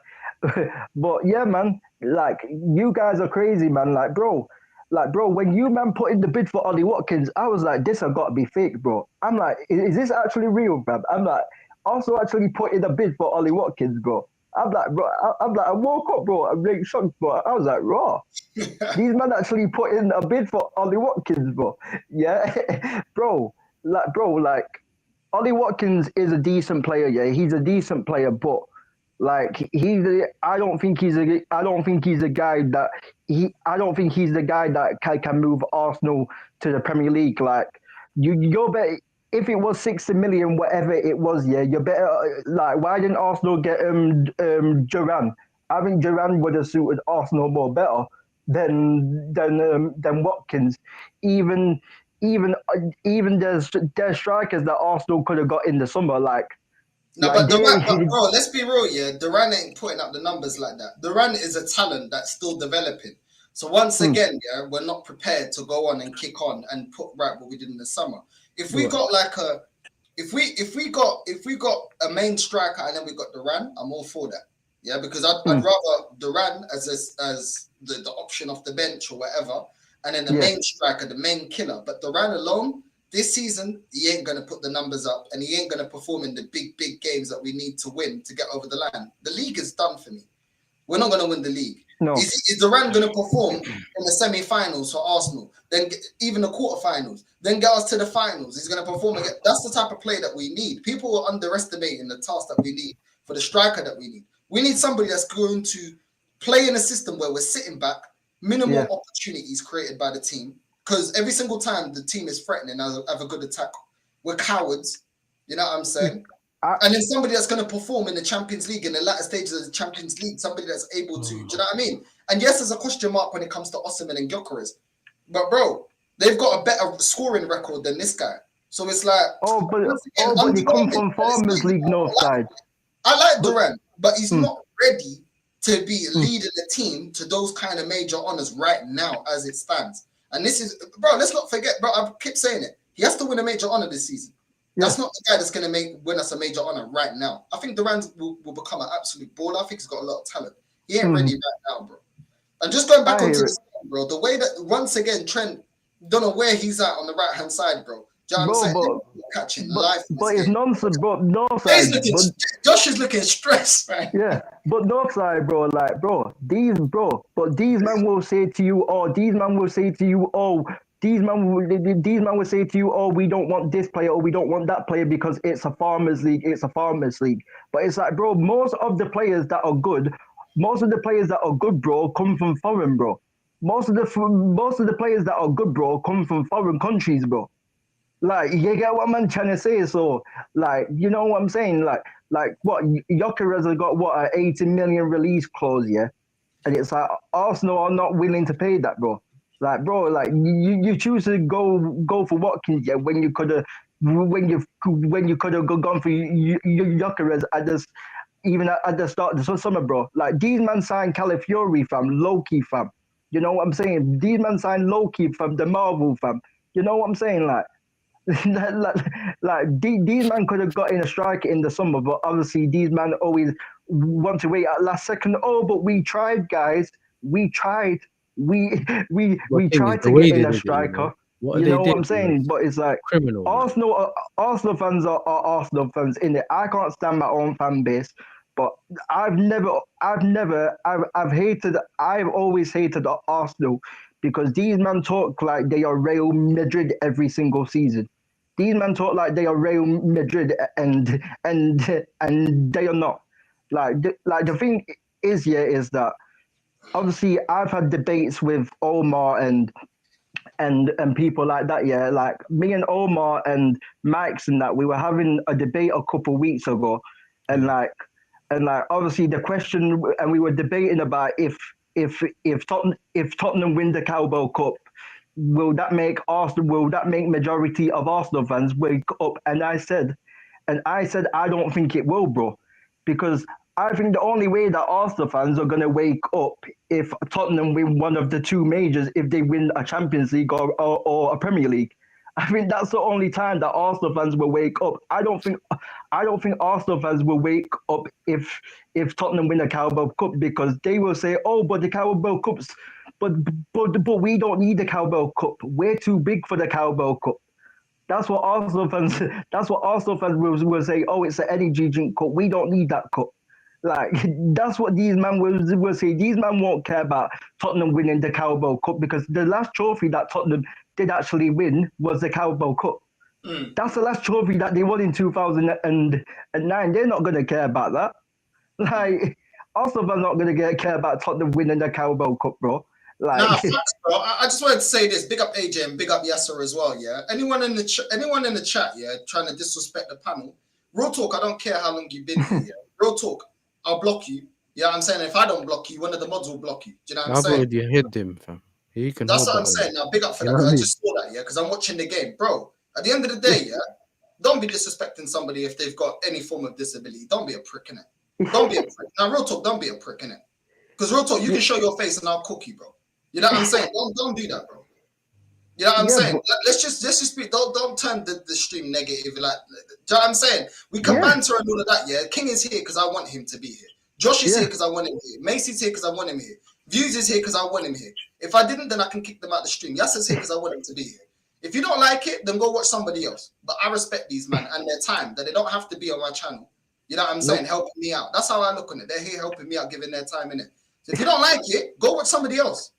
[SPEAKER 10] yeah, man. Like, you guys are crazy, man. Like, bro, when you man put in the bid for Ollie Watkins, I was like, this has got to be fake, bro. I'm like, is this actually real, bro? I'm like, also actually put in a bid for Ollie Watkins, bro. I'm like, bro. I woke up, bro. I'm really shocked, bro. I was like, raw. These men actually put in a bid for Ollie Watkins, bro. Yeah, bro. Like, Ollie Watkins is a decent player. Yeah, he's a decent player, but like, I don't think he's the guy that can move Arsenal to the Premier League. Like, you're better. If it was 60 million, whatever it was, yeah, you're better. Like, why didn't Arsenal get Duran? I think Duran would have suited Arsenal more better than Watkins. Even there's strikers that Arsenal could have got in the summer, like.
[SPEAKER 6] No, but bro, let's be real, yeah. Duran ain't putting up the numbers like that. Duran is a talent that's still developing. So once again, yeah, we're not prepared to go on and kick on and put right what we did in the summer. If we got like if we got a main striker and then we got Duran, I'm all for that. Yeah, because I'd rather Duran as the option off the bench or whatever, and then the main striker, the main killer. But Duran alone, this season, he ain't gonna put the numbers up and he ain't gonna perform in the big games that we need to win to get over the line. The league is done for me. We're not gonna win the league. No. Is Duran going to perform in the semi-finals for Arsenal? Then even the quarterfinals. Then get us to the finals. He's going to perform again. That's the type of play that we need. People are underestimating the task that we need for the striker that we need. We need somebody that's going to play in a system where we're sitting back, minimal opportunities created by the team. Because every single time the team is threatening, have a good attack, we're cowards. You know what I'm saying? And then somebody that's going to perform in the Champions League, in the latter stages of the Champions League, somebody that's able to, do you know what I mean? And yes, there's a question mark when it comes to Osimhen and Gyökeres. But bro, they've got a better scoring record than this guy. So it's like...
[SPEAKER 10] but he come from Farmers League North side.
[SPEAKER 6] I like Duran, but he's not ready to be leading the team to those kind of major honours right now as it stands. And this is, bro, let's not forget, bro, I keep saying it. He has to win a major honor this season. That's not the guy that's going to win us a major honor right now. I think Durant will become an absolute baller. I think he's got a lot of talent. He ain't ready right now, bro. And just going back onto this, bro, the way that, once again, Trent, don't know where he's at on the right-hand side, bro. Do you know what I'm saying? Catching life.
[SPEAKER 10] But it's nonsense, bro. North side.
[SPEAKER 6] Josh is looking stressed, right?
[SPEAKER 10] Yeah, but north side, bro, like, these men will say to you, these men will say to you, we don't want this player or we don't want that player because it's a farmers league. But it's like, bro, most of the players that are good, bro, come from foreign, bro. Most of the players that are good, bro, come from foreign countries, bro. Like, you get what I'm trying to say? So, like, you know what I'm saying? Like what, Gyökeres has got, what, an 80 million release clause, yeah? And it's like, Arsenal are not willing to pay that, bro. Like, bro, like, you choose to go for Watkins, yeah, when you could have gone for Gyökeres at the start of the summer, bro. Like, these men signed Calafiori, fam, low-key, fam. You know what I'm saying? These men signed low-key, fam, the Marvel, fam. You know what I'm saying? Like, these men could have got in a striker in the summer, but obviously these men always want to wait at last second. But we tried, guys. We tried. We tried to get in a striker. You know what I'm saying? But it's like
[SPEAKER 7] criminal.
[SPEAKER 10] Arsenal fans are Arsenal fans in it. I can't stand my own fan base, but I've always hated Arsenal because these men talk like they are Real Madrid every single season. These men talk like they are Real Madrid and they are not. Like the thing is, yeah, is that obviously I've had debates with Omar and people like that, yeah. Like me and Omar and Max and that, we were having a debate a couple of weeks ago, and like obviously the question, and we were debating about if Tottenham win the Carabao Cup, will that make majority of Arsenal fans wake up? And I said I don't think it will, bro, because I think the only way that Arsenal fans are going to wake up if Tottenham win one of the two majors, if they win a Champions League or a Premier League. I think that's the only time that Arsenal fans will wake up. I don't think Arsenal fans will wake up if Tottenham win a Carabao Cup, because they will say, but the Carabao Cups, but we don't need the Carabao Cup. We're too big for the Carabao Cup. That's what Arsenal fans will say. It's an energy drink cup. We don't need that cup. Like, that's what these men will say. These men won't care about Tottenham winning the Carabao Cup, because the last trophy that Tottenham did actually win was the Carabao Cup. That's the last trophy that they won in 2009. They're not going to care about that. Like, Arsenal are not going to care about Tottenham winning the Carabao Cup, bro. Like,
[SPEAKER 6] nah, facts, bro. I just wanted to say this. Big up AJ and big up Yasser as well, yeah? Anyone in the chat, yeah, trying to disrespect the panel, real talk, I don't care how long you've been here, yeah? Real talk, I'll block you. Yeah, I'm saying if I don't block you, one of the mods will block you. Do you know what I'm saying?
[SPEAKER 7] You hit him, fam. He can.
[SPEAKER 6] That's what I'm saying. Now, big up for that. I just saw that, yeah, because I'm watching the game, bro. At the end of the day, yeah, don't be disrespecting somebody if they've got any form of disability. Don't be a prick, innit? Don't be a prick. Now, real talk, don't be a prick, innit? Because real talk, you can show your face and I'll cook you, bro. You know what I'm saying? Don't do that, bro. You know what I'm saying? Let's just be. Don't turn the stream negative. Like, do you know what I'm saying? We can banter and all of that. Yeah, King is here because I want him to be here. Josh is here because I want him here. Macy's here because I want him here. Views is here because I want him here. If I didn't, then I can kick them out the stream. Yasser's here because I want him to be here. If you don't like it, then go watch somebody else. But I respect these men and their time, that they don't have to be on my channel. You know what I'm saying? Helping me out. That's how I look on it. They're here helping me out, giving their time in it. So if you don't like it, go watch somebody else.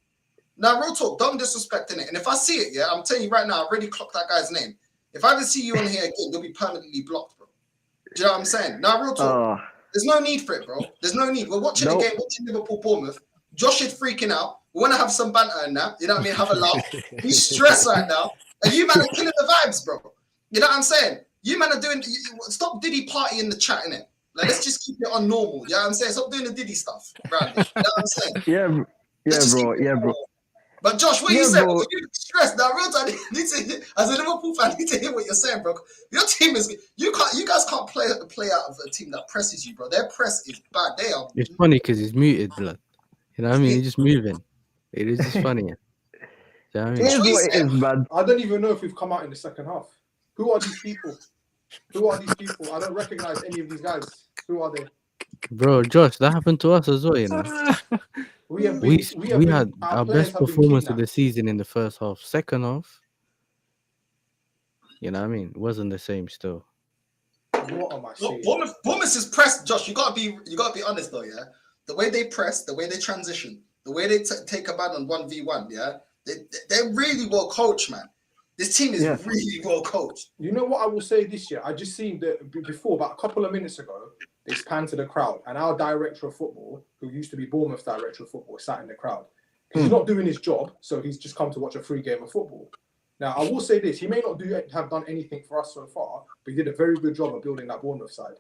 [SPEAKER 6] Now, real talk, don't disrespect in it. And if I see it, yeah, I'm telling you right now, I already clocked that guy's name. If I ever see you on here again, you'll be permanently blocked, bro. Do you know what I'm saying? Now, real talk, there's no need for it, bro. There's no need. We're watching the game, watching Liverpool, Bournemouth. Josh is freaking out. We want to have some banter in that. You know what I mean? Have a laugh. He's stressed right now. And you man are killing the vibes, bro. You know what I'm saying? You man are doing, stop Diddy party in the chat, innit? Like, let's just keep it on normal. You know what I'm saying? Stop doing the Diddy stuff, Brandy. You know what I'm saying?
[SPEAKER 10] Yeah, bro.
[SPEAKER 6] But Josh, what you saying? You're stressed. Now, real time, as a Liverpool fan, I need to hear what you're saying, bro. Your team is you guys can't play out of a team that presses you, bro. Their press is bad. They are.
[SPEAKER 7] It's funny because he's muted, blood. You know what I mean? He's just moving. It is just funny. You know what I
[SPEAKER 10] It
[SPEAKER 7] mean?
[SPEAKER 10] is what it is, man.
[SPEAKER 5] I don't even know if we've come out in the second half. Who are these people? Who are these people? I don't recognize any of these guys. Who are they?
[SPEAKER 7] Bro, Josh, that happened to us as well, you know.
[SPEAKER 5] We have
[SPEAKER 7] We
[SPEAKER 5] been.
[SPEAKER 7] we had
[SPEAKER 5] Our
[SPEAKER 7] our
[SPEAKER 5] players
[SPEAKER 7] best
[SPEAKER 5] have been
[SPEAKER 7] performance of the
[SPEAKER 5] kidnapped.
[SPEAKER 7] season in the first half. Second half, you know what I mean? Wasn't the same still.
[SPEAKER 5] What am I
[SPEAKER 6] Look,
[SPEAKER 5] saying?
[SPEAKER 6] Bournemouth is pressed. Josh, you gotta be honest though, yeah. The way they press, the way they transition, the way they take a man on 1v1, yeah. They're really well coached, man. This team is
[SPEAKER 10] Yeah.
[SPEAKER 6] really well coached.
[SPEAKER 5] You know what I will say this year? I just seen that before, about a couple of minutes ago, they panned to the crowd, and our director of football, who used to be Bournemouth's director of football, sat in the crowd. He's not doing his job, so he's just come to watch a free game of football. Now, I will say this: he may not have done anything for us so far, but he did a very good job of building that Bournemouth side.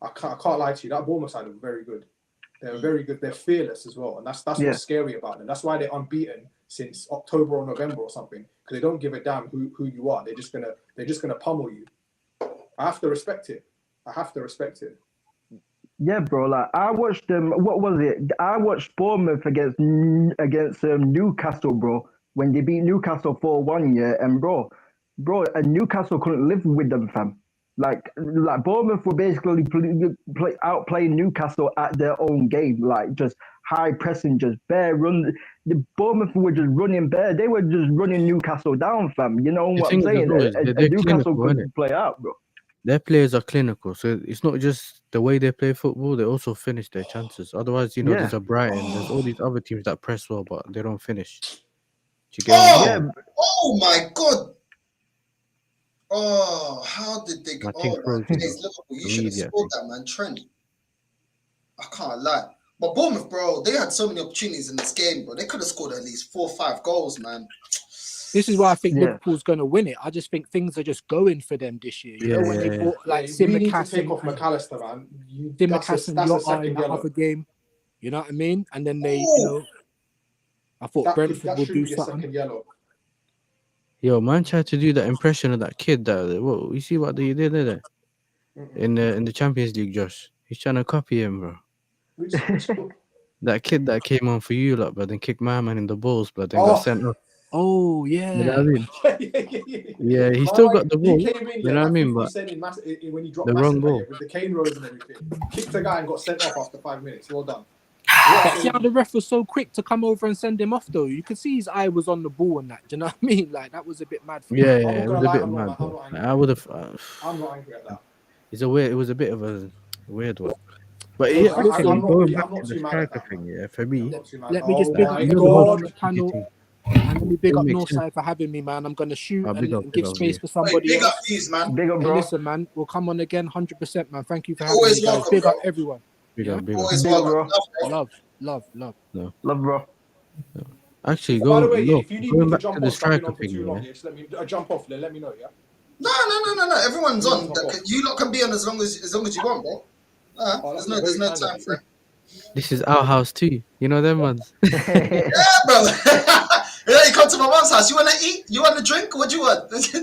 [SPEAKER 5] I can't lie to you. That Bournemouth side is very good. They're very good. They're fearless as well, and that's what's scary about them. That's why they're unbeaten since October or November or something, because they don't give a damn who you are. They're just gonna pummel you. I have to respect it.
[SPEAKER 10] Yeah, bro. Like I watched them. What was it? I watched Bournemouth against Newcastle, bro. When they beat Newcastle 4-1, yeah, and bro, and Newcastle couldn't live with them, fam. Like Bournemouth were basically outplaying Newcastle at their own game, like just high pressing, just bare run. The Bournemouth were just running bare. They were just running Newcastle down, fam. You know what I'm saying? And Newcastle couldn't play out, bro.
[SPEAKER 7] Their players are clinical, so it's not just the way they play football, they also finish their chances. Otherwise, you know, there's a Brighton, there's all these other teams that press well, but they don't finish. Do you get what I'm saying?
[SPEAKER 6] Oh my God. Oh, how did they go?
[SPEAKER 7] My team froze,
[SPEAKER 6] Liverpool. You should have scored that, man. Trent. I can't lie. But Bournemouth, bro, they had so many opportunities in this game, bro. They could have scored at least 4 or 5 goals, man.
[SPEAKER 8] This is why I think Liverpool's going to win it. I just think things are just going for them this year. You know, when they bought like
[SPEAKER 5] we need to
[SPEAKER 8] Simicast
[SPEAKER 5] take off McAllister, man.
[SPEAKER 8] Simicast and
[SPEAKER 5] that's a
[SPEAKER 8] Lotta
[SPEAKER 5] second
[SPEAKER 8] in that
[SPEAKER 5] yellow.
[SPEAKER 8] other game. You know what I mean? And then they, you know, I thought Brentford
[SPEAKER 5] that
[SPEAKER 8] would
[SPEAKER 5] should
[SPEAKER 8] do
[SPEAKER 5] be a
[SPEAKER 8] something.
[SPEAKER 5] second yellow.
[SPEAKER 7] Yo, man tried to do that impression of that kid that what you see what they did there in the Champions League, Josh. He's trying to copy him, bro. That kid that came on for you, lot, but then kicked my man in the balls, but then got sent off.
[SPEAKER 8] Oh yeah.
[SPEAKER 7] You know what I mean?
[SPEAKER 5] yeah.
[SPEAKER 7] Yeah, he still got the ball.
[SPEAKER 5] He came in,
[SPEAKER 7] You know what I mean? But
[SPEAKER 5] when he dropped
[SPEAKER 7] the wrong ball.
[SPEAKER 5] with the cane rolls and everything, kicked a guy and got sent off after 5 minutes. Well done.
[SPEAKER 8] But see how the ref was so quick to come over and send him off, though. You could see his eye was on the ball and that. Do you know what I mean? Like that was a bit mad. For
[SPEAKER 7] yeah,
[SPEAKER 8] him.
[SPEAKER 7] it was a bit mad. I would have.
[SPEAKER 5] I'm not angry at that.
[SPEAKER 7] It was a bit of a weird one. But
[SPEAKER 5] No,
[SPEAKER 7] yeah,
[SPEAKER 5] I'm not
[SPEAKER 7] going back
[SPEAKER 5] too
[SPEAKER 7] to the
[SPEAKER 5] mad at
[SPEAKER 7] striker
[SPEAKER 5] that,
[SPEAKER 7] thing, yeah, for me.
[SPEAKER 8] Let me just big up
[SPEAKER 5] my
[SPEAKER 8] everyone on
[SPEAKER 5] God.
[SPEAKER 8] the panel. And let me big up
[SPEAKER 7] It makes
[SPEAKER 8] Northside for having me, man. I'm gonna shoot and
[SPEAKER 7] big up,
[SPEAKER 8] give
[SPEAKER 7] big up,
[SPEAKER 8] space
[SPEAKER 7] yeah.
[SPEAKER 8] for somebody
[SPEAKER 6] Big
[SPEAKER 8] else.
[SPEAKER 6] up these, man.
[SPEAKER 10] Big up,
[SPEAKER 8] Hey,
[SPEAKER 10] bro.
[SPEAKER 8] listen, man, we'll come on again, 100%, man. Thank you for having
[SPEAKER 6] Always
[SPEAKER 8] me, guys.
[SPEAKER 6] welcome,
[SPEAKER 8] Big up
[SPEAKER 6] bro.
[SPEAKER 8] everyone.
[SPEAKER 7] Big up, big up.
[SPEAKER 6] Always
[SPEAKER 10] Big up,
[SPEAKER 6] welcome.
[SPEAKER 10] bro.
[SPEAKER 8] Love.
[SPEAKER 10] Love, bro.
[SPEAKER 7] Actually,
[SPEAKER 5] By the way,
[SPEAKER 7] no,
[SPEAKER 5] if you need me
[SPEAKER 7] going
[SPEAKER 5] to
[SPEAKER 7] back to
[SPEAKER 5] jump
[SPEAKER 7] the
[SPEAKER 5] off, I've been
[SPEAKER 7] striker
[SPEAKER 5] on for
[SPEAKER 7] thing,
[SPEAKER 5] too long.
[SPEAKER 7] yeah.
[SPEAKER 5] Yeah, just let me jump off. Then let me know. Yeah.
[SPEAKER 6] No. Everyone's on.
[SPEAKER 5] Everyone's on.
[SPEAKER 6] You lot can be on as long as you want, bro.
[SPEAKER 5] that's
[SPEAKER 6] There's no
[SPEAKER 5] very
[SPEAKER 6] time
[SPEAKER 5] kind
[SPEAKER 6] for it.
[SPEAKER 7] This is our house too. You know them ones.
[SPEAKER 6] Yeah, bro. Yeah, you come to my mom's house. You want to eat? You want to drink? What do you want?
[SPEAKER 7] That's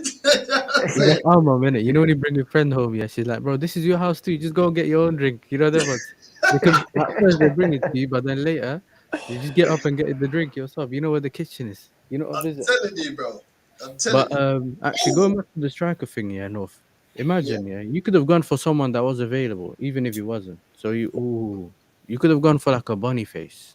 [SPEAKER 7] our mom, innit? You know when you bring your friend home, yeah, she's like, bro, this is your house too. Just go and get your own drink. You know them ones. Because at first they bring it to you, but then later you just get up and get the drink yourself. You know where the kitchen is. You know what
[SPEAKER 6] I'm
[SPEAKER 7] visit.
[SPEAKER 6] telling you, bro. I'm telling
[SPEAKER 7] But
[SPEAKER 6] you.
[SPEAKER 7] actually going back to the striker thing, yeah, North. Imagine, yeah, you could have gone for someone that was available, even if he wasn't. So you could have gone for like a Boniface.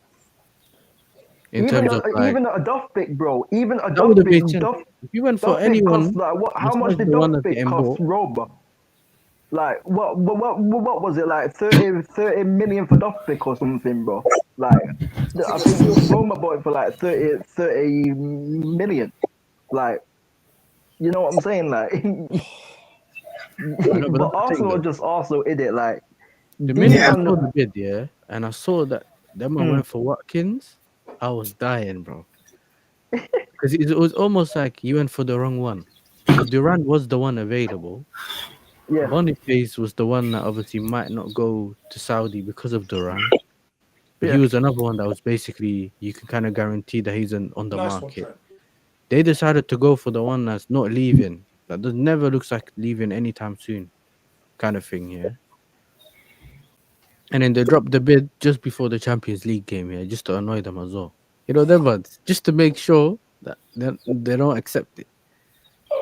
[SPEAKER 7] In terms of like,
[SPEAKER 10] even a Duff pick, bro. Even a
[SPEAKER 7] that would
[SPEAKER 10] Duff
[SPEAKER 7] have made
[SPEAKER 10] pick.
[SPEAKER 7] sense.
[SPEAKER 10] Duff
[SPEAKER 7] If you went for
[SPEAKER 10] pick
[SPEAKER 7] anyone,
[SPEAKER 10] cost like what? How
[SPEAKER 7] besides
[SPEAKER 10] much did
[SPEAKER 7] the one
[SPEAKER 10] Duff
[SPEAKER 7] that's
[SPEAKER 10] pick
[SPEAKER 7] getting
[SPEAKER 10] cost,
[SPEAKER 7] bought,
[SPEAKER 10] Rob? Like what was it like 30 million for Duff pick or something, bro? Like I think Roma bought it for like 30 million. Like you know what I'm saying? Like
[SPEAKER 7] no, but
[SPEAKER 10] but
[SPEAKER 7] that's the thing,
[SPEAKER 10] Arsenal
[SPEAKER 7] though.
[SPEAKER 10] are just also in it. Like
[SPEAKER 7] The minute I
[SPEAKER 10] and
[SPEAKER 7] saw the bid, yeah, and I saw that them man went for Watkins, I was dying, bro. Because it was almost like you went for the wrong one. So Durant was the one available.
[SPEAKER 10] yeah,
[SPEAKER 7] Boniface was the one that obviously might not go to Saudi because of Durant. But he
[SPEAKER 10] Yeah.
[SPEAKER 7] was another one that was basically, you can kind of guarantee that he's on the
[SPEAKER 5] Nice one,
[SPEAKER 7] market.
[SPEAKER 5] Trent.
[SPEAKER 7] They decided to go for the one that's not leaving. That never looks like leaving anytime soon, kind of thing, yeah. And then they dropped the bid just before the Champions League game, yeah, just to annoy them as well. You know, them ones, just to make sure That they don't accept it.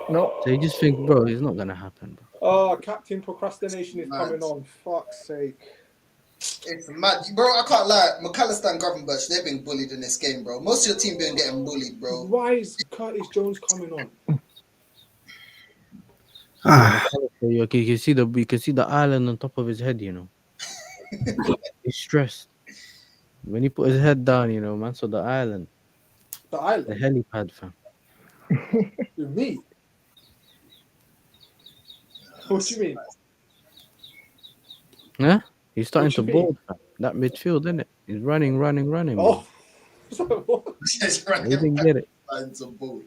[SPEAKER 10] No.
[SPEAKER 7] So you just think, bro, it's not gonna happen, bro.
[SPEAKER 5] Oh, captain procrastination is
[SPEAKER 6] Mad.
[SPEAKER 5] coming on. Fuck's sake.
[SPEAKER 6] It's mad, bro. I can't lie. McAllister and Gravenberch, they've been bullied in this game, bro. Most of your team been getting bullied, bro.
[SPEAKER 5] Why is Curtis Jones coming on?
[SPEAKER 9] Ah,
[SPEAKER 7] So you can see the island on top of his head, you know. He's stressed. When he put his head down, you know, man, so the island,
[SPEAKER 5] The
[SPEAKER 7] the
[SPEAKER 5] island?
[SPEAKER 7] helipad, fam.
[SPEAKER 5] With me? What do you mean?
[SPEAKER 7] Huh? He's starting
[SPEAKER 5] What
[SPEAKER 7] to
[SPEAKER 5] you mean?
[SPEAKER 7] board, fam. That midfield, isn't it? He's running, bro.
[SPEAKER 5] Oh. What?
[SPEAKER 6] Just
[SPEAKER 7] He
[SPEAKER 6] running
[SPEAKER 7] didn't
[SPEAKER 6] back
[SPEAKER 7] get it.
[SPEAKER 6] into ball.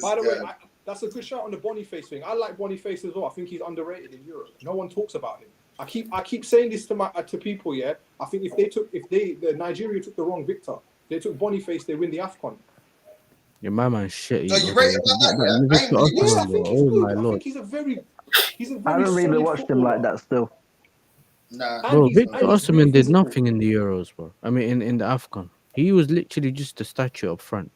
[SPEAKER 5] By the way, that's a good shout on the Boniface thing. I like Boniface as well. I think he's underrated in Europe. No one talks about him. I keep saying this to people. Yeah, I think if Nigeria took the wrong Victor, they took Boniface, they win the AFCON.
[SPEAKER 7] Your man shit.
[SPEAKER 6] So you rate him like that? Yeah? I ain't really
[SPEAKER 5] Yeah,
[SPEAKER 6] watched
[SPEAKER 5] I
[SPEAKER 6] him.
[SPEAKER 5] think he's
[SPEAKER 7] Oh
[SPEAKER 5] good.
[SPEAKER 7] my
[SPEAKER 5] I
[SPEAKER 7] lord,
[SPEAKER 5] think he's a very
[SPEAKER 10] I don't really
[SPEAKER 5] solid
[SPEAKER 10] watch them
[SPEAKER 5] footballer.
[SPEAKER 10] like that still.
[SPEAKER 6] Nah.
[SPEAKER 5] And
[SPEAKER 7] bro.
[SPEAKER 5] he's
[SPEAKER 7] Victor
[SPEAKER 5] real
[SPEAKER 7] Osimhen did
[SPEAKER 5] physical.
[SPEAKER 7] nothing in the Euros, bro. I mean, in the AFCON, he was literally just a statue up front.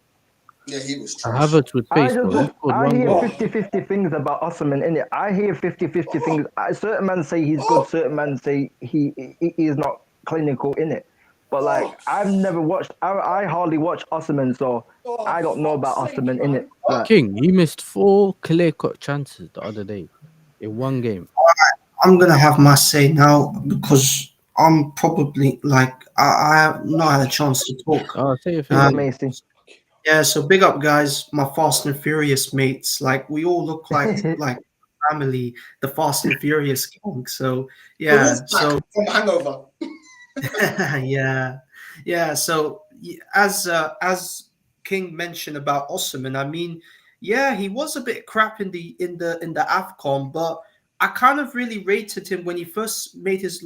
[SPEAKER 6] Yeah, he was
[SPEAKER 7] And
[SPEAKER 6] trash.
[SPEAKER 7] Havertz with
[SPEAKER 10] I
[SPEAKER 7] pace, bro. He scored
[SPEAKER 10] I
[SPEAKER 7] one
[SPEAKER 10] hear
[SPEAKER 7] goal.
[SPEAKER 10] 50-50 things about Osman in it. I hear 50-50 things. Certain men say he's good, certain men say he is not clinical in it. But like I've never watched, I hardly watch Osman, so I don't know about
[SPEAKER 5] fuck's sake,
[SPEAKER 10] Osman in it.
[SPEAKER 5] man.
[SPEAKER 10] Like,
[SPEAKER 7] King, he missed 4 clear-cut chances the other day in one game.
[SPEAKER 9] I'm gonna have my say now because I'm probably like I have not had a chance to talk.
[SPEAKER 7] Oh, say your
[SPEAKER 10] you know,
[SPEAKER 7] thing.
[SPEAKER 10] Macy.
[SPEAKER 9] Yeah, so big up, guys, my Fast and Furious mates. Like we all look like family, the Fast and Furious gang. So
[SPEAKER 6] The
[SPEAKER 9] yeah,
[SPEAKER 6] Wolfpack
[SPEAKER 9] so
[SPEAKER 6] from Hangover.
[SPEAKER 9] yeah. So as King mentioned about Osimhen, I mean, yeah, he was a bit crap in the Afcon, but I kind of really rated him when he first made his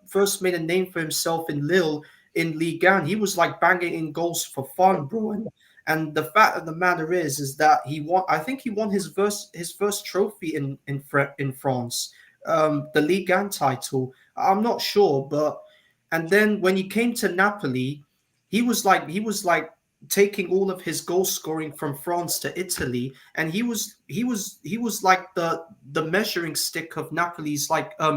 [SPEAKER 9] first made a name for himself in Lille in Ligue 1. He was like banging in goals for fun, bro. And the fact of the matter is that he won. I think he won his first trophy in France, the Ligue 1 title. I'm not sure, but and then when he came to Napoli, he was like taking all of his goal scoring from France to Italy, and he was like the measuring stick of Napoli's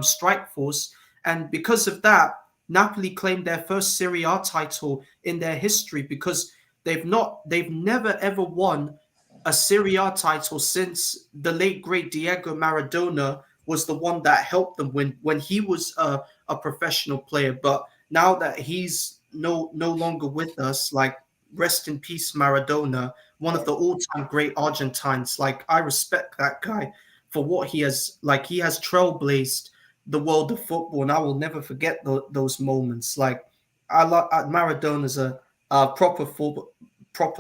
[SPEAKER 9] strike force, and because of that, Napoli claimed their first Serie A title in their history because they've never ever won a Serie A title since the late great Diego Maradona was the one that helped them when he was a professional player. But now that he's no longer with us, like rest in peace Maradona, one of the all-time great Argentines. Like I respect that guy for what he has trailblazed the world of football, and I will never forget those moments. Like Maradona's a proper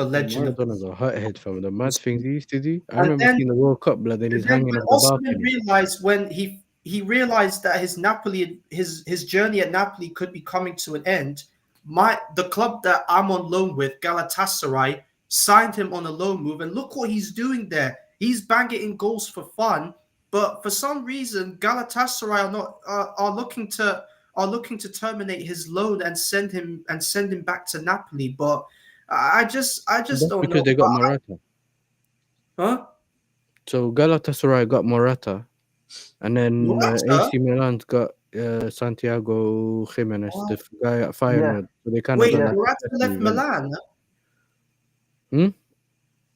[SPEAKER 9] legend of.
[SPEAKER 7] Maradona's a hothead, fam. The mad things he used to do. I
[SPEAKER 9] And
[SPEAKER 7] remember
[SPEAKER 9] then
[SPEAKER 7] seeing the World Cup, blood, and he's
[SPEAKER 9] then
[SPEAKER 7] hanging
[SPEAKER 9] when
[SPEAKER 7] off the
[SPEAKER 9] Osimhen
[SPEAKER 7] balcony.
[SPEAKER 9] realized when he realized that his journey at Napoli could be coming to an end, the club that I'm on loan with, Galatasaray, signed him on a loan move, and look what he's doing there. He's banging in goals for fun, but for some reason Galatasaray are looking to terminate his loan and send him back to Napoli. But I just
[SPEAKER 7] That's
[SPEAKER 9] don't
[SPEAKER 7] because
[SPEAKER 9] know.
[SPEAKER 7] they got Morata.
[SPEAKER 9] Huh?
[SPEAKER 7] So Galatasaray got Morata, and then
[SPEAKER 9] Morata?
[SPEAKER 7] AC Milan's got Santiago Jimenez, the guy at Feyenoord. So they kind of
[SPEAKER 9] Wait,
[SPEAKER 7] done
[SPEAKER 10] Yeah.
[SPEAKER 7] that.
[SPEAKER 9] Morata left Milan?
[SPEAKER 7] Hmm?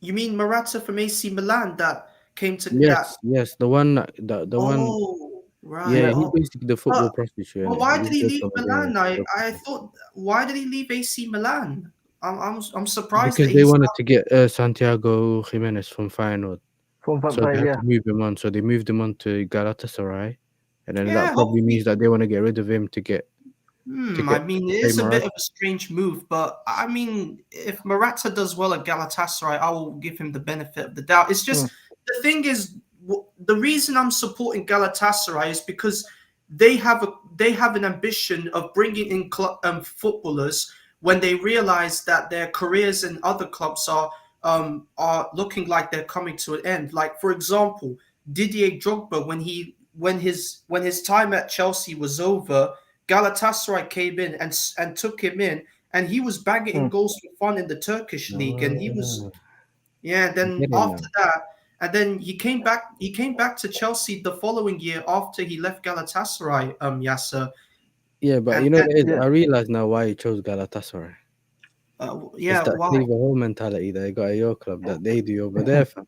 [SPEAKER 9] You mean Morata from AC Milan that came to that?
[SPEAKER 7] Yes, the one the one.
[SPEAKER 9] Oh,
[SPEAKER 7] Yeah,
[SPEAKER 9] right.
[SPEAKER 7] he's
[SPEAKER 9] Oh,
[SPEAKER 7] basically the football
[SPEAKER 9] but,
[SPEAKER 7] prostitute.
[SPEAKER 9] but
[SPEAKER 7] Innit?
[SPEAKER 9] why
[SPEAKER 7] He
[SPEAKER 9] did
[SPEAKER 7] just
[SPEAKER 9] he
[SPEAKER 7] goes
[SPEAKER 9] leave
[SPEAKER 7] from
[SPEAKER 9] Milan?
[SPEAKER 7] again.
[SPEAKER 9] I thought, why did he leave AC Milan? I'm surprised
[SPEAKER 7] Because
[SPEAKER 9] that
[SPEAKER 7] they
[SPEAKER 9] he's
[SPEAKER 7] wanted to get Santiago Jimenez from Feyenoord,
[SPEAKER 10] From
[SPEAKER 7] so they had
[SPEAKER 10] yeah.
[SPEAKER 7] to move him on. So they moved him on to Galatasaray, and then
[SPEAKER 9] yeah.
[SPEAKER 7] that probably
[SPEAKER 9] Hopefully,
[SPEAKER 7] means that they want to get rid of him to get
[SPEAKER 9] I mean, it
[SPEAKER 7] play
[SPEAKER 9] is a bit
[SPEAKER 7] Morata.
[SPEAKER 9] of a strange move, but I mean, if Morata does well at Galatasaray, I will give him the benefit of the doubt. It's just the thing is, the reason I'm supporting Galatasaray is because they have an ambition of bringing in footballers when they realize that their careers in other clubs are looking like they're coming to an end. Like for example, Didier Drogba, when his time at Chelsea was over, Galatasaray came in and took him in and he was bagging in goals for fun in the Turkish league, and he was Then
[SPEAKER 7] Get it
[SPEAKER 9] after
[SPEAKER 7] now.
[SPEAKER 9] that, and then he came back. He came back to Chelsea the following year after he left Galatasaray. Yasser.
[SPEAKER 7] Yeah, but
[SPEAKER 9] And
[SPEAKER 7] you know
[SPEAKER 9] then,
[SPEAKER 7] what it is?
[SPEAKER 10] Yeah.
[SPEAKER 7] I realize now why he chose Galatasaray.
[SPEAKER 9] yeah,
[SPEAKER 7] It's that
[SPEAKER 9] why?
[SPEAKER 7] Cleaver Hall mentality that they got at your club that they do over there, fam.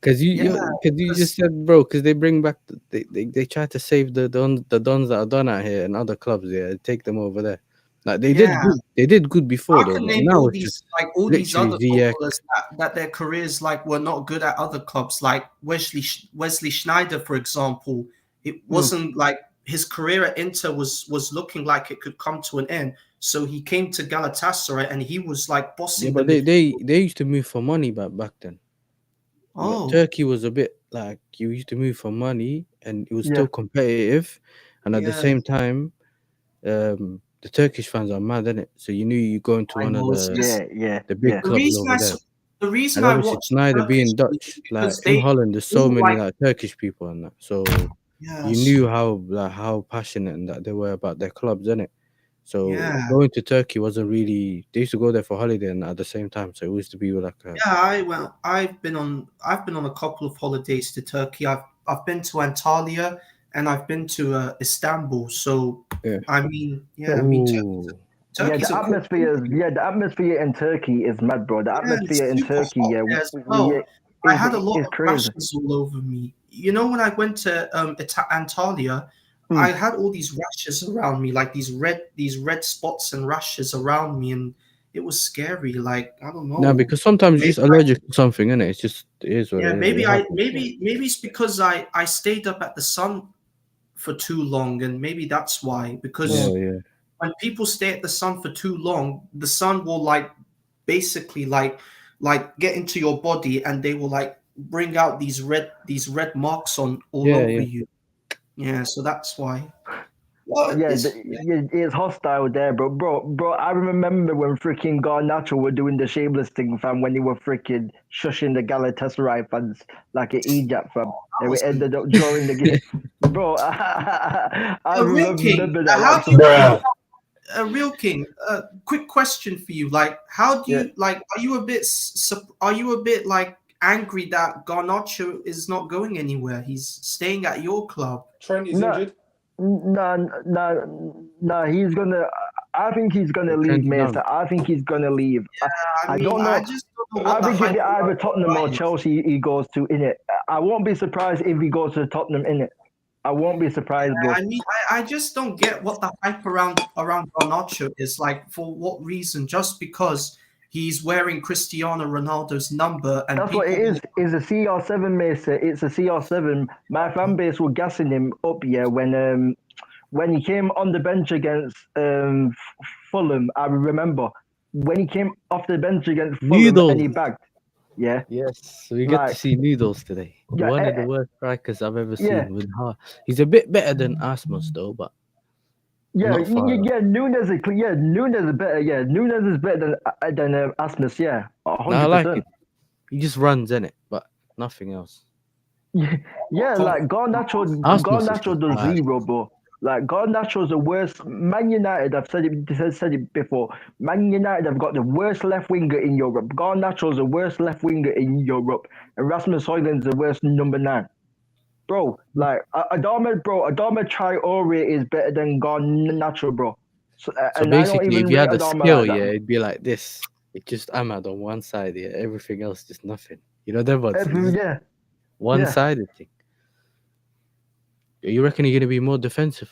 [SPEAKER 7] Because you just said, bro, because they bring back, they try to save the dons that are done out here and other clubs, and take them over there. Like they did good. They did good before
[SPEAKER 9] I
[SPEAKER 7] though,
[SPEAKER 9] can
[SPEAKER 7] but
[SPEAKER 9] name
[SPEAKER 7] now
[SPEAKER 9] all
[SPEAKER 7] it's
[SPEAKER 9] these
[SPEAKER 7] just
[SPEAKER 9] all these
[SPEAKER 7] literally
[SPEAKER 9] other
[SPEAKER 7] ZX.
[SPEAKER 9] footballers that their careers were not good at other clubs, like Wesley Schneider, for example. It wasn't like his career at Inter was looking like it could come to an end. So he came to Galatasaray and he was like bossing.
[SPEAKER 7] Yeah, but they used to move for money back then. But Turkey was a bit like you used to move for money and it was still competitive, and at the same time, the Turkish fans are mad, innit? So you knew you go into one of the big clubs over there.
[SPEAKER 9] The reason
[SPEAKER 7] And
[SPEAKER 9] I
[SPEAKER 7] obviously
[SPEAKER 9] watched
[SPEAKER 7] Snyder being
[SPEAKER 9] Turkish
[SPEAKER 7] Dutch, like
[SPEAKER 9] because
[SPEAKER 7] in Holland, there's so many
[SPEAKER 9] like
[SPEAKER 7] Turkish people and that. So you knew how passionate and that they were about their clubs, innit? So going to Turkey wasn't really. They used to go there for holiday and at the same time. So it used to be like a.
[SPEAKER 9] Yeah, I've been on a couple of holidays to Turkey. I've been to Antalya and I've been to Istanbul. So I mean, Turkey's
[SPEAKER 10] the atmosphere. The atmosphere in Turkey is mad, bro. The atmosphere in Turkey,
[SPEAKER 9] I had a lot of
[SPEAKER 10] crazy.
[SPEAKER 9] rashes all over me. You know, when I went to Antalya, I had all these rashes around me, like these red spots and rashes around me, and it was scary. Like, I don't know.
[SPEAKER 7] No, because sometimes you're just allergic to something, innit? It's just it is what it is.
[SPEAKER 9] Maybe it's because I stayed up at the sun for too long, and maybe that's why. Because when people stay at the sun for too long, the sun will basically get into your body, and they will bring out these red marks all over you. Yeah, so that's why.
[SPEAKER 10] It's hostile there, bro. I remember when freaking Garnacho were doing the shameless thing, fam, when they were freaking shushing the Galatasaray fans like an Egypt, fam. And we ended up drawing the game. Bro, I remember that.
[SPEAKER 9] Real King, quick question for you. Like, how do you are you a bit angry that Garnacho is not going anywhere? He's staying at your club.
[SPEAKER 5] Trent is injured.
[SPEAKER 10] No, he's gonna. I think he's gonna leave, Mason. I think he's gonna leave. I don't know.
[SPEAKER 9] I just don't know what
[SPEAKER 10] I think if either Tottenham or Chelsea he goes to, innit. I won't be surprised if he goes to Tottenham, innit. I won't be surprised, bro.
[SPEAKER 9] I mean, I just don't get what the hype around Garnacho is. Like, for what reason? Just because he's wearing Cristiano Ronaldo's number, and
[SPEAKER 10] that's what it is. It's a CR7, Mason. It's a CR7. My fan base were gassing him up, when he came on the bench against Fulham. I remember when he came off the bench against Fulham and he bagged. Yeah.
[SPEAKER 7] Yes, we get to see Noodles today. One of the worst strikers I've ever seen. With heart, he's a bit better than Asmus though, but
[SPEAKER 10] Nunes is better. Yeah, Nunes is better than Asmus. Yeah, 100%.
[SPEAKER 7] I like it. He just runs in it, but nothing else.
[SPEAKER 10] Yeah, like Garnacho does zero, bro. Like Garnacho's the worst. Man United, I've said it before. Man United have got the worst left winger in Europe. Garnacho's the worst left winger in Europe, and Rasmus Højlund's the worst number 9. Bro, like Adama Traore is better than Garnacho, bro. So
[SPEAKER 7] basically, if you had a skill, it'd be like this. It's just Ahmad on one side, everything else just nothing. You know, that was one-sided thing. You reckon you're gonna be more defensive?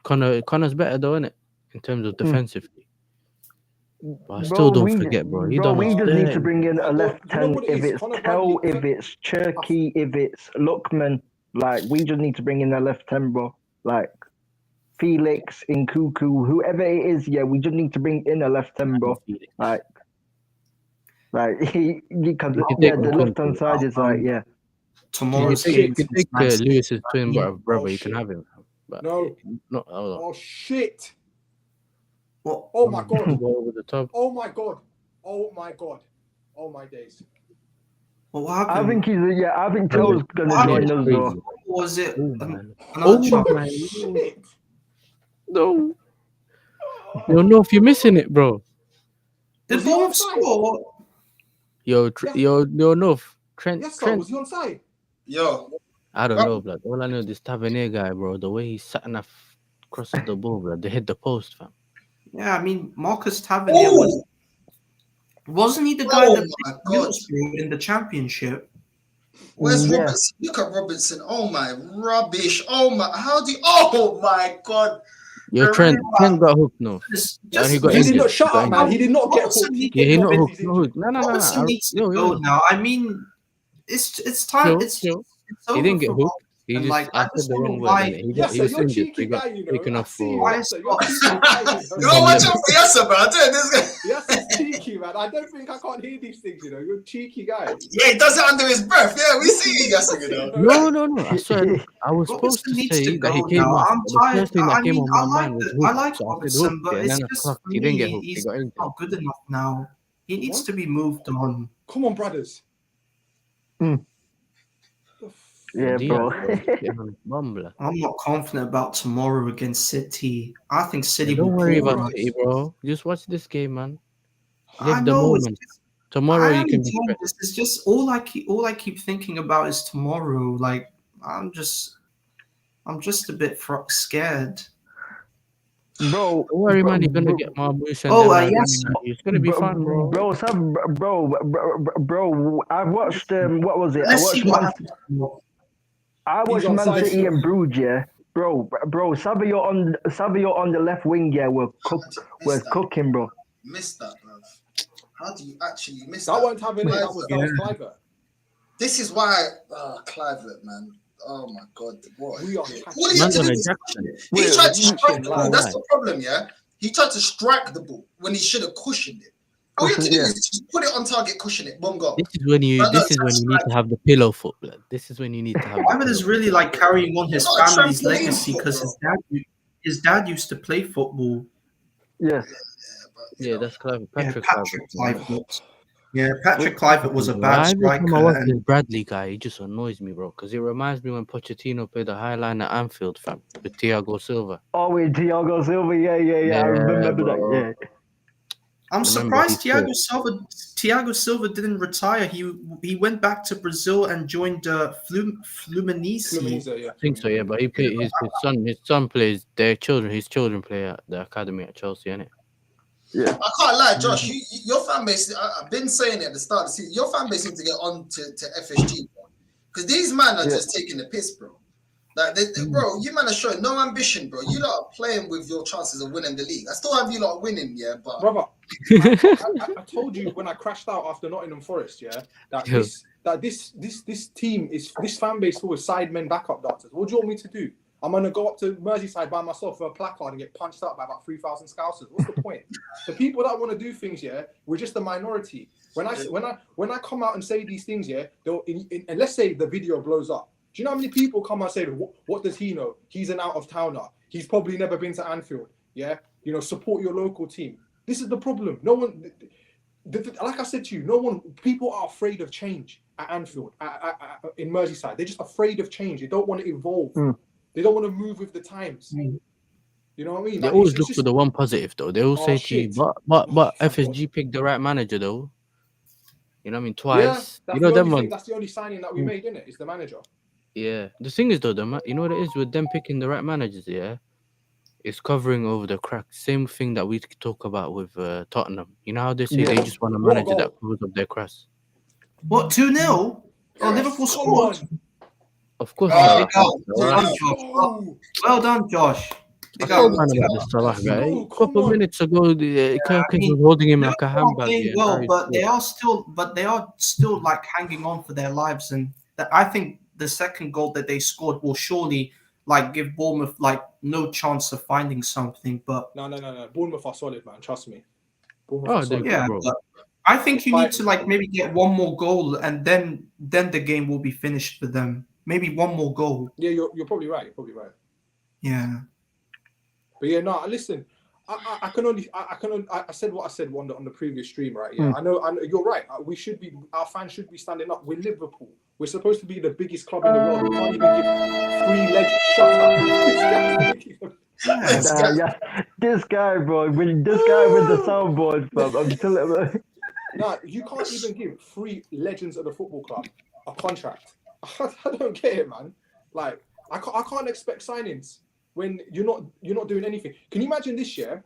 [SPEAKER 7] Connor's better though, isn't it? In terms of defensively. But I still don't forget, bro.
[SPEAKER 10] We just need to bring in a left 10. If it's Tel, if it's Cherky, if it's Lookman, we just need to bring in a left 10, bro. Like Felix, Nkuku, whoever it is, we just need to bring in a left 10, bro. Because the left hand side is
[SPEAKER 7] Tomorrow's game. You can take Lewis's twin brother. You can have him. But
[SPEAKER 5] Oh shit! Oh my god!
[SPEAKER 7] Over the top.
[SPEAKER 5] Oh my god! Oh my god! Oh my days!
[SPEAKER 9] What happened?
[SPEAKER 10] I think I think Tel's gonna join us though.
[SPEAKER 9] Was it?
[SPEAKER 7] Oh my shit! No. Yo, North, you're missing it, bro.
[SPEAKER 9] Did
[SPEAKER 5] Was he
[SPEAKER 9] Bournemouth
[SPEAKER 5] offside?
[SPEAKER 9] score?
[SPEAKER 7] Yo,
[SPEAKER 5] Yes.
[SPEAKER 7] yo, North. Trent,
[SPEAKER 5] Yes, sir.
[SPEAKER 7] Trent.
[SPEAKER 5] Was he on side?
[SPEAKER 6] Yo,
[SPEAKER 7] I don't
[SPEAKER 6] Well-
[SPEAKER 7] know, blood. All I know is this Tavernier guy, bro. The way he's sat off crosses the ball, blood. They hit the post, fam.
[SPEAKER 9] Yeah, I mean Marcus Tavernier wasn't he the guy
[SPEAKER 6] Oh
[SPEAKER 9] that
[SPEAKER 6] my
[SPEAKER 9] beat
[SPEAKER 6] God.
[SPEAKER 9] Middlesbrough in the championship?
[SPEAKER 6] Where's
[SPEAKER 10] Yeah.
[SPEAKER 6] Robertson? Look at Robertson. Oh my rubbish. Oh my, how do you, oh my God.
[SPEAKER 7] Yo, Trent got hooked, no.
[SPEAKER 9] Just
[SPEAKER 7] he got
[SPEAKER 5] He did
[SPEAKER 7] injured.
[SPEAKER 5] not shut
[SPEAKER 7] He got
[SPEAKER 5] up, man.
[SPEAKER 7] injured.
[SPEAKER 5] He did not get
[SPEAKER 9] Robertson
[SPEAKER 5] hooked.
[SPEAKER 9] needs-
[SPEAKER 7] Yeah, he
[SPEAKER 5] came
[SPEAKER 7] not
[SPEAKER 5] off in
[SPEAKER 7] hooked.
[SPEAKER 5] his
[SPEAKER 7] No,
[SPEAKER 5] injury.
[SPEAKER 7] hooked. No.
[SPEAKER 9] Robertson needs to
[SPEAKER 7] Yo,
[SPEAKER 9] go now. I mean, it's time.
[SPEAKER 7] Chill,
[SPEAKER 9] It's
[SPEAKER 7] chill.
[SPEAKER 9] it's
[SPEAKER 7] He
[SPEAKER 9] over
[SPEAKER 7] didn't get
[SPEAKER 9] for
[SPEAKER 7] hooked. He
[SPEAKER 9] And,
[SPEAKER 7] just
[SPEAKER 9] like, I
[SPEAKER 7] I
[SPEAKER 9] just
[SPEAKER 7] said the
[SPEAKER 9] don't
[SPEAKER 7] wrong
[SPEAKER 9] know
[SPEAKER 7] word.
[SPEAKER 9] why-
[SPEAKER 7] Innit? He
[SPEAKER 5] Yes,
[SPEAKER 7] he
[SPEAKER 5] sir.
[SPEAKER 7] was
[SPEAKER 5] You're a
[SPEAKER 7] injured.
[SPEAKER 5] cheeky
[SPEAKER 7] He got
[SPEAKER 5] guy, you know.
[SPEAKER 7] taken
[SPEAKER 5] I
[SPEAKER 7] off
[SPEAKER 5] see you.
[SPEAKER 7] for.
[SPEAKER 5] Yes, sir. You're a cheeky guy, you know.
[SPEAKER 6] You know, watch out for Yasser, bro. I tell you, this guy.
[SPEAKER 5] Yes, it's cheeky, man. I don't think I can't hear these things, you know. You're a cheeky guy.
[SPEAKER 6] Yeah, he does it under his breath. Yeah, we see you, Yasser, you know.
[SPEAKER 7] No. I swear, look, I was supposed
[SPEAKER 9] Robertson
[SPEAKER 7] to
[SPEAKER 9] needs
[SPEAKER 7] say
[SPEAKER 9] to
[SPEAKER 7] that he
[SPEAKER 9] go
[SPEAKER 7] came
[SPEAKER 9] now.
[SPEAKER 7] off.
[SPEAKER 9] I'm
[SPEAKER 7] But the
[SPEAKER 9] tired.
[SPEAKER 7] first thing that
[SPEAKER 9] I
[SPEAKER 7] came
[SPEAKER 9] mean,
[SPEAKER 7] on my
[SPEAKER 9] I like
[SPEAKER 7] mind was
[SPEAKER 9] I
[SPEAKER 7] hooked.
[SPEAKER 9] like
[SPEAKER 7] So I said
[SPEAKER 9] Robertson,
[SPEAKER 7] hooked,
[SPEAKER 9] but
[SPEAKER 7] yeah, and
[SPEAKER 9] it's
[SPEAKER 7] then I
[SPEAKER 9] just
[SPEAKER 7] clocked.
[SPEAKER 9] for
[SPEAKER 7] He didn't get
[SPEAKER 9] me,
[SPEAKER 7] hooked. He
[SPEAKER 9] he's
[SPEAKER 7] got injured.
[SPEAKER 9] not good enough now. He needs
[SPEAKER 5] What?
[SPEAKER 9] to be moved on.
[SPEAKER 5] Come on, brothers.
[SPEAKER 10] Yeah,
[SPEAKER 7] Diaz,
[SPEAKER 10] bro.
[SPEAKER 7] getting on his bum, blood.
[SPEAKER 9] I'm not confident about tomorrow against City. I think City
[SPEAKER 7] Yeah, don't
[SPEAKER 9] will
[SPEAKER 7] worry
[SPEAKER 9] pull
[SPEAKER 7] about
[SPEAKER 9] one.
[SPEAKER 7] City, bro. Just watch this game, man.
[SPEAKER 9] I
[SPEAKER 7] Live the
[SPEAKER 9] know. It's
[SPEAKER 7] moment.
[SPEAKER 9] just,
[SPEAKER 7] Tomorrow
[SPEAKER 9] I
[SPEAKER 7] you
[SPEAKER 9] am
[SPEAKER 7] can be
[SPEAKER 9] enjoying
[SPEAKER 7] stressed.
[SPEAKER 9] this. It's just all I keep thinking about is tomorrow. Like I'm just a bit scared.
[SPEAKER 10] Bro,
[SPEAKER 7] Don't worry, man. You're gonna
[SPEAKER 10] bro,
[SPEAKER 7] get more moves and
[SPEAKER 9] Oh,
[SPEAKER 7] them, man.
[SPEAKER 9] yes.
[SPEAKER 7] It's gonna be fun, bro.
[SPEAKER 10] bro, I watched what was it?
[SPEAKER 9] Let's see what happens.
[SPEAKER 10] I
[SPEAKER 5] He's
[SPEAKER 10] watched
[SPEAKER 5] on
[SPEAKER 10] Man
[SPEAKER 5] side
[SPEAKER 10] City
[SPEAKER 5] still.
[SPEAKER 10] and Bruges, yeah. Bro, Savio on the left wing, yeah, we're cooking, bro.
[SPEAKER 6] Missed that, bro. How do you actually miss
[SPEAKER 5] That
[SPEAKER 6] that?
[SPEAKER 5] won't have in it. That was Cliver.
[SPEAKER 6] This is why, Clivert, man. Oh my God, what?
[SPEAKER 5] We are
[SPEAKER 6] All he
[SPEAKER 5] catching.
[SPEAKER 6] had to do
[SPEAKER 7] Man,
[SPEAKER 6] was
[SPEAKER 7] Jackson.
[SPEAKER 6] he tried to strike
[SPEAKER 5] catching
[SPEAKER 6] the ball.
[SPEAKER 5] live.
[SPEAKER 6] That's the problem, yeah. He tried to strike the ball when he should have cushioned it. All you have to do
[SPEAKER 10] Yeah.
[SPEAKER 6] is just put it on target, cushion it, boom, go.
[SPEAKER 7] This is when you.
[SPEAKER 6] But no,
[SPEAKER 7] This is when you need to have the pillow foot, blood. This is when you need to have.
[SPEAKER 9] Ivan is really like carrying on his
[SPEAKER 6] Not a
[SPEAKER 9] family's
[SPEAKER 6] trampoline
[SPEAKER 9] legacy because
[SPEAKER 6] football.
[SPEAKER 9] his dad used to play football.
[SPEAKER 10] Yes.
[SPEAKER 7] Yeah, that's clever.
[SPEAKER 9] Patrick
[SPEAKER 7] Patrick
[SPEAKER 9] Kluivert. Yeah, Patrick Kluivert was a bad
[SPEAKER 7] Every time I
[SPEAKER 9] striker.
[SPEAKER 7] watch
[SPEAKER 9] And
[SPEAKER 7] this Bradley guy, he just annoys me, bro. Because it reminds me when Pochettino played the High Line at Anfield, fam, with Thiago Silva.
[SPEAKER 10] Oh, with Thiago Silva, yeah. I remember
[SPEAKER 7] bro.
[SPEAKER 10] that, yeah.
[SPEAKER 9] I'm
[SPEAKER 7] Remember,
[SPEAKER 9] surprised
[SPEAKER 7] he played.
[SPEAKER 9] Thiago Silva didn't retire. He went back to Brazil and joined Fluminense.
[SPEAKER 5] Yeah.
[SPEAKER 7] I think so, yeah. But he played his son plays his children play at the academy at Chelsea, innit?
[SPEAKER 10] Yeah.
[SPEAKER 6] I can't lie, Josh. Your fan base. I've been saying it at the start of the season. Your fan base needs to get on to FSG, because these men are just taking the piss, bro. Like, bro, you man are showing no ambition, bro. You lot are playing with your chances of winning the league. I still have you lot winning, yeah, but
[SPEAKER 5] Brother, I told you when I crashed out after Nottingham Forest, yeah, that this team is this fan base full of sidemen backup dancers. What do you want me to do? I'm gonna go up to Merseyside by myself for a placard and get punched out by about 3,000 scousers. What's the point? The people that want to do things, yeah, we're just a minority. When I come out and say these things, yeah, and let's say the video blows up. Do you know how many people come and say, what does he know? He's an out of towner. He's probably never been to Anfield. Yeah, you know, support your local team. This is the problem. No one, like I said to you, people are afraid of change at Anfield, in Merseyside. They're just afraid of change. They don't want to evolve. They don't want to move with the times. You know what I mean?
[SPEAKER 7] They always look for the one positive, though. They all say to you, but FSG picked the right manager, though. You know what I mean? Twice.
[SPEAKER 5] Yeah,
[SPEAKER 7] you know them ones.
[SPEAKER 5] that's the only signing that we made, isn't it? Is the manager.
[SPEAKER 7] Yeah. The thing is, though, you know what it is with them picking the right managers, yeah? It's covering over the cracks. Same thing that we talk about with Tottenham. You know how they say they just want a manager that covers up their cracks?
[SPEAKER 9] What, 2-0? Oh, Liverpool scored.
[SPEAKER 7] Of course.
[SPEAKER 9] Well done, Josh.
[SPEAKER 7] I told man about the Salah guy. A couple minutes ago, Kirkins was holding him like a handbag.
[SPEAKER 9] Well, but they are still like hanging on for their lives, and I think the second goal that they scored will surely like give Bournemouth like no chance of finding something. But
[SPEAKER 5] no. Bournemouth are solid, man. Trust me.
[SPEAKER 9] Yeah, but I think you need to like maybe get one more goal, and then the game will be finished for them. Maybe one more goal.
[SPEAKER 5] Yeah, you're probably right.
[SPEAKER 9] Yeah.
[SPEAKER 5] But yeah, no. Listen, I said what I said on the previous stream, right? Yeah, I know. You're right. Our fans should be standing up. We're Liverpool. We're supposed to be the biggest club in the world. We can't even give 3 legs. Shut up.
[SPEAKER 6] This guy.
[SPEAKER 10] This guy, bro. This guy with the soundboard, fam. I'm telling you.
[SPEAKER 5] Nah, you can't even give 3 legends of the football club a contract. I don't get it, man. Like, I can't expect signings when you're not doing anything. Can you imagine this year?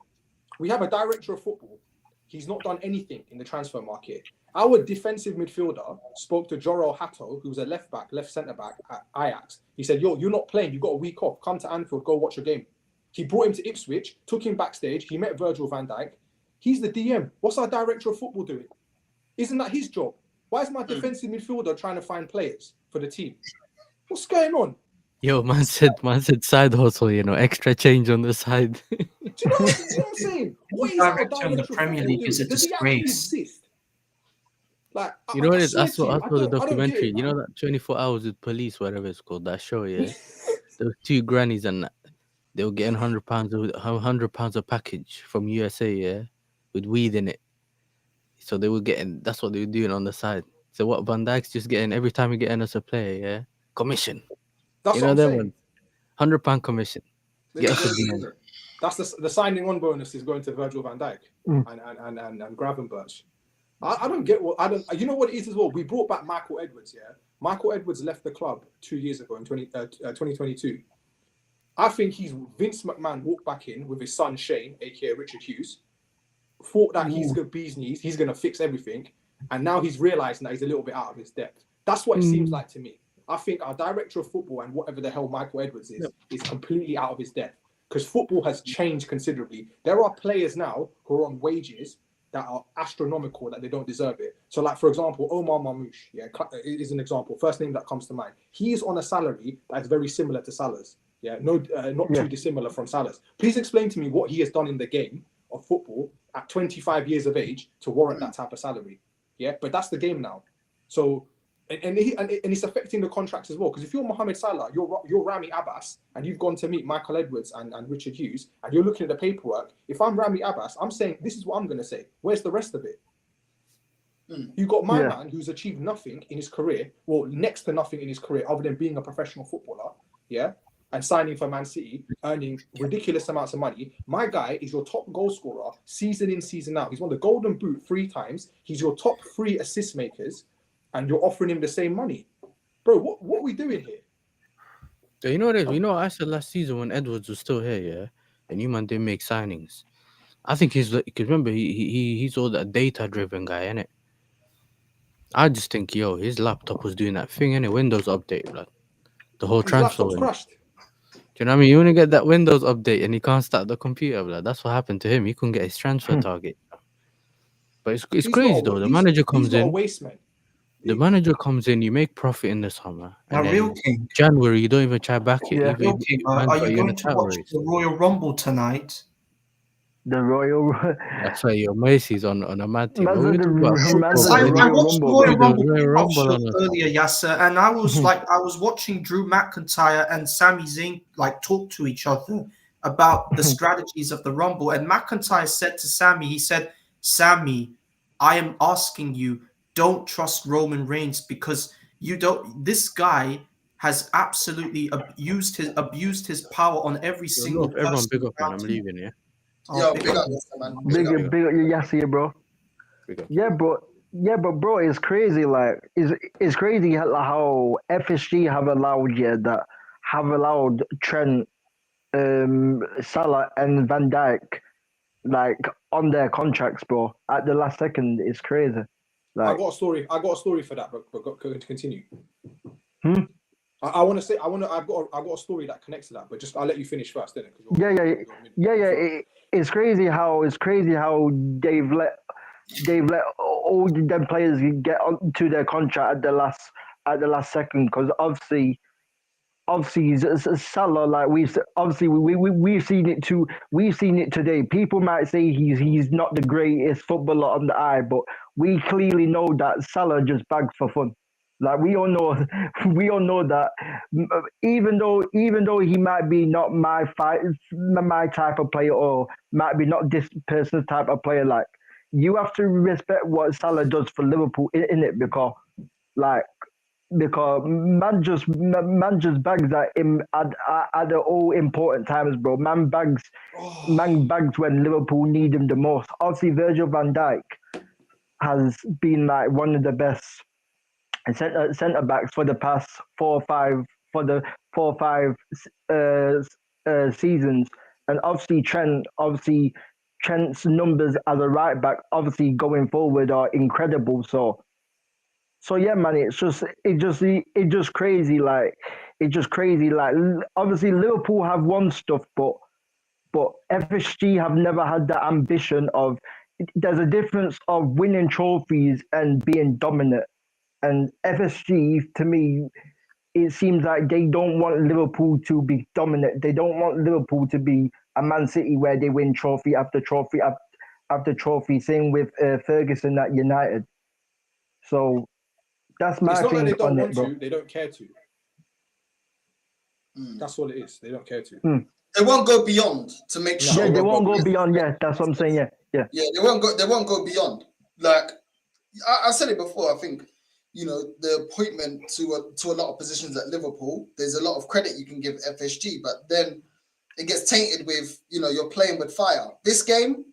[SPEAKER 5] We have a director of football. He's not done anything in the transfer market. Our defensive midfielder spoke to Jorel Hato, who's a left centre back at Ajax. He said, "Yo, you're not playing. You got a week off. Come to Anfield. Go watch a game." He brought him to Ipswich, took him backstage. He met Virgil van Dijk. He's the DM. What's our director of football doing? Isn't that his job? Why is my defensive midfielder trying to find players for the team? What's going on?
[SPEAKER 7] Yo, man said side hustle, you know, extra change on the side.
[SPEAKER 5] Do you know what I'm saying? What is our
[SPEAKER 9] Director in the
[SPEAKER 5] director of
[SPEAKER 9] Premier
[SPEAKER 5] football
[SPEAKER 9] League is a
[SPEAKER 5] doing? Does he actually
[SPEAKER 9] disgrace.
[SPEAKER 5] exist? Like,
[SPEAKER 7] You know what it is?
[SPEAKER 5] swear
[SPEAKER 7] I
[SPEAKER 5] to
[SPEAKER 7] saw
[SPEAKER 5] you,
[SPEAKER 7] the
[SPEAKER 5] I don't get
[SPEAKER 7] documentary.
[SPEAKER 5] it,
[SPEAKER 7] You know
[SPEAKER 5] man.
[SPEAKER 7] that 24 Hours with Police, whatever it's called, that show, yeah? Those 2 grannies and that. They were getting £100 a package from USA, yeah, with weed in it. So they were getting, that's what they were doing on the side. So what Van Dijk's just getting every time he getting us a player, yeah, commission.
[SPEAKER 5] That's
[SPEAKER 7] You
[SPEAKER 5] what
[SPEAKER 7] know
[SPEAKER 5] I'm
[SPEAKER 7] them
[SPEAKER 5] saying.
[SPEAKER 7] ones, £100 commission. Get us a DM.
[SPEAKER 5] That's the signing on bonus is going to Virgil van Dijk and Gravenberch. I don't get what you know what it is as well. We brought back Michael Edwards, yeah. Michael Edwards left the club 2 years ago in 2022. I think Vince McMahon walked back in with his son Shane, aka Richard Hughes, thought that he's good bee's knees, he's gonna fix everything, and now he's realizing that he's a little bit out of his depth. That's what it seems like to me. I think our director of football and whatever the hell Michael Edwards is completely out of his depth because football has changed considerably. There are players now who are on wages that are astronomical that they don't deserve it. So, like for example, Omar Mamouche, yeah, is an example. First name that comes to mind. He is on a salary that is very similar to Salah's. Yeah, not too dissimilar from Salah's. Please explain to me what he has done in the game of football at 25 years of age to warrant that type of salary. Yeah, but that's the game now. So, and it's affecting the contracts as well. Because if you're Mohamed Salah, you're Rami Abbas, and you've gone to meet Michael Edwards and Richard Hughes, and you're looking at the paperwork. If I'm Rami Abbas, I'm saying this is what I'm going to say. Where's the rest of it? You got my man who's achieved nothing in his career, well, next to nothing in his career, other than being a professional footballer. Yeah. And signing for Man City, earning ridiculous amounts of money. My guy is your top goal scorer, season in, season out. He's won the Golden Boot 3 times. He's your top 3 assist makers, and you're offering him the same money. Bro, what are we doing here?
[SPEAKER 7] So you know what it is? You know what I said last season when Edwards was still here, yeah? And you man didn't make signings. I think he's like, because remember, he's all that data-driven guy, innit? I just think, yo, his laptop was doing that thing, innit? Windows update, like the whole
[SPEAKER 5] His
[SPEAKER 7] transfer.
[SPEAKER 5] laptop's crashed.
[SPEAKER 7] Do you know what I mean? You want to get that Windows update and he can't start the computer, blood. That's what happened to him. He couldn't get his transfer target. But it's crazy though. The manager comes in. The manager comes in. You make profit in the summer. And then
[SPEAKER 9] Real King.
[SPEAKER 7] January, you don't even try back it.
[SPEAKER 10] Yeah.
[SPEAKER 9] Real King, are you going to watch the Royal Rumble tonight?
[SPEAKER 10] The Royal.
[SPEAKER 7] That's why your Macy's on a mad team.
[SPEAKER 9] I watched the Royal Rumble earlier, Yasser, and I was I was watching Drew McIntyre and Sami Zayn talk to each other about the strategies of the Rumble. And McIntyre said to Sami, he said, "Sami, I am asking you, don't trust Roman Reigns because you don't. This guy has absolutely abused his power on every single person."
[SPEAKER 7] Everyone, big up, man. I'm leaving, yeah.
[SPEAKER 6] Yo, big up, man.
[SPEAKER 10] Big up, Yasser, bro. Yeah, but bro, it's crazy. Like, it's crazy how FSG have allowed Trent, Salah, and Van Dijk on their contracts, bro. At the last second, it's crazy.
[SPEAKER 5] I got a story for that, but going to continue. I've got a story that connects to that, but just I'll let you finish first, then.
[SPEAKER 10] Yeah. It's crazy how they've let all them players get onto their contract at the last second, because obviously Salah, we've seen it too. We've seen it today. People might say he's not the greatest footballer on the eye, but we clearly know that Salah just bagged for fun. We all know that even though he might be not my type of player, or might be not this person's type of player, you have to respect what Salah does for Liverpool in it, because because man just bags at the all important times, bro. Man bags when Liverpool need him the most. Obviously, Virgil van Dijk has been like one of the best centre backs for the past 4 or 5 seasons, and obviously Trent's numbers as a right back, obviously going forward, are incredible. So yeah, man, it's just crazy. Like obviously Liverpool have won stuff, but FSG have never had the ambition of. There's a difference of winning trophies and being dominant. And FSG, to me, it seems like they don't want Liverpool to be dominant. They don't want Liverpool to be a Man City where they win trophy after trophy after trophy. Same with Ferguson at United. So that's my
[SPEAKER 5] It's not
[SPEAKER 10] thing
[SPEAKER 5] like they don't
[SPEAKER 10] on
[SPEAKER 5] want
[SPEAKER 10] it, bro.
[SPEAKER 5] to, they don't care to. That's all it is. They don't care to.
[SPEAKER 6] They won't go beyond to make sure.
[SPEAKER 10] Yeah, they won't go beyond. Yeah, that's what I'm saying. Yeah.
[SPEAKER 6] Yeah, they won't go beyond. Like I said it before. I think the appointment to a lot of positions at Liverpool. There's a lot of credit you can give FSG, but then it gets tainted with you're playing with fire. This game,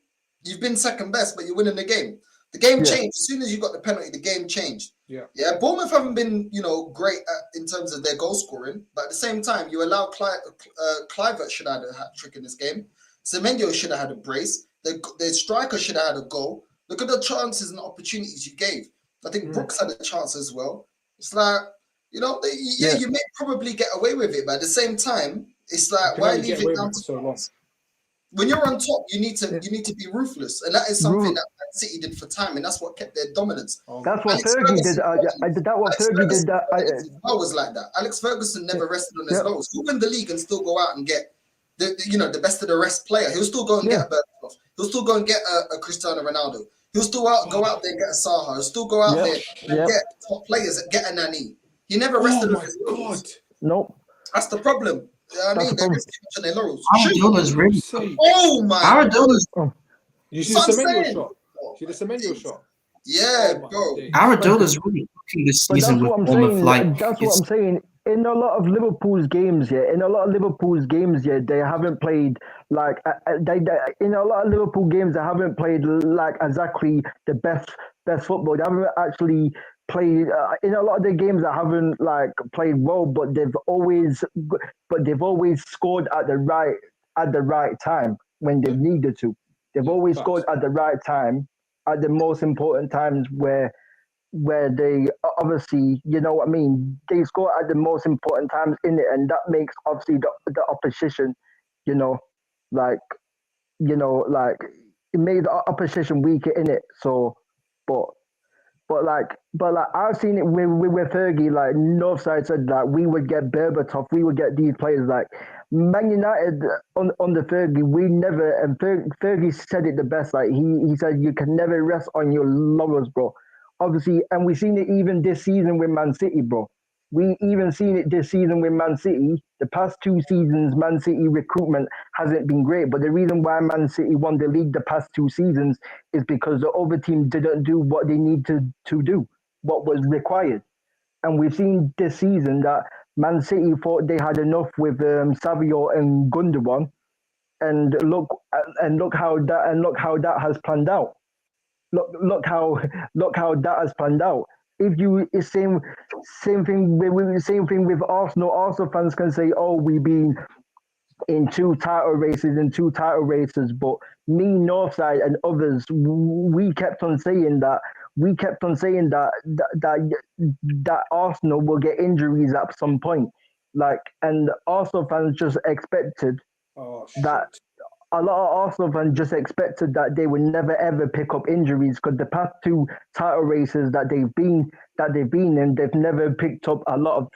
[SPEAKER 6] you've been second best, but you're winning the game. The game changed as soon as you got the penalty. The game changed.
[SPEAKER 5] Yeah.
[SPEAKER 6] Bournemouth haven't been great in terms of their goal scoring, but at the same time, you allow Kluivert should have had a hat trick in this game. Semenyo should have had a brace. The striker should have had a goal. Look at the chances and opportunities you gave. I think Brooks had a chance as well. It's like you may probably get away with it, but at the same time, it's like why leave it down to
[SPEAKER 5] so long?
[SPEAKER 6] When you're on top, you need to be ruthless, and that is something that Man City did for time, and that's what kept their dominance.
[SPEAKER 10] That's what Fergie did.
[SPEAKER 6] I was like that. Alex Ferguson never rested on his laurels. He'll win the league and still go out and get the best of the rest player. He'll still go and get a Berbatov. He'll still go and get a Cristiano Ronaldo. He'll still go out there and get a Saha. He'll still go out there and get top players, get a Nani. He never rested on his laurels.
[SPEAKER 10] Nope.
[SPEAKER 6] That's the problem. I mean, they're resting on their laurels.
[SPEAKER 9] Maradona's really.
[SPEAKER 6] Oh my!
[SPEAKER 9] Maradona's.
[SPEAKER 5] You see the Semenyo shot? See the Semenyo shot?
[SPEAKER 6] Yeah, bro.
[SPEAKER 9] Maradona's really cooking this season with Bournemouth.
[SPEAKER 10] That's what I'm saying. In a lot of Liverpool's games, they haven't played like in a lot of Liverpool games they haven't played like exactly the best football. They haven't actually played in a lot of the games that haven't like played well, but they've always scored at the right time when they've needed to. They've always scored at the right time, at the most important times where they obviously, you know what I mean, they score at the most important times in it, and that makes obviously the opposition, like it made the opposition weaker in it. So, but I've seen it with Fergie. Like Northside said that we would get Berbatov, we would get these players. Like Man United on the Fergie, we never. And Fergie said it the best. Like he said, you can never rest on your laurels, bro. Obviously, and we've seen it even this season with Man City, bro. We even seen it this season with Man City. The past 2 seasons, Man City recruitment hasn't been great. But the reason why Man City won the league the past 2 seasons is because the other team didn't do what they need to do, what was required. And we've seen this season that Man City thought they had enough with Savio and Gundogan, and look how that has panned out. Look how that has panned out. If you same thing with Arsenal. Arsenal fans can say, "Oh, we've been in 2 title races," but me, Northside, and others, we kept on saying that Arsenal will get injuries at some point. Like, and Arsenal fans just expected that. A lot of Arsenal fans just expected that they would never ever pick up injuries, because the past 2 title races that they've been in, they've never picked up a lot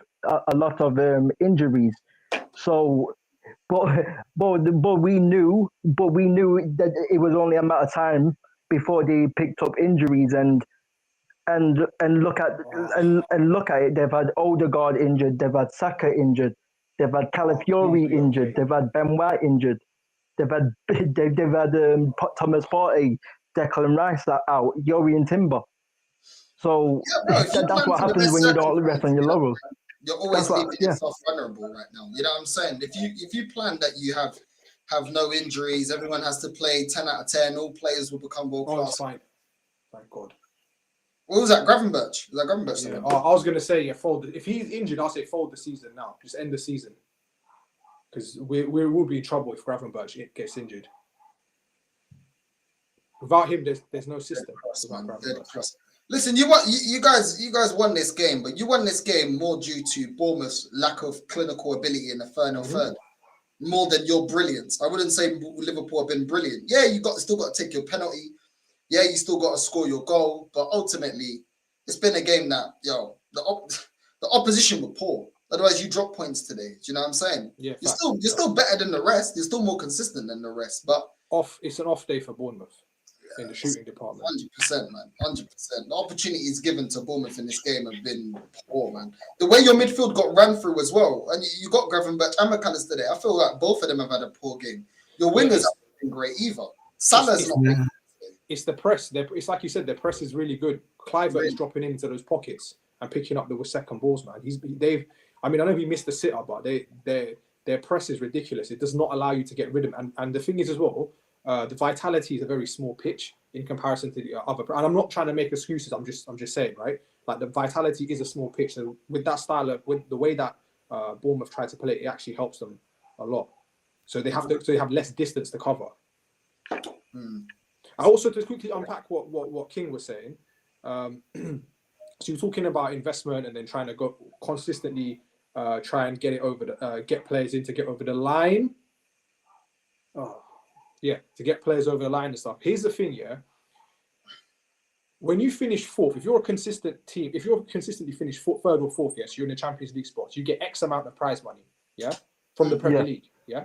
[SPEAKER 10] of injuries. So, but we knew that it was only a matter of time before they picked up injuries, and look at it. They've had Odegaard injured, they've had Saka injured, they've had Calafiori injured, they've had Ben White injured. They've had Thomas Partey, Declan Rice out, Yori and Timber. So
[SPEAKER 6] Yeah, bro. If you
[SPEAKER 10] that's
[SPEAKER 6] plan
[SPEAKER 10] what
[SPEAKER 6] for the
[SPEAKER 10] happens
[SPEAKER 6] best
[SPEAKER 10] when you don't rest on
[SPEAKER 6] sacrifice,
[SPEAKER 10] your
[SPEAKER 6] you know,
[SPEAKER 10] laurels.
[SPEAKER 6] you're always
[SPEAKER 10] That's what,
[SPEAKER 6] leaving
[SPEAKER 10] yeah.
[SPEAKER 6] yourself vulnerable right now. You know what I'm saying? If you plan that you have no injuries, everyone has to play 10 out of 10, all players will become world
[SPEAKER 5] Oh, it's
[SPEAKER 6] class.
[SPEAKER 5] fine. Thank God.
[SPEAKER 6] What was that? Gravenberch? Was that Gravenberch?
[SPEAKER 5] Yeah. I was gonna say, yeah, fold. If he's injured, I'll say fold the season now. Just end the season, because we will be in trouble if Gravenberch gets injured. Without him, there's no system. Without Gravenberch.
[SPEAKER 6] Listen, you guys won this game, but you won this game more due to Bournemouth's lack of clinical ability in the final third, more than your brilliance. I wouldn't say Liverpool have been brilliant. Yeah, still got to take your penalty. Yeah, you still got to score your goal, but ultimately, it's been a game that the opposition were poor. Otherwise, you drop points today. Do you know what I'm saying?
[SPEAKER 5] Yeah,
[SPEAKER 6] you're still better than the rest. You're still more consistent than the rest, but
[SPEAKER 5] it's an off day for Bournemouth in the shooting department.
[SPEAKER 6] 100%, man. 100%. The opportunities given to Bournemouth in this game have been poor, man. The way your midfield got ran through as well, and you got Gravenberch and McAllister there. I feel like both of them have had a poor game. Your wingers haven't been great either. Salah's not been.
[SPEAKER 5] It's the press. It's like you said, their press is really good. Clivert is dropping into those pockets and picking up the second balls, man. I know he missed the sitter, but their press is ridiculous. It does not allow you to get rid of him. And the thing is as well, the Vitality is a very small pitch in comparison to the other. And I'm not trying to make excuses. I'm just saying, right? Like the Vitality is a small pitch. So with that style with the way that Bournemouth tried to play, it actually helps them a lot. So they have less distance to cover. I also, to quickly unpack what King was saying, so you're talking about investment and then trying to go consistently try and get it over get players in to get over the line. To get players over the line and stuff. Here's the thing, yeah. When you finish fourth, if you're a consistent team, if you're consistently finished third or fourth, yes, you're in the Champions League spots, you get X amount of prize money, yeah, from the Premier League, yeah.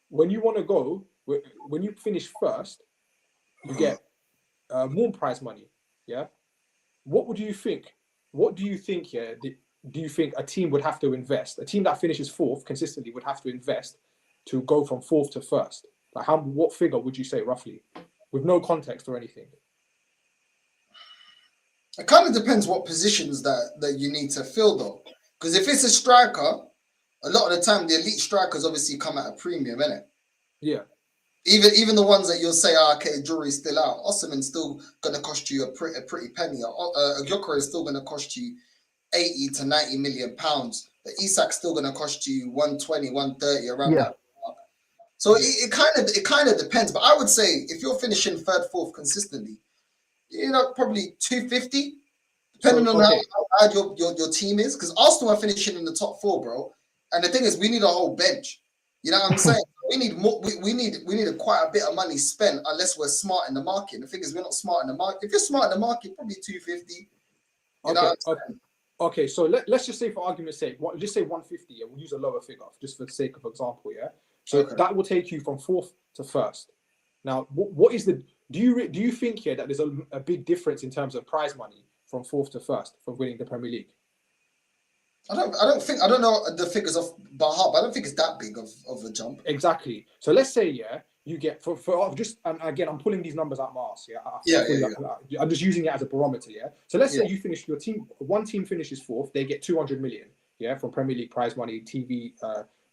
[SPEAKER 5] When you want to go, when you finish first, you get more prize money, yeah. What do you think? Yeah? Do you think a team would have to invest? A team that finishes fourth consistently would have to invest to go from fourth to first. Like what figure would you say roughly, with no context or anything?
[SPEAKER 6] It kind of depends what positions that you need to fill, though. Because if it's a striker, a lot of the time the elite strikers obviously come at a premium, innit?
[SPEAKER 5] Yeah.
[SPEAKER 6] Even the ones that you'll say, okay, jury's still out. Osimhen's still going to cost you a pretty penny. Gyökeres is still going to cost you 80 to 90 million pounds. But Isak's still going to cost you 120, 130 around that. So it kind of depends. But I would say if you're finishing third, fourth consistently, probably 250, depending on how bad your team is. Because Arsenal are finishing in the top four, bro. And the thing is, we need a whole bench. You know what I'm saying? We need more. We need quite a bit of money spent unless we're smart in the market. The thing is, we're not smart in the market. If you're smart in the market, probably 250.
[SPEAKER 5] Okay. So let's just say, for argument's sake, just say 150. Yeah, we'll use a lower figure just for the sake of example. Yeah. So that will take you from fourth to first. Now, what is the? Do you think here that there's a big difference in terms of prize money from fourth to first for winning the Premier League?
[SPEAKER 6] I don't know the figures of by heart, but I don't think it's that big of a jump.
[SPEAKER 5] Exactly. So let's say you get for just again, I'm pulling these numbers out my ass. Yeah. I'm just using it as a barometer. Yeah. So let's say you finish your team. One team finishes fourth, they get 200 million. Yeah, from Premier League prize money, TV,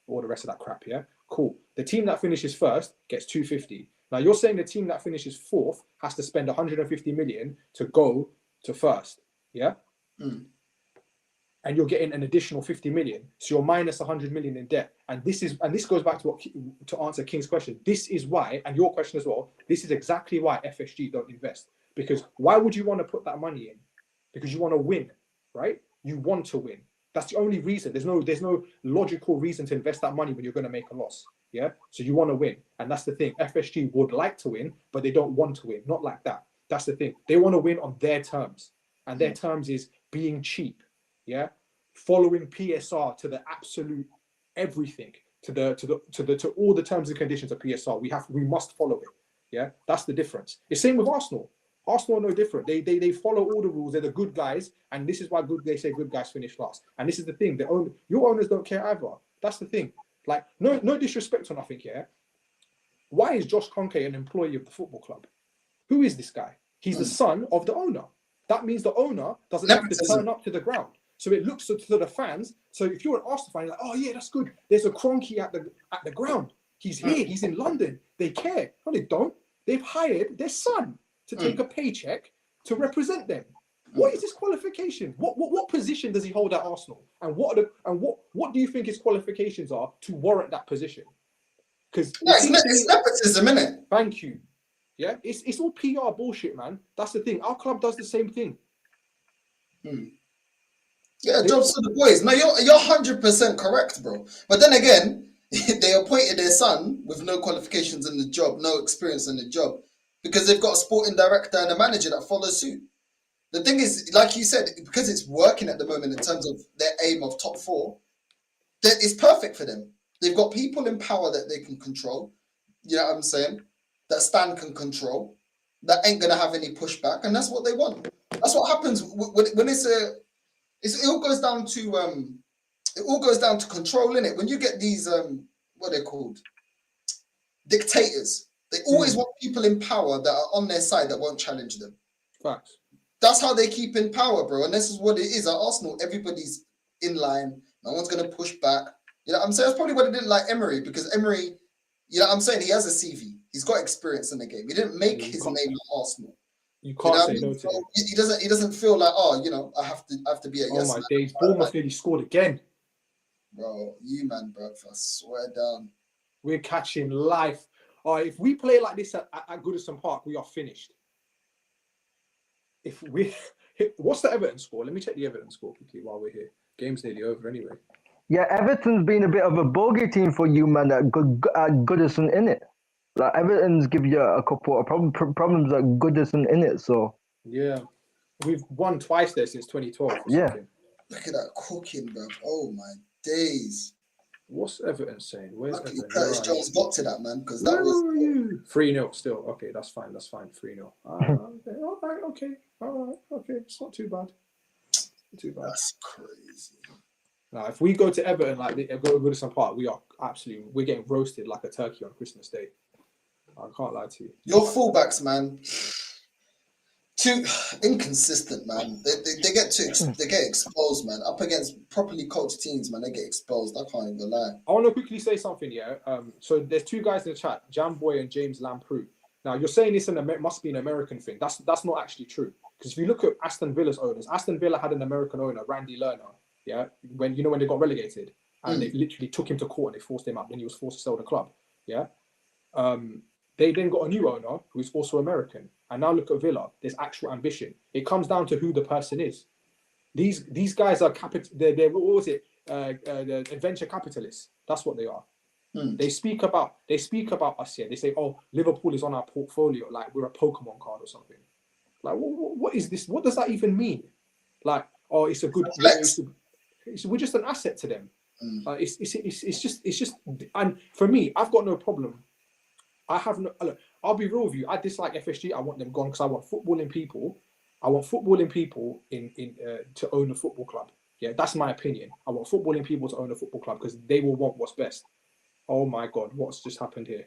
[SPEAKER 5] all the rest of that crap. Yeah. Cool. The team that finishes first gets 250. Now you're saying the team that finishes fourth has to spend 150 million to go to first. Yeah. And you're getting an additional 50 million. So you're minus 100 million in debt. And this goes back to answer King's question. This is why, and your question as well, this is exactly why FSG don't invest. Because why would you want to put that money in? Because you want to win, right? You want to win. That's the only reason. There's no logical reason to invest that money when you're going to make a loss. Yeah. So you want to win. And that's the thing. FSG would like to win, but they don't want to win. Not like that. That's the thing. They want to win on their terms. And their terms is being cheap. Yeah. Following PSR to the absolute everything, to all the terms and conditions of PSR. We must follow it. Yeah. That's the difference. It's same with Arsenal. Arsenal are no different. They follow all the rules. They're the good guys, and this is why they say good guys finish last. And this is the thing. Your owners don't care either. That's the thing. Like no disrespect or nothing here. Why is Josh Conke an employee of the football club? Who is this guy? He's the son of the owner. that means the owner doesn't have to
[SPEAKER 6] Nepotism.
[SPEAKER 5] turn up to the ground. So it looks to the fans. So if you're an Arsenal fan, you're like, oh yeah, that's good. There's a Kroenke at the ground. He's here. He's in London. They care. No, they don't. They've hired their son to take a paycheck to represent them. What is his qualification? What position does he hold at Arsenal? And what do you think his qualifications are to warrant that position? Because
[SPEAKER 6] it's nepotism, isn't it?
[SPEAKER 5] Thank you. Yeah, it's all PR bullshit, man. That's the thing. Our club does the same thing.
[SPEAKER 6] Yeah, jobs to the boys. No, you're 100% correct, bro. But then again, they appointed their son with no qualifications in the job, no experience in the job, because they've got a sporting director and a manager that follow suit. The thing is, like you said, because it's working at the moment in terms of their aim of top 4, that it's perfect for them. They've got people in power that they can control. You know what I'm saying? That Stan can control. That ain't gonna have any pushback, and that's what they want. That's what happens when it all goes down to control, innit? When you get these what they're called, dictators, they always want people in power that are on their side that won't challenge them.
[SPEAKER 5] Facts.
[SPEAKER 6] That's how they keep in power, bro. And this is what it is at Arsenal. Everybody's in line. No one's gonna push back. You know what I'm saying? That's probably what they didn't like Emery, because Emery, you know what I'm saying, he has a CV. He's got experience in the game. He didn't make his name at Arsenal.
[SPEAKER 5] You can't say no to him.
[SPEAKER 6] He doesn't feel like, oh, you know, I have to be a yes.
[SPEAKER 5] Oh my days, Bournemouth nearly scored again.
[SPEAKER 6] Bro, you man, bro, I swear down.
[SPEAKER 5] We're catching life. If we play like this at Goodison Park, we are finished. If we, what's the Everton score? Let me check the Everton score quickly while we're here. Game's nearly over anyway.
[SPEAKER 10] Yeah, Everton's been a bit of a bogey team for you, man, at Goodison, innit? Like, Everton's give you a couple of problems at Goodison, innit? So
[SPEAKER 5] yeah, we've won twice there since 2012.
[SPEAKER 10] Yeah.
[SPEAKER 6] Look at that cooking, bro. Oh my days.
[SPEAKER 5] What's Everton saying? Where's
[SPEAKER 6] Luckily,
[SPEAKER 5] Everton?
[SPEAKER 6] Curtis Jones got to that, man, because that
[SPEAKER 5] Where
[SPEAKER 6] was
[SPEAKER 5] are you? 3-0 still. Okay, that's fine. 3-0. All right, okay. It's not too bad.
[SPEAKER 6] That's crazy.
[SPEAKER 5] Now, if we go to Everton, like go to Goodison Park, we're getting roasted like a turkey on Christmas Day. I can't lie to you.
[SPEAKER 6] Your fullbacks, man, too inconsistent, man. They get exposed, man. Up against properly coached teams, man, they get exposed. I can't even lie.
[SPEAKER 5] I want to quickly say something, yeah. So there's two guys in the chat, Jamboy and James Lamprou. Now you're saying this must be an American thing. That's not actually true. Because if you look at Aston Villa's owners, Aston Villa had an American owner, Randy Lerner. Yeah, when they got relegated, and they literally took him to court and they forced him out. Then he was forced to sell the club. Yeah. They then got a new owner who's also American. And now look at Villa. There's actual ambition. It comes down to who the person is. These guys are they're what was it? Venture capitalists. That's what they are. They speak about us here. They say, "Oh, Liverpool is on our portfolio, like we're a Pokemon card or something." Like, what is this? What does that even mean? Like, oh, it's a good. We're just an asset to them. It's just. And for me, I've got no problem. Look, I'll be real with you. I dislike FSG. I want them gone because I want footballing people. I want footballing people to own a football club. Yeah, that's my opinion. I want footballing people to own a football club because they will want what's best. Oh my God, what's just happened here?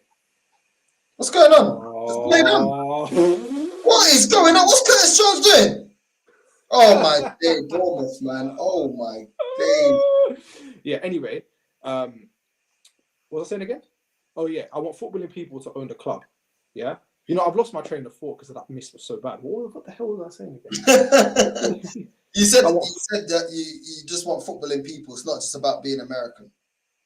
[SPEAKER 6] What's going on? What's going on? What is going on? What's Curtis Jones doing? Oh my day, Bournemouth, man. Oh my day.
[SPEAKER 5] Yeah. Anyway, what was I saying again? Oh yeah, I want footballing people to own the club. Yeah, you know, I've lost my train of thought because that miss was so bad. What the hell was I saying again?
[SPEAKER 6] you said that you just want footballing people. It's not just about being American.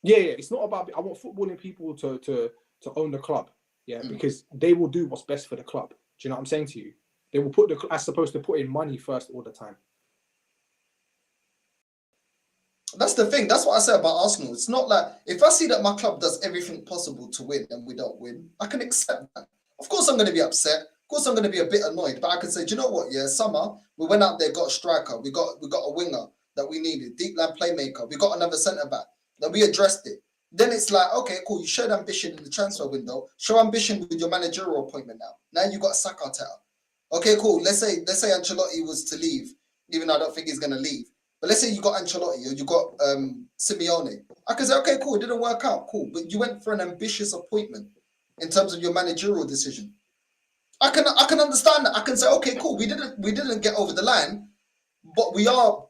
[SPEAKER 5] Yeah, it's not about. I want footballing people to own the club. Yeah, because they will do what's best for the club. Do you know what I'm saying to you? They will as opposed to put in money first all the time.
[SPEAKER 6] That's the thing. That's what I say about Arsenal. It's not like if I see that my club does everything possible to win and we don't win, I can accept that. Of course, I'm going to be upset. Of course, I'm going to be a bit annoyed. But I can say, do you know what? Yeah, summer we went out there, got a striker, we got a winger that we needed, deep line playmaker. We got another centre back. That we addressed it. Then it's like, okay, cool. You showed ambition in the transfer window. Show ambition with your managerial appointment now. Now you got a sack Arteta. Okay, cool. Let's say Ancelotti was to leave, even though I don't think he's going to leave. But let's say you got Ancelotti or you got Simeone. I can say, okay, cool. It didn't work out. Cool. But you went for an ambitious appointment in terms of your managerial decision. I can understand that. I can say, okay, cool. We didn't get over the line, but we are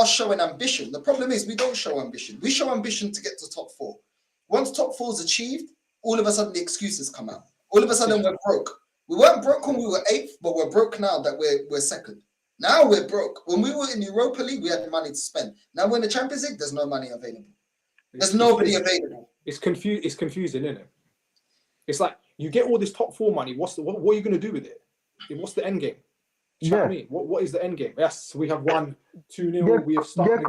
[SPEAKER 6] showing ambition. The problem is we don't show ambition. We show ambition to get to top 4. Once top 4 is achieved, all of a sudden the excuses come out. All of a sudden we're broke. We weren't broke when we were 8th, but we're broke now that we're 2nd. Now we're broke. When we were in Europa League, we had money to spend. Now we're in the Champions League, there's no money available. There's nobody available.
[SPEAKER 5] It's confusing, isn't it? It's like you get all this top 4 money. What are you going to do with it? What's the end game? Do you know what I mean? What is the end game? Yes, we have won 2-0. We have started.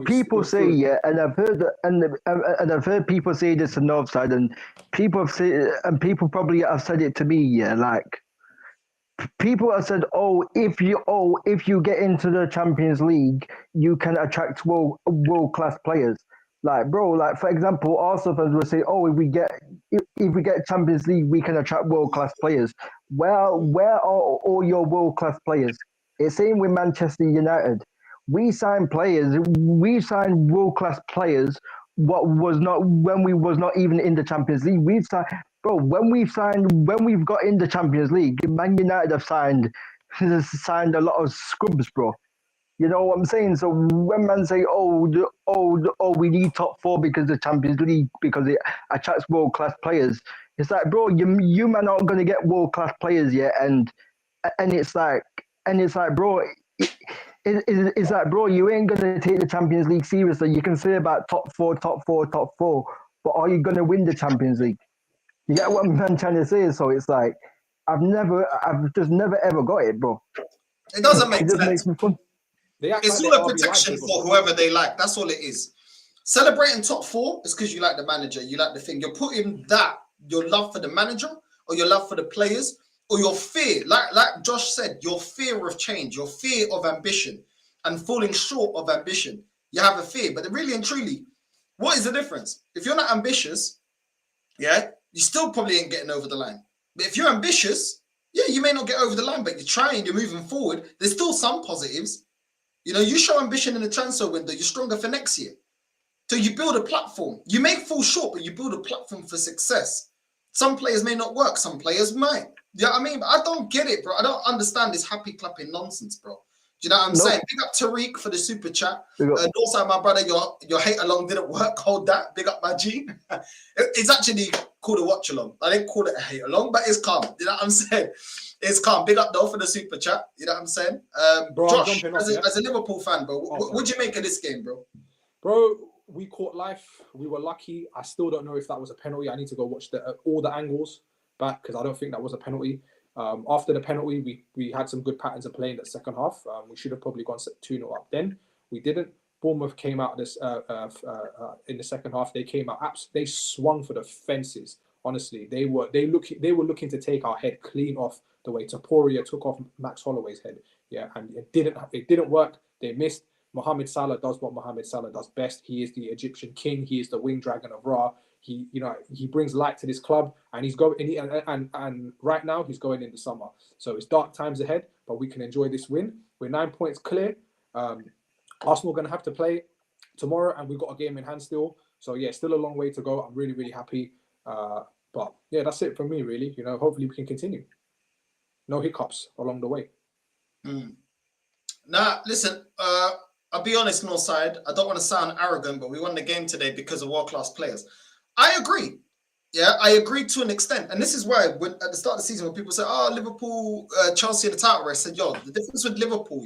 [SPEAKER 10] People say and I've heard that, and I've heard people say this on the north side, and people probably have said it to me. Like people have said, if you get into the Champions League, you can attract world class players. Like, bro, like for example, Arsenal fans will say, if we get Champions League, we can attract world class players. Where are all your world class players? It's same with Manchester United. We signed world class players. When we was not even in the Champions League. We've signed, bro. When we've got in the Champions League, Man United have signed a lot of scrubs, bro. You know what I'm saying? So when man say, we need top 4 because the Champions League, because it attracts world class players, it's like, bro, you man aren't gonna get world class players yet, and it's like, bro, it's like, bro, you ain't gonna take the Champions League seriously. You can say about top 4, but are you gonna win the Champions League? You get what I'm trying to say? So it's like, I've just never ever got it, bro.
[SPEAKER 6] It doesn't make sense.
[SPEAKER 10] Makes me fun.
[SPEAKER 6] It's all a protection for whoever they like. That's all it is. Celebrating top 4 is because you like the manager, you like the thing. You're putting that, your love for the manager, or your love for the players, or your fear, like Josh said, your fear of change, your fear of ambition, and falling short of ambition. You have a fear, but really and truly, what is the difference? If you're not ambitious, you still probably ain't getting over the line. But if you're ambitious, you may not get over the line, but you're trying, you're moving forward. There's still some positives. You know, you show ambition in the transfer window, you're stronger for next year. So you build a platform. You may fall short, but you build a platform for success. Some players may not work, some players might. You know what I mean? But I don't get it, bro. I don't understand this happy clapping nonsense, bro. Do you know what I'm saying? Big up Tariq for the super chat. Also, my brother, your hate along didn't work. Hold that. Big up my G. It's actually called a watch along. I didn't call it a hate along, but it's calm. You know what I'm saying? It's calm. Big up though for the super chat. You know what I'm saying?
[SPEAKER 5] Bro,
[SPEAKER 6] Josh, as a Liverpool fan, bro, what'd you make of this game, bro?
[SPEAKER 5] Bro, we caught life. We were lucky. I still don't know if that was a penalty. I need to go watch all the angles back because I don't think that was a penalty. After the penalty, we had some good patterns of play in the second half. We should have probably gone 2-0 up then. We didn't. Bournemouth came out this in the second half. They came out. They swung for the fences. Honestly, they were looking to take our head clean off the way Taporia took off Max Holloway's head. Yeah, and it didn't work. They missed. Mohamed Salah does what Mohamed Salah does best. He is the Egyptian king. He is the winged dragon of Ra. He brings light to this club, and he's going. And right now he's going into summer, so it's dark times ahead. But we can enjoy this win. We're 9 points clear. Arsenal are going to have to play tomorrow, and we've got a game in hand still. So yeah, still a long way to go. I'm really, really happy. But yeah, that's it from me, really. You know, hopefully we can continue. No hiccups along the way.
[SPEAKER 6] Now, listen, I'll be honest, Northside. I don't want to sound arrogant, but we won the game today because of world-class players. I agree. Yeah, I agree to an extent. And this is why at the start of the season, when people say, Liverpool, Chelsea in the title race, I said, the difference with Liverpool,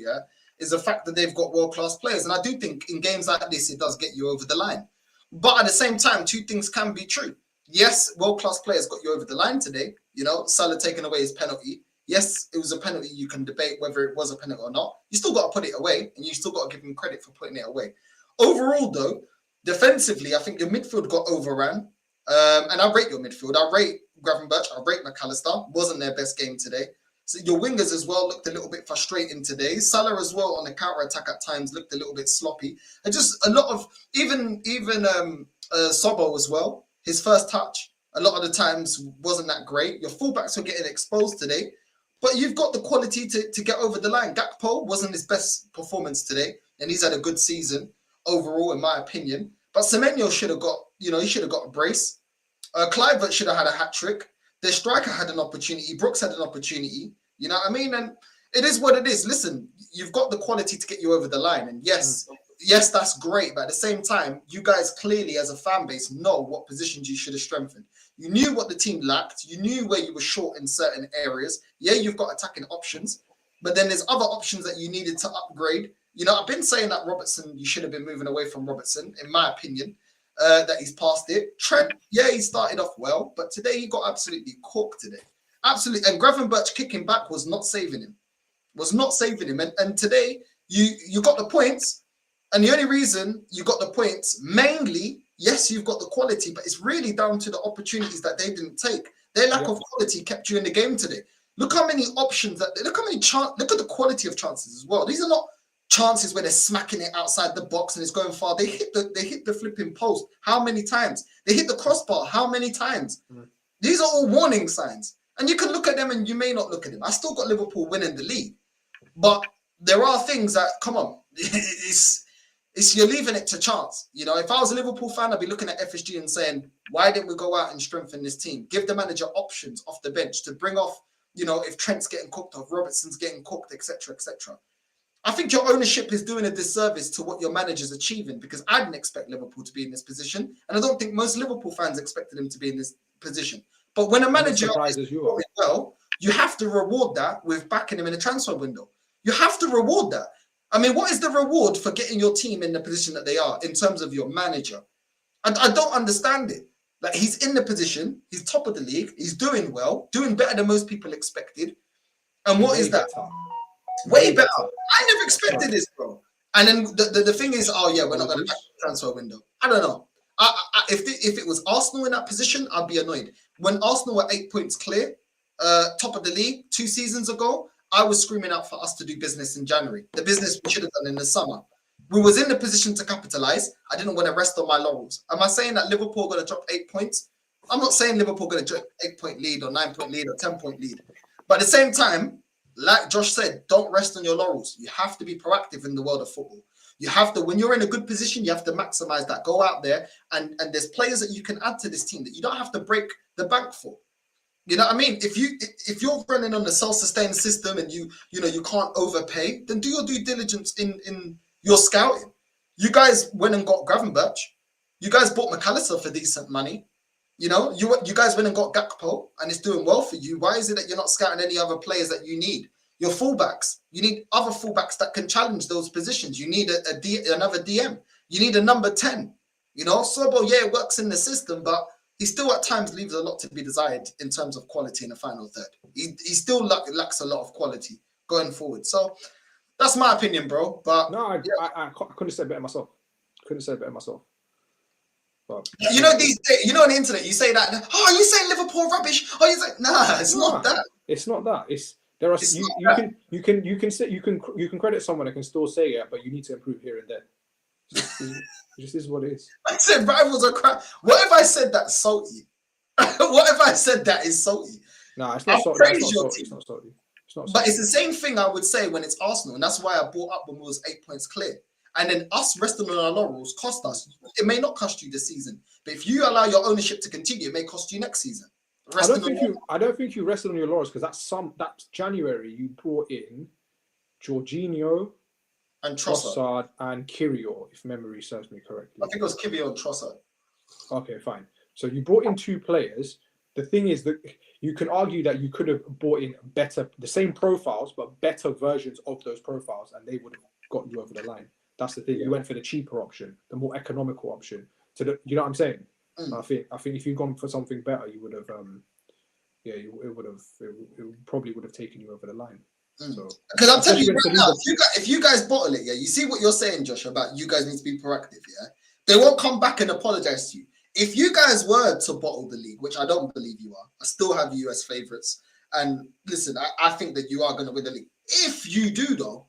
[SPEAKER 6] is the fact that they've got world-class players. And I do think in games like this, it does get you over the line. But at the same time, two things can be true. Yes, world-class players got you over the line today. You know, Salah taking away his penalty. Yes, it was a penalty. You can debate whether it was a penalty or not. You still got to put it away, and you still got to give him credit for putting it away. Overall, though, defensively, I think your midfield got overran. And I rate your midfield. I rate Gravenberch. I rate McAllister. Wasn't their best game today. So your wingers as well looked a little bit frustrating today. Salah as well on the counter-attack at times looked a little bit sloppy. And just a lot of, even Sobo as well, his first touch, a lot of the times wasn't that great. Your fullbacks were getting exposed today. But you've got the quality to get over the line. Gakpo wasn't his best performance today. And he's had a good season overall, in my opinion. But Semenyo should have got, he should have got a brace. Kluivert should have had a hat-trick. Their striker had an opportunity. Brooks had an opportunity. You know what I mean? And it is what it is. Listen, you've got the quality to get you over the line. And yes, that's great. But at the same time, you guys clearly as a fan base know what positions you should have strengthened. You knew what the team lacked. You knew where you were short in certain areas. Yeah, you've got attacking options. But then there's other options that you needed to upgrade. You know, I've been saying that Robertson, you should have been moving away from Robertson, in my opinion, that he's past it. Trent, yeah, he started off well, but today he got absolutely cooked today. Absolutely. And Gravenberch kicking back was not saving him. And today you got the points. And the only reason you got the points, mainly, yes, you've got the quality, but it's really down to the opportunities that they didn't take. Their lack of quality kept you in the game today. Look how many options look at the quality of chances as well. These are not chances where they're smacking it outside the box and it's going far. They hit the flipping post. How many times? They hit the crossbar. How many times? These are all warning signs. And you can look at them and you may not look at them. I still got Liverpool winning the league. But there are things that, come on, it's you're leaving it to chance. You know, if I was a Liverpool fan, I'd be looking at FSG and saying, why didn't we go out and strengthen this team? Give the manager options off the bench to bring off, you know, if Trent's getting cooked or Robertson's getting cooked, etc., etc. I think your ownership is doing a disservice to what your manager's achieving, because I didn't expect Liverpool to be in this position. And I don't think most Liverpool fans expected him to be in this position. But when a manager is doing well, you have to reward that with backing him in a transfer window. You have to reward that. I mean, what is the reward for getting your team in the position that they are in terms of your manager? I don't understand it. Like, he's in the position, he's top of the league, he's doing well, doing better than most people expected. And what is that? Way better. I never expected this, bro. And then the thing is, oh yeah, we're not going to back the transfer window. I don't know. If it was Arsenal in that position, I'd be annoyed. When Arsenal were 8 points clear, top of the league 2 seasons ago, I was screaming out for us to do business in January. The business we should have done in the summer. We was in the position to capitalize. I didn't want to rest on my laurels. Am I saying that Liverpool are going to drop 8 points? I'm not saying Liverpool are going to drop 8-point lead or 9-point lead or 10-point lead. But at the same time, like Josh said, don't rest on your laurels. You have to be proactive in the world of football. You have to, when you're in a good position, you have to maximize that. Go out there and there's players that you can add to this team that you don't have to break the bank for. You know what I mean? If you're running on the self-sustained system and you can't overpay, then do your due diligence in your scouting. You guys went and got Gravenberch. You guys bought McAllister for decent money. You know, you guys went and got Gakpo and it's doing well for you. Why is it that you're not scouting any other players that you need? Your fullbacks. You need other fullbacks that can challenge those positions. You need another DM. You need a number 10. You know, Sobo, yeah, it works in the system, but he still at times leaves a lot to be desired in terms of quality in the final third. He still lacks a lot of quality going forward. So that's my opinion, bro. But
[SPEAKER 5] no, I couldn't have said better myself. But
[SPEAKER 6] you know, these days, you know, on the internet, you say that. Oh, you saying Liverpool rubbish? Oh, you say nah. It's not that.
[SPEAKER 5] It's not that. You can credit someone that can still say it, but you need to improve here and there. It just is what it is.
[SPEAKER 6] I said rivals are crap. What if I said that's salty? What if I said that is salty?
[SPEAKER 5] No, it's not salty. It's not salty.
[SPEAKER 6] But it's the same thing I would say when it's Arsenal, and that's why I brought up when we was 8 points clear. And then us resting on our laurels cost us. It may not cost you this season, but if you allow your ownership to continue, it may cost you next season.
[SPEAKER 5] I don't think you rested on your laurels, because that's January. You brought in Jorginho
[SPEAKER 6] and Trossard
[SPEAKER 5] and Kirill, if memory serves me correctly.
[SPEAKER 6] I think it was Kirill and Trossard.
[SPEAKER 5] Okay, fine. So you brought in 2 players. The thing is that you can argue that you could have brought in the same profiles, but better versions of those profiles, and they would have got you over the line. That's the thing. Yeah. You went for the cheaper option, the more economical option. You know what I'm saying? I think if you'd gone for something better, you would have. It probably would have taken you over the line. So, because
[SPEAKER 6] I'm telling you right now, if you guys bottle it, yeah, you see what you're saying, Josh, about you guys need to be proactive, yeah. They won't come back and apologize to you. If you guys were to bottle the league, which I don't believe you are, I still have you as favourites. And listen, I think that you are going to win the league. If you do, though,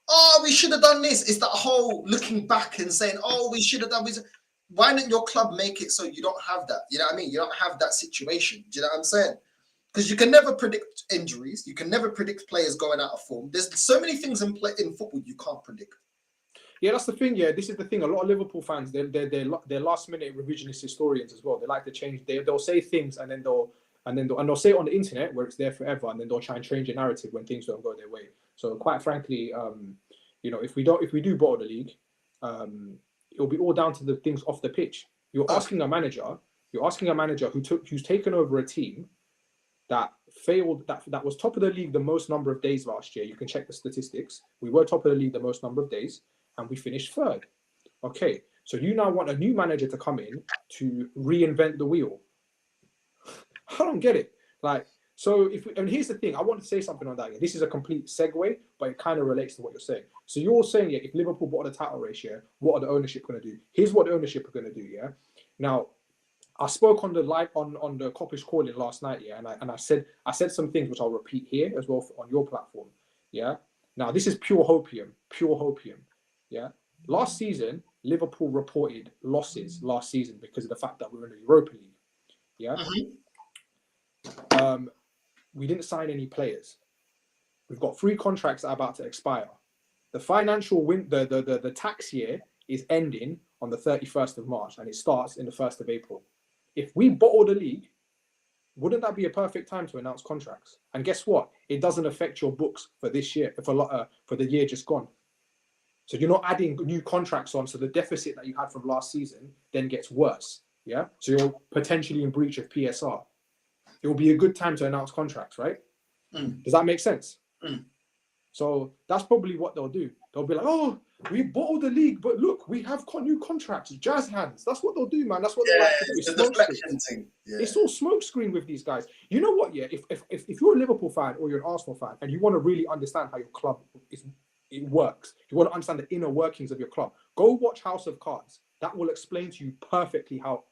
[SPEAKER 6] oh, we should have done this. It's that whole looking back and saying, oh, we should have done this. Why didn't your club make it so you don't have that? You know what I mean? You don't have that situation. Do you know what I'm saying? Because you can never predict injuries. You can never predict players going out of form. There's so many things in football you can't predict.
[SPEAKER 5] Yeah, that's the thing. Yeah, this is the thing. A lot of Liverpool fans, they're last minute revisionist historians as well. They like to change. They'll say things and then they'll and then they'll say it on the internet where it's there forever, and then they'll try and change the narrative when things don't go their way. So quite frankly, you know, if we do bottle the league, it'll be all down to the things off the pitch. You're asking a manager who's taken over a team that failed, that was top of the league the most number of days last year. You can check the statistics. We were top of the league the most number of days, and we finished third. Okay, so you now want a new manager to come in to reinvent the wheel. I don't get it. Like, so and here's the thing, I want to say something on that. This is a complete segue, but it kind of relates to what you're saying. So you're saying, yeah, if Liverpool bought the title race, yeah, what are the ownership going to do? Here's what the ownership are going to do, yeah. Now, I spoke on the live on the Coppish calling last night, yeah, and I said some things which I'll repeat here as well on your platform, yeah. Now this is pure hopium, yeah. Last season, Liverpool reported losses last season because of the fact that we were in the Europa League, yeah. We didn't sign any players. We've got 3 contracts that are about to expire. The financial the tax year is ending on the 31st of March, and it starts in the 1st of April. If we bottle the league, wouldn't that be a perfect time to announce contracts? And guess what? It doesn't affect your books for this year, for the year just gone. So you're not adding new contracts on, so the deficit that you had from last season then gets worse. Yeah. So you're potentially in breach of PSR. It will be a good time to announce contracts, right? Does that make sense? So that's probably what they'll do. They'll be like, oh, we bottled the league, but look, we have new contracts, jazz hands. That's what they'll do, man. That's what they like to do.
[SPEAKER 6] It's the deflection thing. Yeah.
[SPEAKER 5] It's all smokescreen with these guys. You know what? Yeah, if you're a Liverpool fan or you're an Arsenal fan and you want to really understand how your club works, you want to understand the inner workings of your club, go watch House of Cards. That will explain to you perfectly how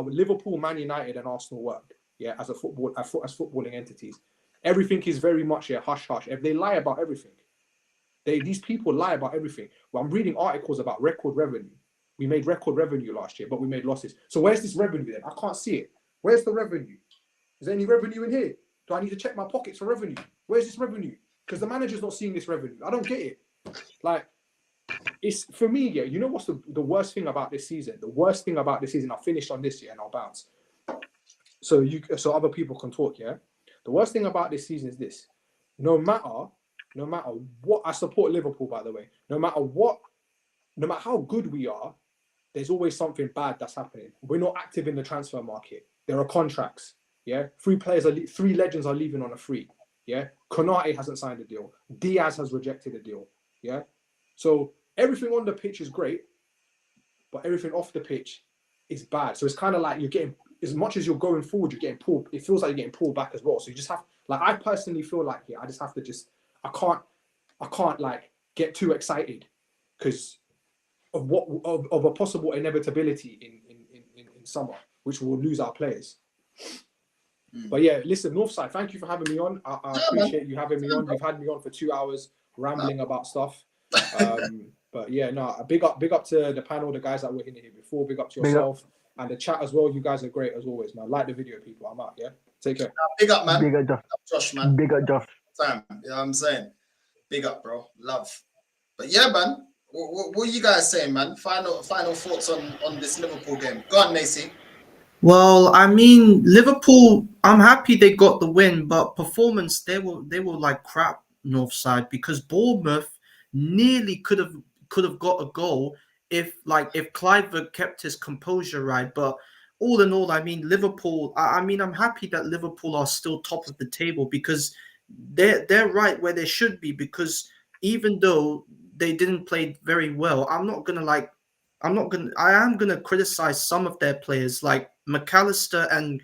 [SPEAKER 5] Liverpool, Man United, and Arsenal work. Yeah, as footballing entities. Everything is very much hush hush. If they lie about everything, these people lie about everything. Well, I'm reading articles about record revenue. We made record revenue last year, but we made losses. So where's this revenue then? I can't see it. Where's the revenue? Is there any revenue in here? Do I need to check my pockets for revenue? Where's this revenue? Because the manager's not seeing this revenue. I don't get it. Like, it's for me, yeah. You know what's the worst thing about this season? The worst thing about this season, I'll finish on this year and I'll bounce. So other people can talk, yeah. The worst thing about this season is this: no matter what, I support Liverpool, by the way. No matter how good we are, there's always something bad that's happening. We're not active in the transfer market. There are contracts, yeah. 3 legends are leaving on a free, yeah. Konate hasn't signed a deal. Diaz has rejected a deal, yeah. So everything on the pitch is great, but everything off the pitch is bad. So it's kind of like you're getting. As much as you're going forward, you're getting pulled. It feels like you're getting pulled back as well. So you just have, like, I personally feel like, I just have to I can't like get too excited because of a possible inevitability in summer, which will lose our players. But yeah, listen, Northside, thank you for having me on. I appreciate you having me on. You've had me on for 2 hours rambling about stuff. But yeah, no, big up to the panel, the guys that were in here before. Big up to yourself. And the chat as well. You guys are great as always, man. Like the video, people. I'm out, yeah? Take care.
[SPEAKER 6] Big up, man.
[SPEAKER 10] Big up, Josh.
[SPEAKER 6] Josh, man.
[SPEAKER 10] Big up, Josh.
[SPEAKER 6] Time. You know what I'm saying? Big up, bro. Love. But yeah, man. What are you guys saying, man? Final thoughts on this Liverpool game. Go on, Macy.
[SPEAKER 9] Well, I mean, Liverpool, I'm happy they got the win, but performance, they were like crap, Northside, because Bournemouth nearly could have got a goal if Clivert kept his composure right. But all in all, I mean, Liverpool, I'm happy that Liverpool are still top of the table because they're right where they should be, because even though they didn't play very well, I am gonna criticize some of their players like McAllister and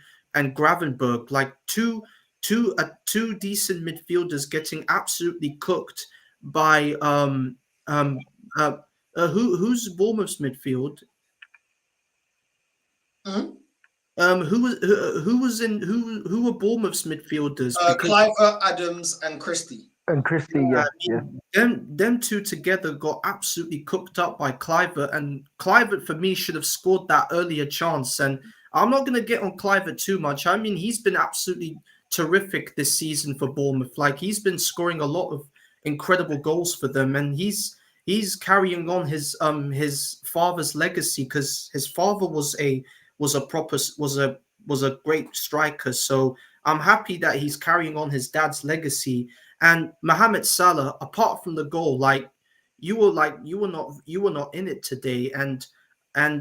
[SPEAKER 9] Gravenberg, like two decent midfielders getting absolutely cooked by who's Bournemouth's midfield?
[SPEAKER 6] Mm-hmm.
[SPEAKER 9] Who were Bournemouth's midfielders?
[SPEAKER 6] Cliver, Adams, and Christie.
[SPEAKER 10] And Christie, yeah.
[SPEAKER 9] Them two together got absolutely cooked up by Clivert, and Clivert for me should have scored that earlier chance. And I'm not going to get on Clivert too much. I mean, he's been absolutely terrific this season for Bournemouth. Like, he's been scoring a lot of incredible goals for them, and he's carrying on his father's legacy, because his father was a was a great striker. So I'm happy that he's carrying on his dad's legacy. And Mohamed Salah, apart from the goal, like you were not in it today, and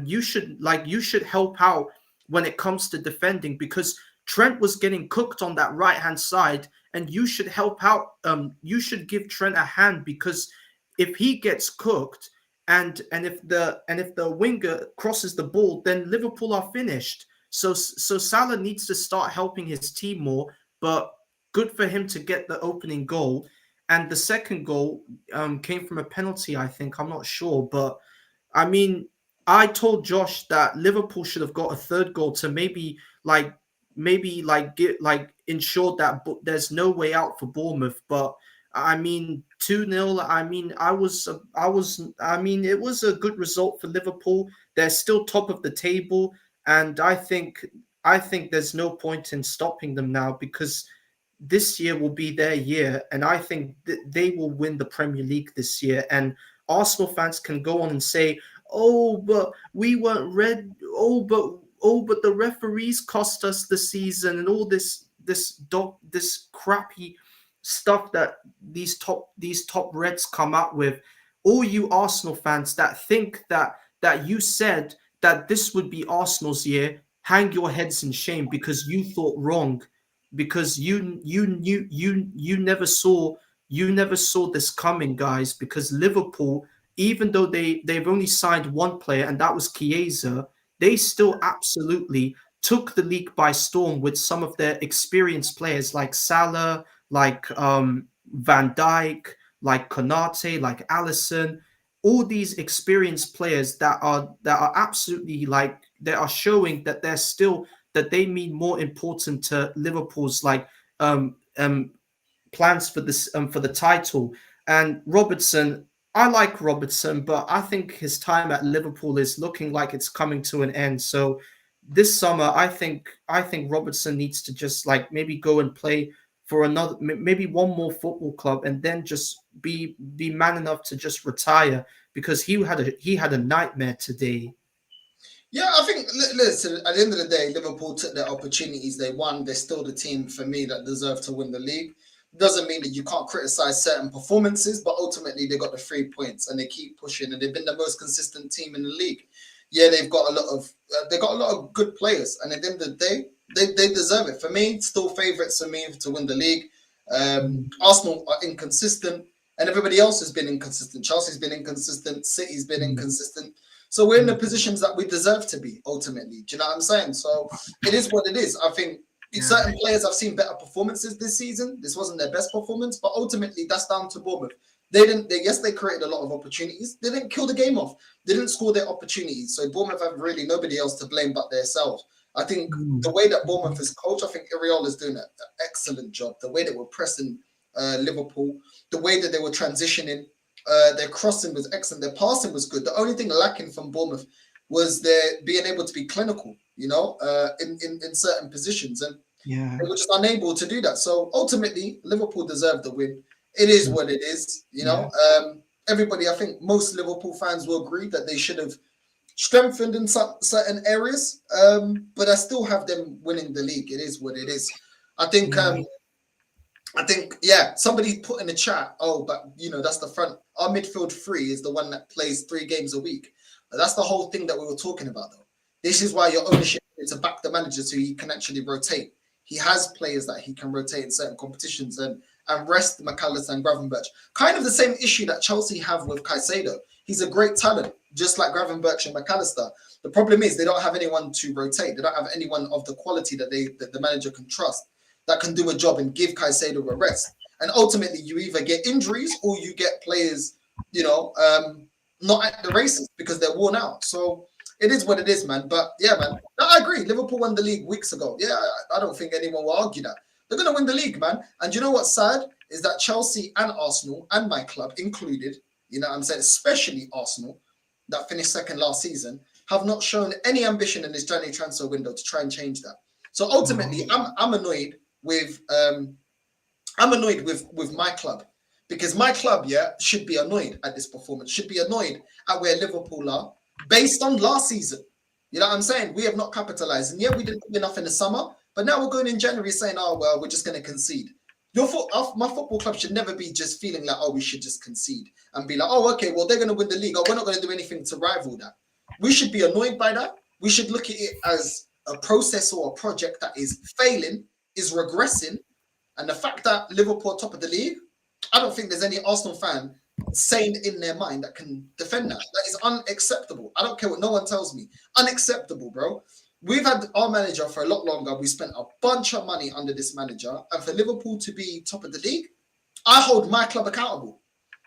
[SPEAKER 9] you should help out when it comes to defending, because Trent was getting cooked on that right hand side, and you should help out. You should give Trent a hand, because if he gets cooked and if the winger crosses the ball, then Liverpool are finished. So Salah needs to start helping his team more. But good for him to get the opening goal, and the second goal came from a penalty, I think. I'm not sure, but I mean, I told Josh that Liverpool should have got a third goal to maybe ensure that there's no way out for Bournemouth. But I mean, 2-0. I mean, it was a good result for Liverpool. They're still top of the table, and I think there's no point in stopping them now, because this year will be their year, and I think they will win the Premier League this year. And Arsenal fans can go on and say, "Oh, but we weren't red. Oh, but the referees cost us the season," and all this crappy stuff that these top Reds come out with. All you Arsenal fans that think that you said that this would be Arsenal's year, hang your heads in shame, because you thought wrong, because you never saw this coming, guys. Because Liverpool, even though they've only signed one player, and that was Chiesa, they still absolutely took the league by storm with some of their experienced players like Salah, like Van Dijk, like Konate, like Alisson. All these experienced players that are absolutely, like, they are showing that they mean more important to Liverpool's plans for this for the title. And Robertson, I like Robertson, but I think his time at Liverpool is looking like it's coming to an end. So this summer, I think Robertson needs to just maybe go and play for maybe one more football club, and then just be man enough to just retire, because he had a nightmare today.
[SPEAKER 6] Yeah, I think, listen, at the end of the day, Liverpool took their opportunities. They won. They're still the team, for me, that deserve to win the league. Doesn't mean that you can't criticize certain performances, but ultimately they got the 3 points and they keep pushing, and they've been the most consistent team in the league. Yeah, they've got a lot of good players, and at the end of the day, they deserve it. For me, still favourites for me to win the league. Arsenal are inconsistent, and everybody else has been inconsistent. Chelsea's been inconsistent. City's been inconsistent. So we're in the positions that we deserve to be, ultimately. Do you know what I'm saying? So it is what it is. I think certain players have seen better performances this season. This wasn't their best performance, but ultimately that's down to Bournemouth. They created a lot of opportunities. They didn't kill the game off. They didn't score their opportunities. So Bournemouth have really nobody else to blame but themselves. I think the way that Bournemouth is coached, I think Iriol is doing an excellent job. The way they were pressing Liverpool, the way that they were transitioning, their crossing was excellent. Their passing was good. The only thing lacking from Bournemouth was their being able to be clinical, in certain positions. And they were just unable to do that. So ultimately, Liverpool deserved the win. It is what it is, Everybody, I think most Liverpool fans will agree that they should have strengthened in certain areas, but I still have them winning the league. It is what it is. I think, somebody put in the chat, but that's the front. Our midfield three is the one that plays 3 games a week. But that's the whole thing that we were talking about, though. This is why your ownership is to back the manager so he can actually rotate. He has players that he can rotate in certain competitions and rest McAllister and Gravenberch. Kind of the same issue that Chelsea have with Caicedo. He's a great talent, just like Gravenberch and McAllister. The problem is they don't have anyone to rotate. They don't have anyone of the quality that the manager can trust, that can do a job and give Caicedo a rest. And ultimately, you either get injuries or you get players, not at the races because they're worn out. So it is what it is, man. But yeah, man, I agree. Liverpool won the league weeks ago. Yeah, I don't think anyone will argue that. They're going to win the league, man. And you know what's sad is that Chelsea and Arsenal and my club included, I'm saying, especially Arsenal, that finished second last season, have not shown any ambition in this January transfer window to try and change that. So ultimately, I'm annoyed with my club, because my club, should be annoyed at this performance, should be annoyed at where Liverpool are based on last season. You know what I'm saying? We have not capitalized. And yeah, we didn't do enough in the summer, but now we're going in January saying, oh, well, we're just going to concede. My football club should never be just feeling like, oh, we should just concede and be like, oh, okay, well, they're going to win the league. Oh, we're not going to do anything to rival that. We should be annoyed by that. We should look at it as a process or a project that is failing, is regressing. And the fact that Liverpool are top of the league, I don't think there's any Arsenal fan sane in their mind that can defend that. That is unacceptable. I don't care what no one tells me. Unacceptable, bro. We've had our manager for a lot longer. We spent a bunch of money under this manager. And for Liverpool to be top of the league, I hold my club accountable.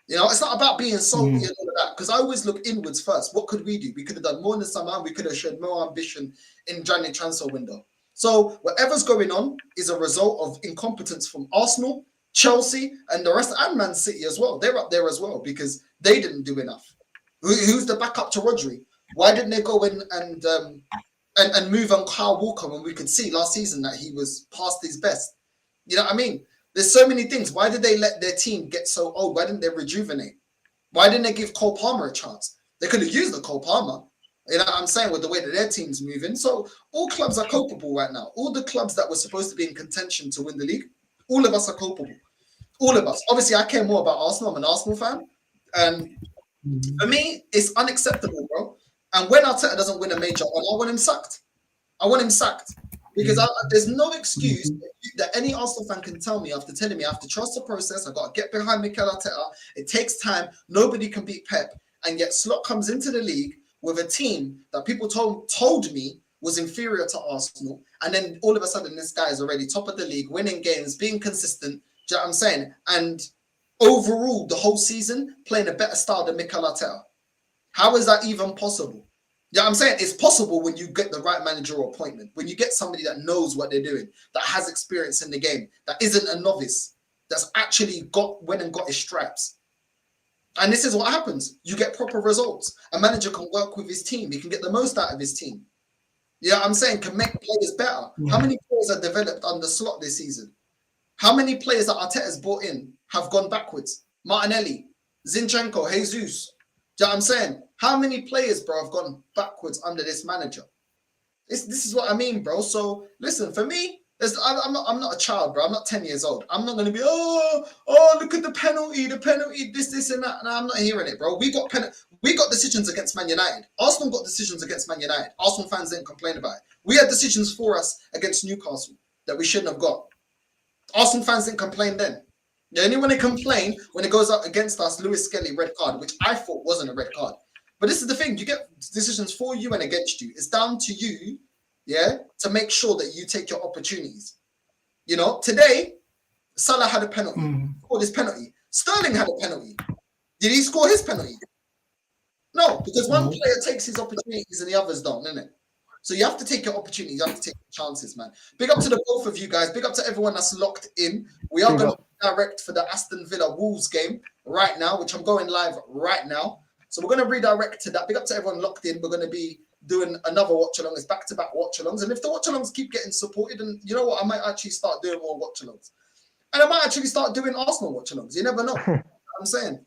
[SPEAKER 6] You know, it's not about being salty and all of that, because I always look inwards first. What could we do? We could have done more in the summer. We could have shown more ambition in January transfer window. So whatever's going on is a result of incompetence from Arsenal, Chelsea, and the rest, and Man City as well. They're up there as well because they didn't do enough. Who's the backup to Rodri? Why didn't they go in and move on Kyle Walker when we could see last season that he was past his best? You know what I mean? There's so many things. Why did they let their team get so old? Why didn't they rejuvenate? Why didn't they give Cole Palmer a chance? They could have used the Cole Palmer. You know what I'm saying? With the way that their team's moving. So all clubs are culpable right now. All the clubs that were supposed to be in contention to win the league, all of us are culpable. All of us. Obviously, I care more about Arsenal. I'm an Arsenal fan. And for me, it's unacceptable, bro. And when Arteta doesn't win a major one, I want him sacked. I want him sacked. Because there's no excuse that any Arsenal fan can tell me after telling me I have to trust the process. I've got to get behind Mikel Arteta. It takes time. Nobody can beat Pep. And yet Slot comes into the league with a team that people told me was inferior to Arsenal. And then all of a sudden, this guy is already top of the league, winning games, being consistent. Do you know what I'm saying? And overall, the whole season, playing a better style than Mikel Arteta. How is that even possible? Yeah, I'm saying it's possible when you get the right managerial appointment, when you get somebody that knows what they're doing, that has experience in the game, that isn't a novice, that's actually went and got his stripes. And this is what happens. You get proper results. A manager can work with his team. He can get the most out of his team. Yeah, I'm saying can make players better. How many players are developed under Slot this season? How many players that Arteta's brought in have gone backwards? Martinelli, Zinchenko, Jesus. Do you know what I'm saying? How many players, bro, have gone backwards under this manager? This is what I mean, bro. So listen, for me, I'm not a child, bro. I'm not 10 years old. I'm not going to be, look at the penalty, this and that. No, I'm not hearing it, bro. We got decisions against Man United. Arsenal got decisions against Man United. Arsenal fans didn't complain about it. We had decisions for us against Newcastle that we shouldn't have got. Arsenal fans didn't complain then. The only one they complain when it goes up against us, Lewis Skelly, red card, which I thought wasn't a red card. But this is the thing, you get decisions for you and against you. It's down to you, to make sure that you take your opportunities. You know, today, Salah had a penalty, scored his penalty. Sterling had a penalty. Did he score his penalty? No, because one player takes his opportunities and the others don't, innit? So you have to take your opportunities, you have to take your chances, man. Big up to the both of you guys. Big up to everyone that's locked in. We are going to direct for the Aston Villa Wolves game right now, which I'm going live right now. So we're going to redirect to that. Big up to everyone locked in. We're going to be doing another watch-along. It's back-to-back watch-alongs. And if the watch-alongs keep getting supported, then you know what? I might actually start doing more watch-alongs. And I might actually start doing Arsenal watch-alongs. You never know. You know what I'm saying?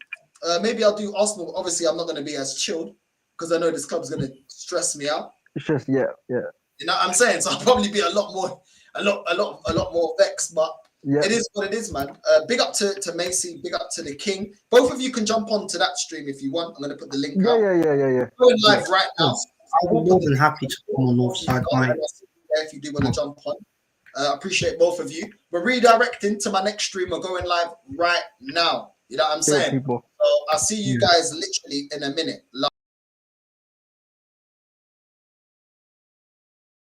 [SPEAKER 6] Maybe I'll do Arsenal. Obviously, I'm not going to be as chilled because I know this club's going to stress me out.
[SPEAKER 10] It's just, yeah.
[SPEAKER 6] You know what I'm saying? So I'll probably be a lot more vexed, but it is what it is, man. Big up to Macy, big up to the King. Both of you can jump on to that stream if you want. I'm going to put the link out.
[SPEAKER 10] Yeah.
[SPEAKER 6] Going live right now.
[SPEAKER 9] I'll be more than happy to come on offside line.
[SPEAKER 6] If you do want to jump on. I appreciate both of you. We're redirecting to my next stream. We're going live right now. You know what I'm saying? So I'll see you guys literally in a minute.